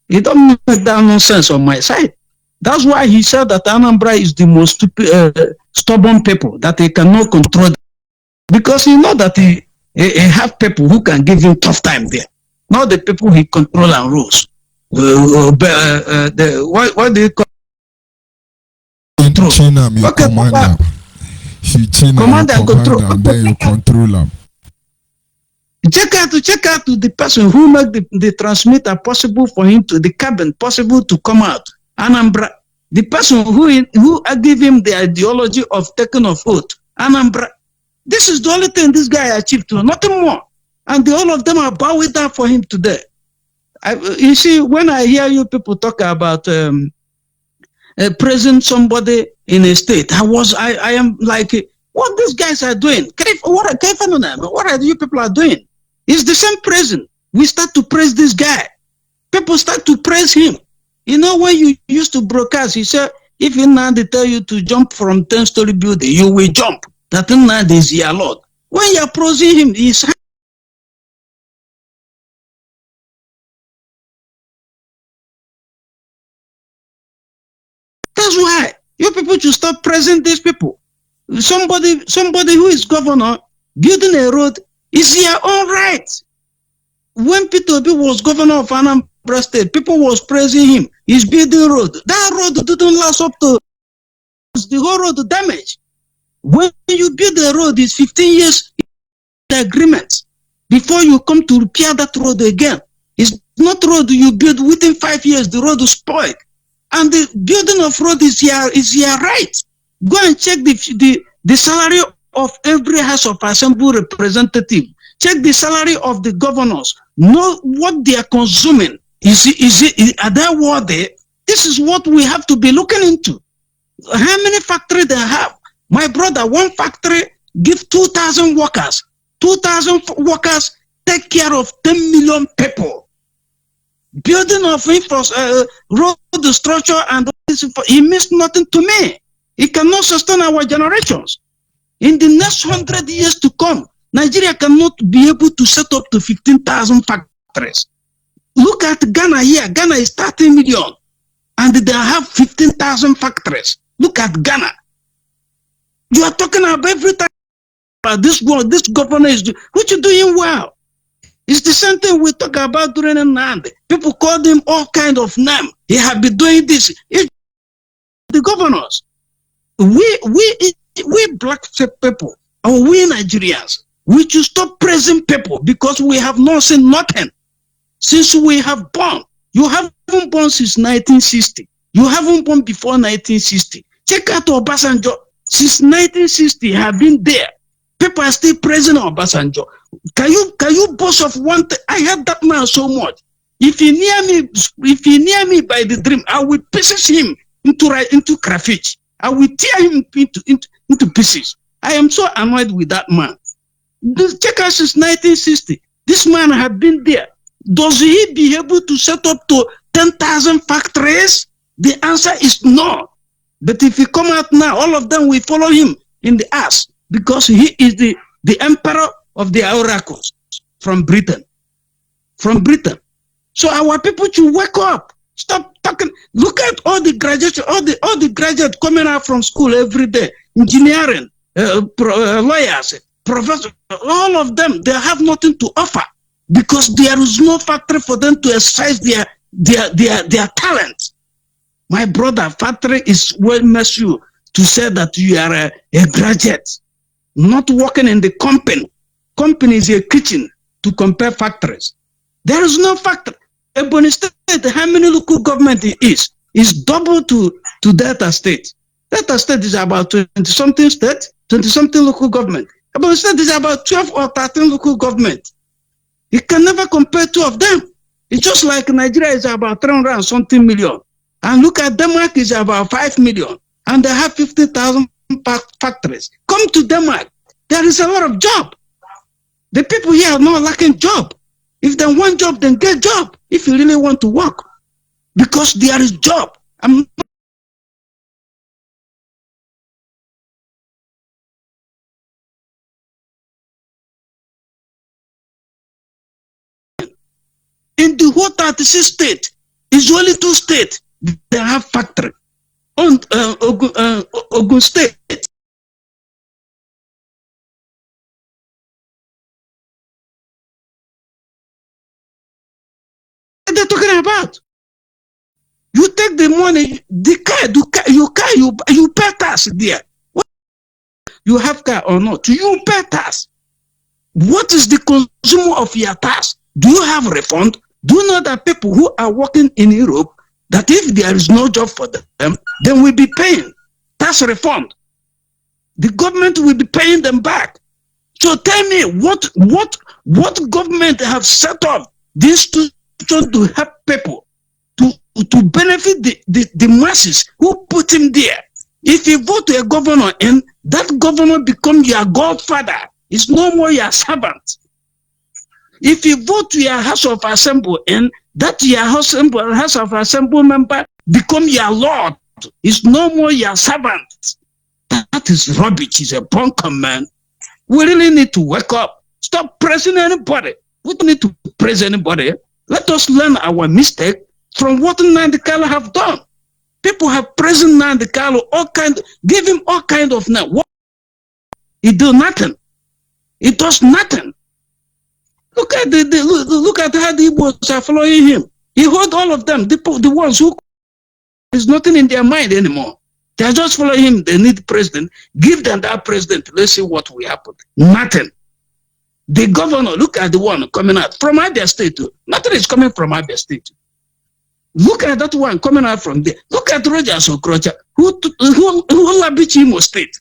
He don't make that nonsense on my side. That's why he said that Anambra is the most stupid, stubborn people, that he cannot control them. Because he know that he have people who can give him tough time there. Not the people he control and rules. What do you call control? Commander. Commander control. And then you control them. Check out to the person who made the transmitter possible for him to the cabin possible to come out. Anambra. The person who gave him the ideology of taking of oath. Anambra. This is the only thing this guy achieved to, nothing more. And all of them are bowing down for him today. You see, when I hear you people talk about praising somebody in a state, I am like, what these guys are doing? What are you people are doing? It's the same praising. We start to praise this guy. People start to praise him. You know, when you used to broadcast, he said, if Nnamdi tell you to jump from 10-story building, you will jump. That Nnamdi is your Lord. When you're praising him, he's that's why you people should stop praising these people. Somebody who is governor building a road is their own right. When Peter Obi was governor of Anambra State, people was praising him. He's building road. That road didn't last up to the whole road damage. When you build a road, it's 15 years the agreement before you come to repair that road again. It's not road you build within 5 years. The road is spoiled. And the building of road is your right. Go and check the salary of every House of Assembly representative. Check the salary of the governors. Know what they are consuming. Are they worthy? This is what we have to be looking into. How many factories they have? My brother, one factory give 2,000 workers. 2,000 workers take care of 10 million people. Building of road structure and this, he means nothing to me. It cannot sustain our generations. In the next 100 years to come, Nigeria cannot be able to set up to 15,000 factories. Look at Ghana here. Ghana is 30 million. And they have 15,000 factories. Look at Ghana. You are talking about everything. This governor is which is doing well. It's the same thing we talk about during Nnamdi. People call him all kind of names. He have been doing this. It's the governors. We black people, or we Nigerians, we should stop praising people because we have not seen nothing since we have born. You haven't born since 1960. You haven't born before 1960. Check out Obasanjo. Since 1960, have been there. People are still praising Obasanjo. Can you boast of one thing? I hate that man so much. If he near me by the dream, I will pieces him into crayfish. I will tear him into pieces. I am so annoyed with that man. Check out since 1960. This man have been there. Does he be able to set up to 10,000 factories? The answer is no. But if he come out now, all of them will follow him in the ass because he is the emperor of the oracles from Britain. From Britain. So our people should wake up. Stop talking. Look at all the graduates, all the graduates coming out from school every day. Engineering, lawyers, professors, all of them, they have nothing to offer because there is no factory for them to exercise their talent. My brother, factory is what makes you to say that you are a graduate, not working in the company. Company is a kitchen to compare factories. There is no factory. Ebony State, how many local government it is double to Delta State. Delta State is about 20-something state, 20-something local government. Ebony State is about 12 or 13 local government. You can never compare two of them. It's just like Nigeria is about 300 and something million. And look at Denmark is about 5 million. And they have 50,000 factories. Come to Denmark. There is a lot of job. The people here are not lacking job. If they want job, then get job. If you really want to work. Because there is job. In the whole 36 states, it's only 2 states that have factory. On Ogun State. What are they talking about? You take the money, you pay tax there. You have car or not? You pay tax. What is the consumer of your tax? Do you have refund? Do you know that people who are working in Europe, that if there is no job for them, then we'll be paying tax refund. The government will be paying them back. So tell me, what government have set up this to help people to benefit the masses who put him there? If you vote to a governor and that governor become your godfather, it's no more your servant. If you vote to your House of Assembly and that your House of Assembly member become your lord, it's no more your servant. That is rubbish. It's a bunker, man. We really need to wake up. Stop praising anybody. We don't need to praise anybody. Let us learn our mistake from what Nnamdi Kanu have done. People have praised Nnamdi Kanu, give him all kind of name. He do nothing. He does nothing. Look at look at how the Igbos are following him. He hold all of them, the ones who there's nothing in their mind anymore. They are just following him. They need president. Give them that president. Let's see what will happen. Nothing. The governor, look at the one coming out from Abia State. Nothing is coming from Abia State. Look at that one coming out from there. Look at Rogers Okrocha, who Labichi Imo State.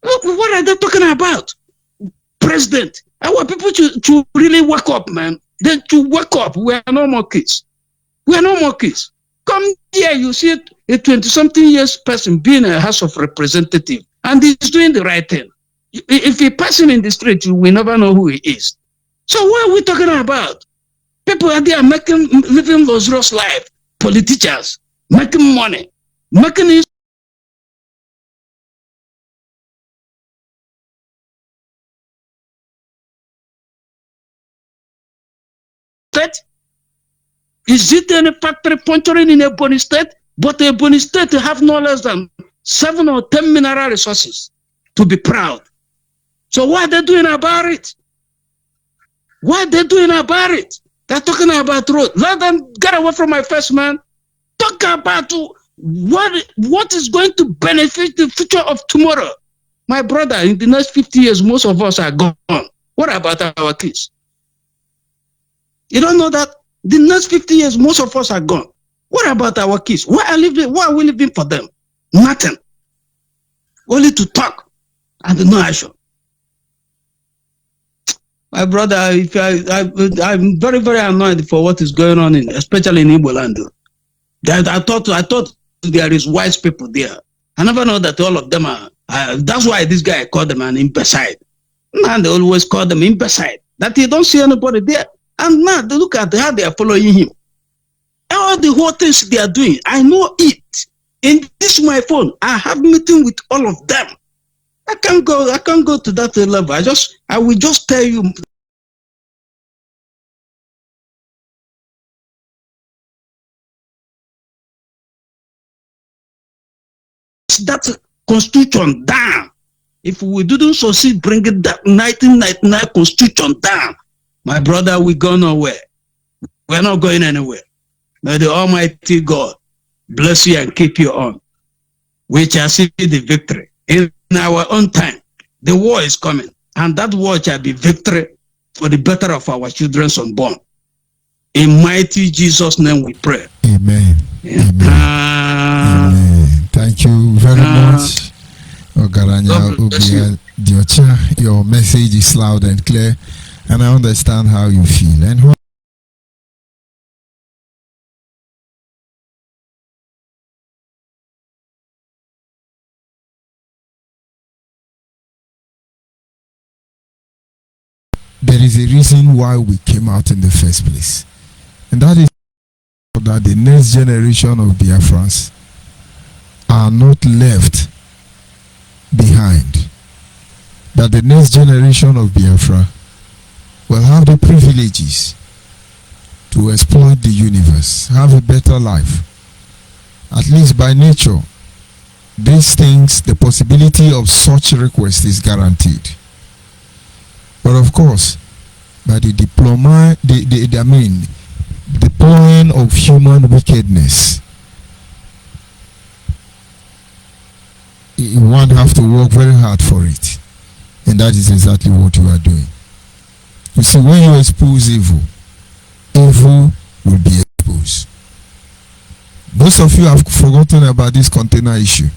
Look, what are they talking about? President. I want people to really wake up, man. Then to wake up. We are no more kids. We are no more kids. Come here, you see a 20-something years person being a House of Representative, and he's doing the right thing. If he passing in the street, you will never know who he is. So what are we talking about? People are there living luxurious life. Politicians making money, making it. Is it any factory puncturing in Ebony State? But Ebony State have no less than 7 or 10 mineral resources to be proud. So what are they doing about it? What are they doing about it? They're talking about road. Let them get away from my face, man. Talk about what is going to benefit the future of tomorrow. My brother, in the next 50 years, most of us are gone. What about our kids? You don't know that? The next 50 years, most of us are gone. What about our kids? What are we living for them? Nothing. Only to talk and no action. My brother, I'm very, very annoyed for what is going on, especially in Igbo land. I thought there is wise people there. I never know that all of them are. That's why this guy called them an imbecile. Man, they always call them imbecile. That you don't see anybody there. And now they look at how they are following him. All the whole things they are doing, I know it. In this my phone, I have meeting with all of them. I can't go to that level. I will just tell you. That constitution down. If we didn't succeed bringing that 1999 constitution down, my brother, we go nowhere. We're not going anywhere. May the Almighty God bless you and keep you on. We shall see the victory. In our own time, the war is coming, and that war shall be victory for the better of our children's unborn. In mighty Jesus' name we pray. Amen. Amen. Amen. Thank you very much. Ogaranya Ubia Diocha, your message is loud and clear, and I understand how you feel. And there is a reason why we came out in the first place, and that is that the next generation of Biafrans are not left behind, that the next generation of Biafra will have the privileges to exploit the universe, have a better life. At least by nature, these things, the possibility of such request is guaranteed. But of course, by the deploying of human wickedness, one have to work very hard for it, and that is exactly what you are doing. You see, when you expose evil, evil will be exposed. Most of you have forgotten about this container issue,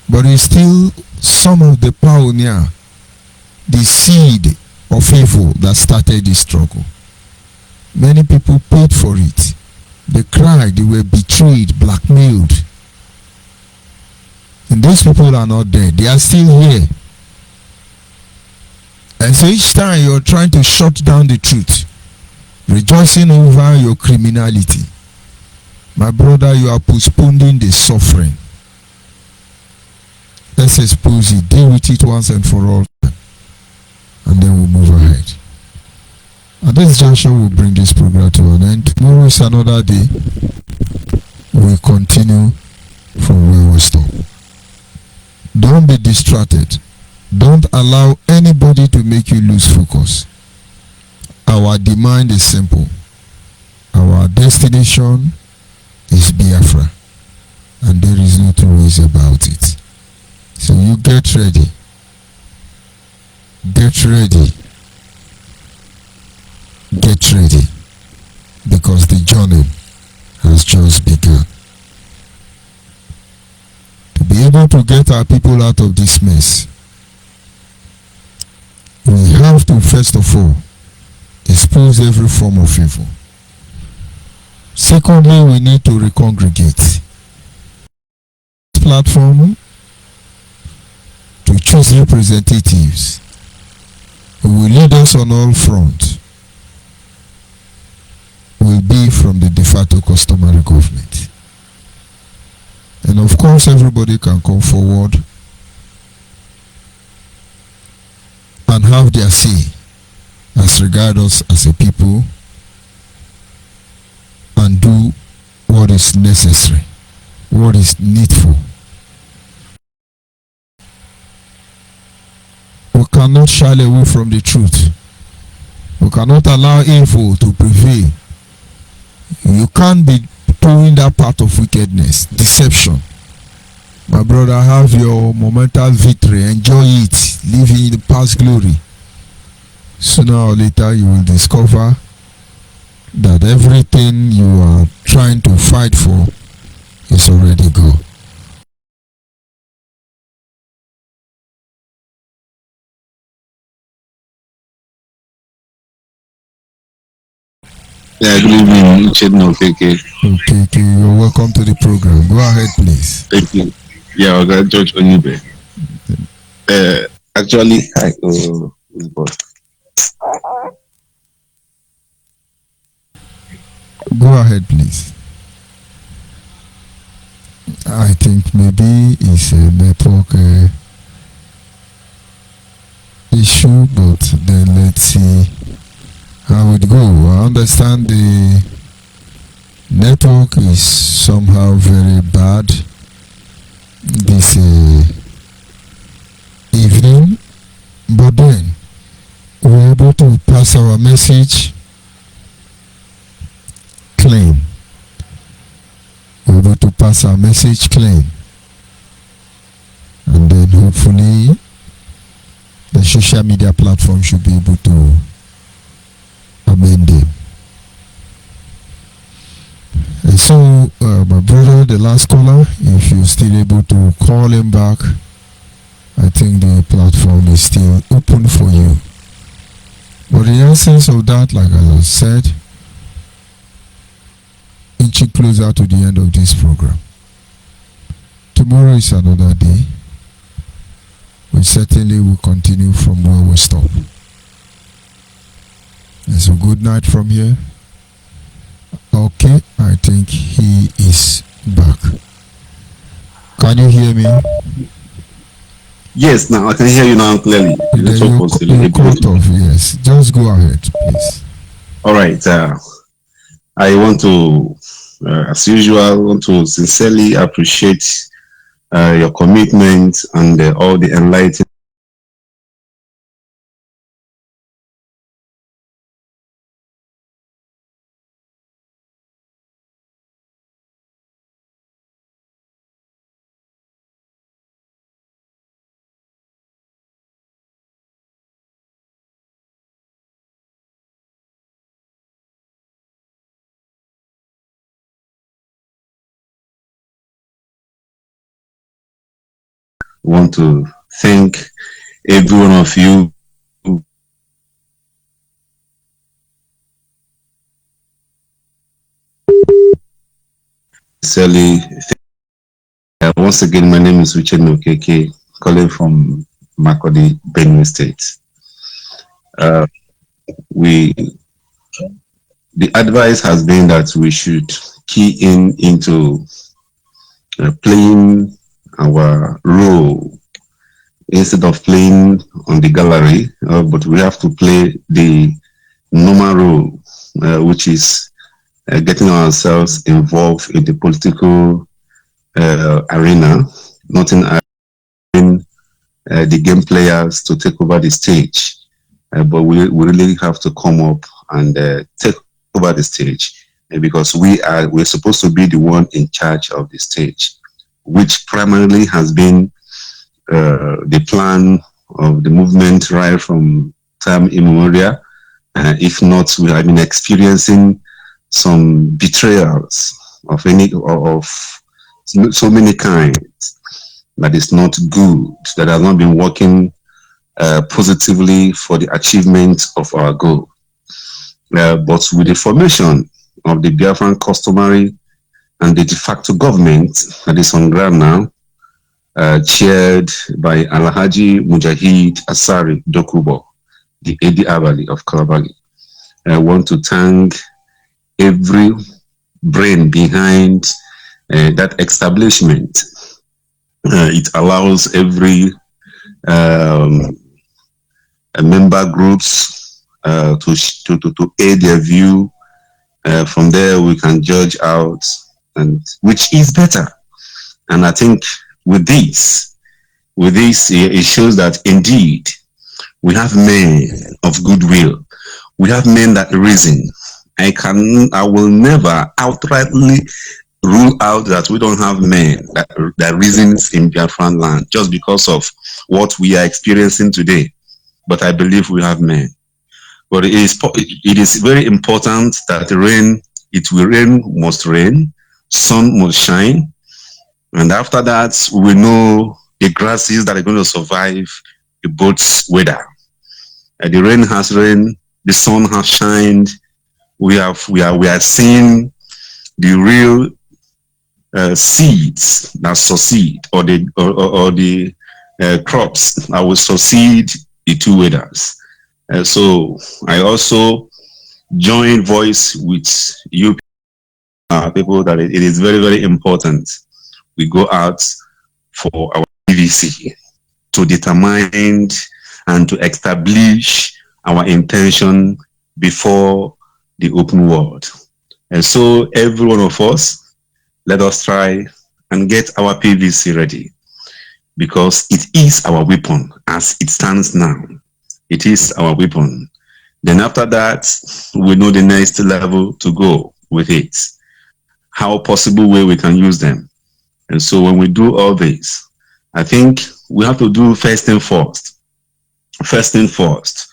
but it's still some of the pioneer, the seed of evil that started this struggle. Many people paid for it. They cried, they were betrayed, blackmailed. And those people are not dead, they are still here. And so each time you're trying to shut down the truth, rejoicing over your criminality, my brother, you are postponing the suffering. Let's expose it, deal with it once and for all, and then we'll move ahead. At this junction, we'll bring this program to an end. Tomorrow is another day. We'll continue from where we stop. Don't be distracted. Don't allow anybody to make you lose focus. Our demand is simple. Our destination is Biafra, and there is no two ways about it. So you get ready. Get ready. Get ready, because the journey has just begun. To be able to get our people out of this mess, we have to first of all expose every form of evil. Secondly, we need to recongregate. This platform to choose representatives who will lead us on all fronts will be from the de facto customary government. And of course, everybody can come forward and have their say as regards us as a people and do what is necessary, what is needful. We cannot shy away from the truth. We cannot allow evil to prevail. You can't be doing that part of wickedness, deception. My brother, have your momental victory, enjoy it, live in the past glory. Sooner or later you will discover that everything you are trying to fight for is already gone. Yeah, good evening, Okay, you're welcome to the program. Go ahead, please. Thank you. Yeah, I got George ONYIBE. Actually, go ahead, please. I think maybe it's a network issue, but then let's see how it go. I understand the network is somehow very bad this evening, but then we're able to pass our message clean. We're able to pass our message clean. And then hopefully the social media platform should be able to amend them. And so, my brother, the last caller, if you're still able to call him back, I think the platform is still open for you. But in essence of that, like as I said, inching closer to the end of this program. Tomorrow is another day. We certainly will continue from where we stop. And so good night from here. Okay, I think he is back. Can you hear me? Yes, now I can hear you now clearly. You cut off, yes. Just go ahead, please. All right. I want to, as usual, want to sincerely appreciate your commitment and all the enlightenment. Want to thank every one of you sincerely. Once again, my name is Richard Nokeke, calling from Makodi, Benue State. The advice has been that we should key into playing our role instead of playing on the gallery, but we have to play the normal role, which is getting ourselves involved in the political arena, not in the game players to take over the stage, but we really have to come up and take over the stage, because we're supposed to be the one in charge of the stage, which primarily has been the plan of the movement right from time immemorial. If not, we have been experiencing some betrayals of so many kinds that is not good, that has not been working positively for the achievement of our goal. But with the formation of the Biafran customary and the de facto government that is on ground now, chaired by Alhaji Mujahid Asari Dokubo, the Edi Abali of Kalabali. I want to thank every brain behind that establishment. It allows every member groups to aid their view. From there, we can judge out and which is better. And I think with this, it shows that indeed we have men of goodwill. We have men that reason. I will never outrightly rule out that we don't have men that reasons in Biafran land just because of what we are experiencing today. But I believe we have men. But it is very important that it will rain, must rain, sun must shine. And after that, we know the grasses that are going to survive the both weather. The rain has rained, the sun has shined. We are seeing the real seeds that succeed, or the crops that will succeed the two weathers. So I also join voice with you people that it is very, very important we go out for our PVC to determine and to establish our intention before the open world. And so every one of us, let us try and get our PVC ready, because it is our weapon as it stands now. It is our weapon. Then after that, we know the next level to go with it. how possible way we can use them. And so when we do all this, I think we have to do first thing first. First thing first.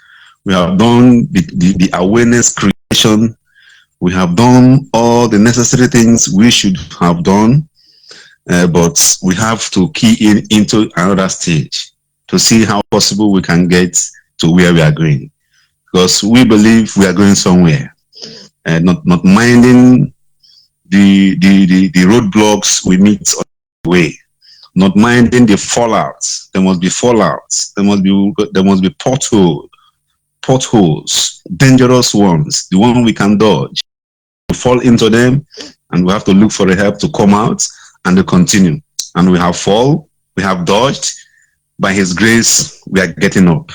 We have done the awareness creation. We have done all the necessary things we should have done, but we have to key into another stage to see how possible we can get to where we are going. Because we believe we are going somewhere, not minding the roadblocks we meet on the way, not minding the fallouts. There must be fallouts. There must be potholes, dangerous ones, the one we can dodge. We fall into them, and we have to look for the help to come out and to continue. And we have we have dodged. By His grace, we are getting up,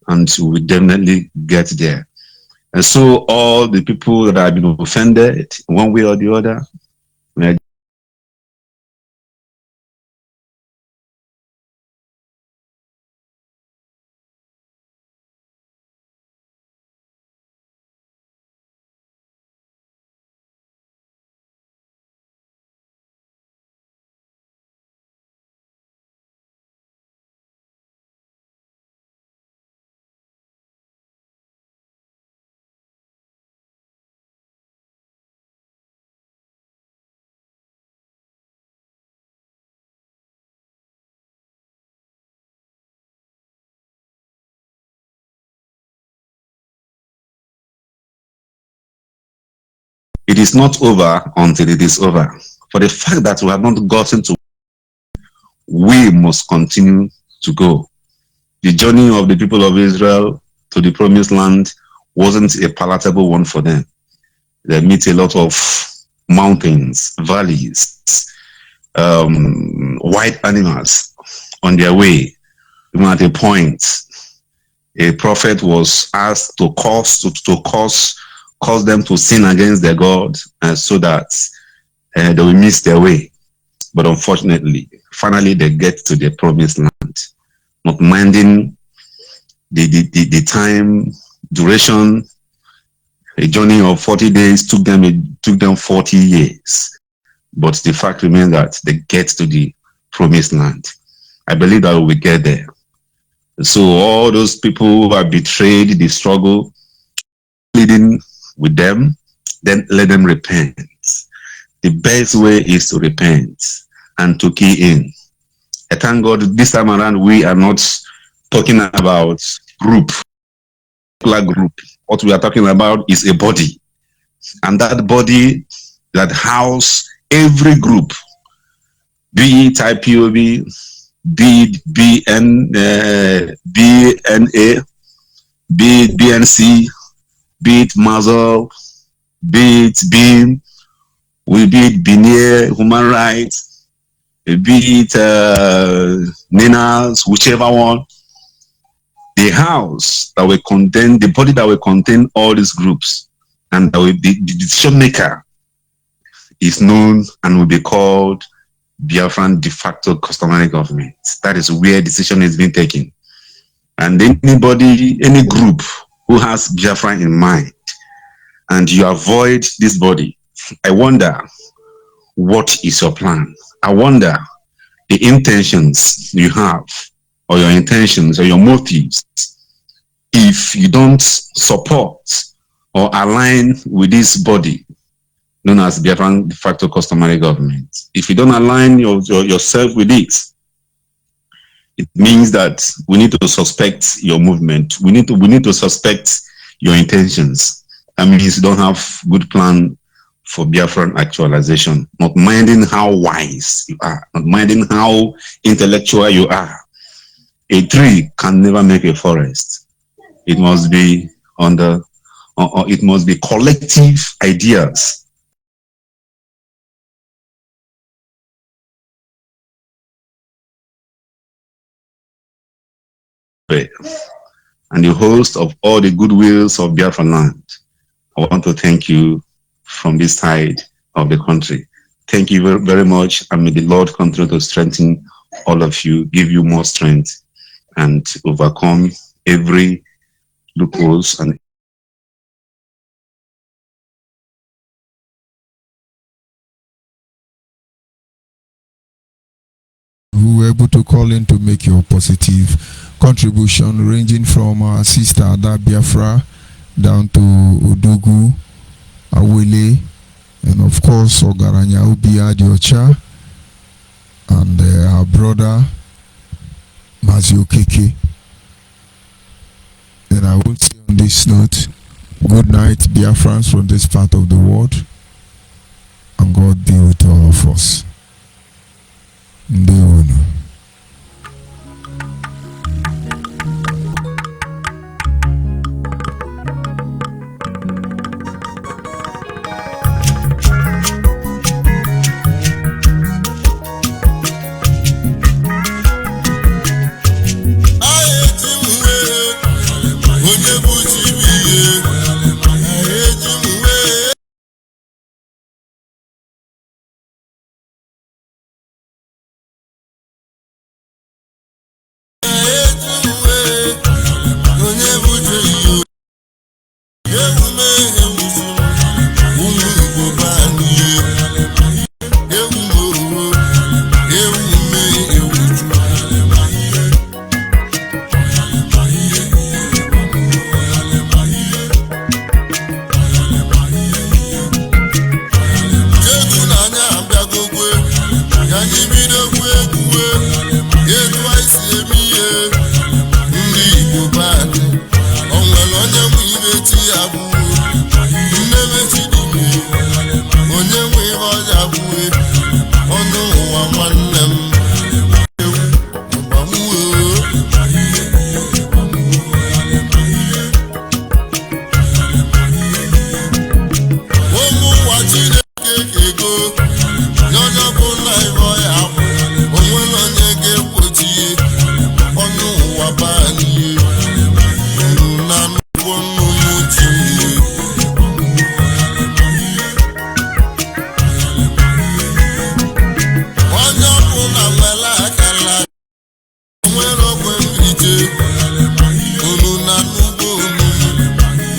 and we definitely get there. And so all the people that have been offended one way or the other, it is not over until it is over. For the fact that we have not gotten to, we must continue to go. The journey of the people of Israel to the promised land wasn't a palatable one for them. They meet a lot of mountains, valleys, wild animals on their way. Even at a point, a prophet was asked to cause them to sin against their God, so that they will miss their way. But unfortunately, finally they get to the promised land, not minding the time duration. A journey of 40 days took them 40 years. But the fact remains that they get to the promised land. I believe that we will get there. So all those people who have betrayed the struggle, leading with them, then let them repent. The best way is to repent and to key in. I thank God this time around we are not talking about group. What we are talking about is a body. And that body that house every group, be it IPOB, be it BNA, be it BNC, be it Mazel, be it BEAM, be it BINIE, human rights, be it NINAS, whichever one. The house that will contain, the body that will contain all these groups, and that will be the decision maker is known and will be called Biafran de facto customary government. That is where decision is being taken. And anybody, any group who has Biafra in mind, and you avoid this body, I wonder, what is your plan? I wonder the intentions you have, or your intentions, or your motives, if you don't support or align with this body known as Biafran de facto customary government. If you don't align yourself with it, it means that we need to suspect your movement. We need to suspect your intentions. That means you don't have good plan for Biafran actualization, not minding how wise you are, not minding how intellectual you are. A tree can never make a forest. It must be it must be collective ideas. And the host of all the goodwills of Biafra land, I want to thank you from this side of the country. Thank you very, very much, and may the Lord continue to strengthen all of you, give you more strength, and overcome every loopholes and able to call in to make your positive contribution, ranging from our sister Ada Biafra down to Udugu, Awele, and of course Ogaranya Ubia Diocha, and our brother Mazio Keke. And I will say on this note, good night, Biafrans from this part of the world, and God be with all of us. Ndewono.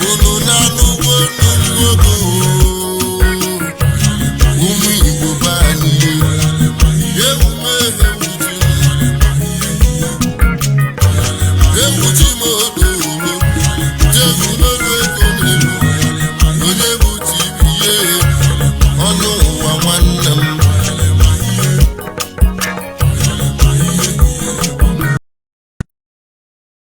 Unu na n'ugbo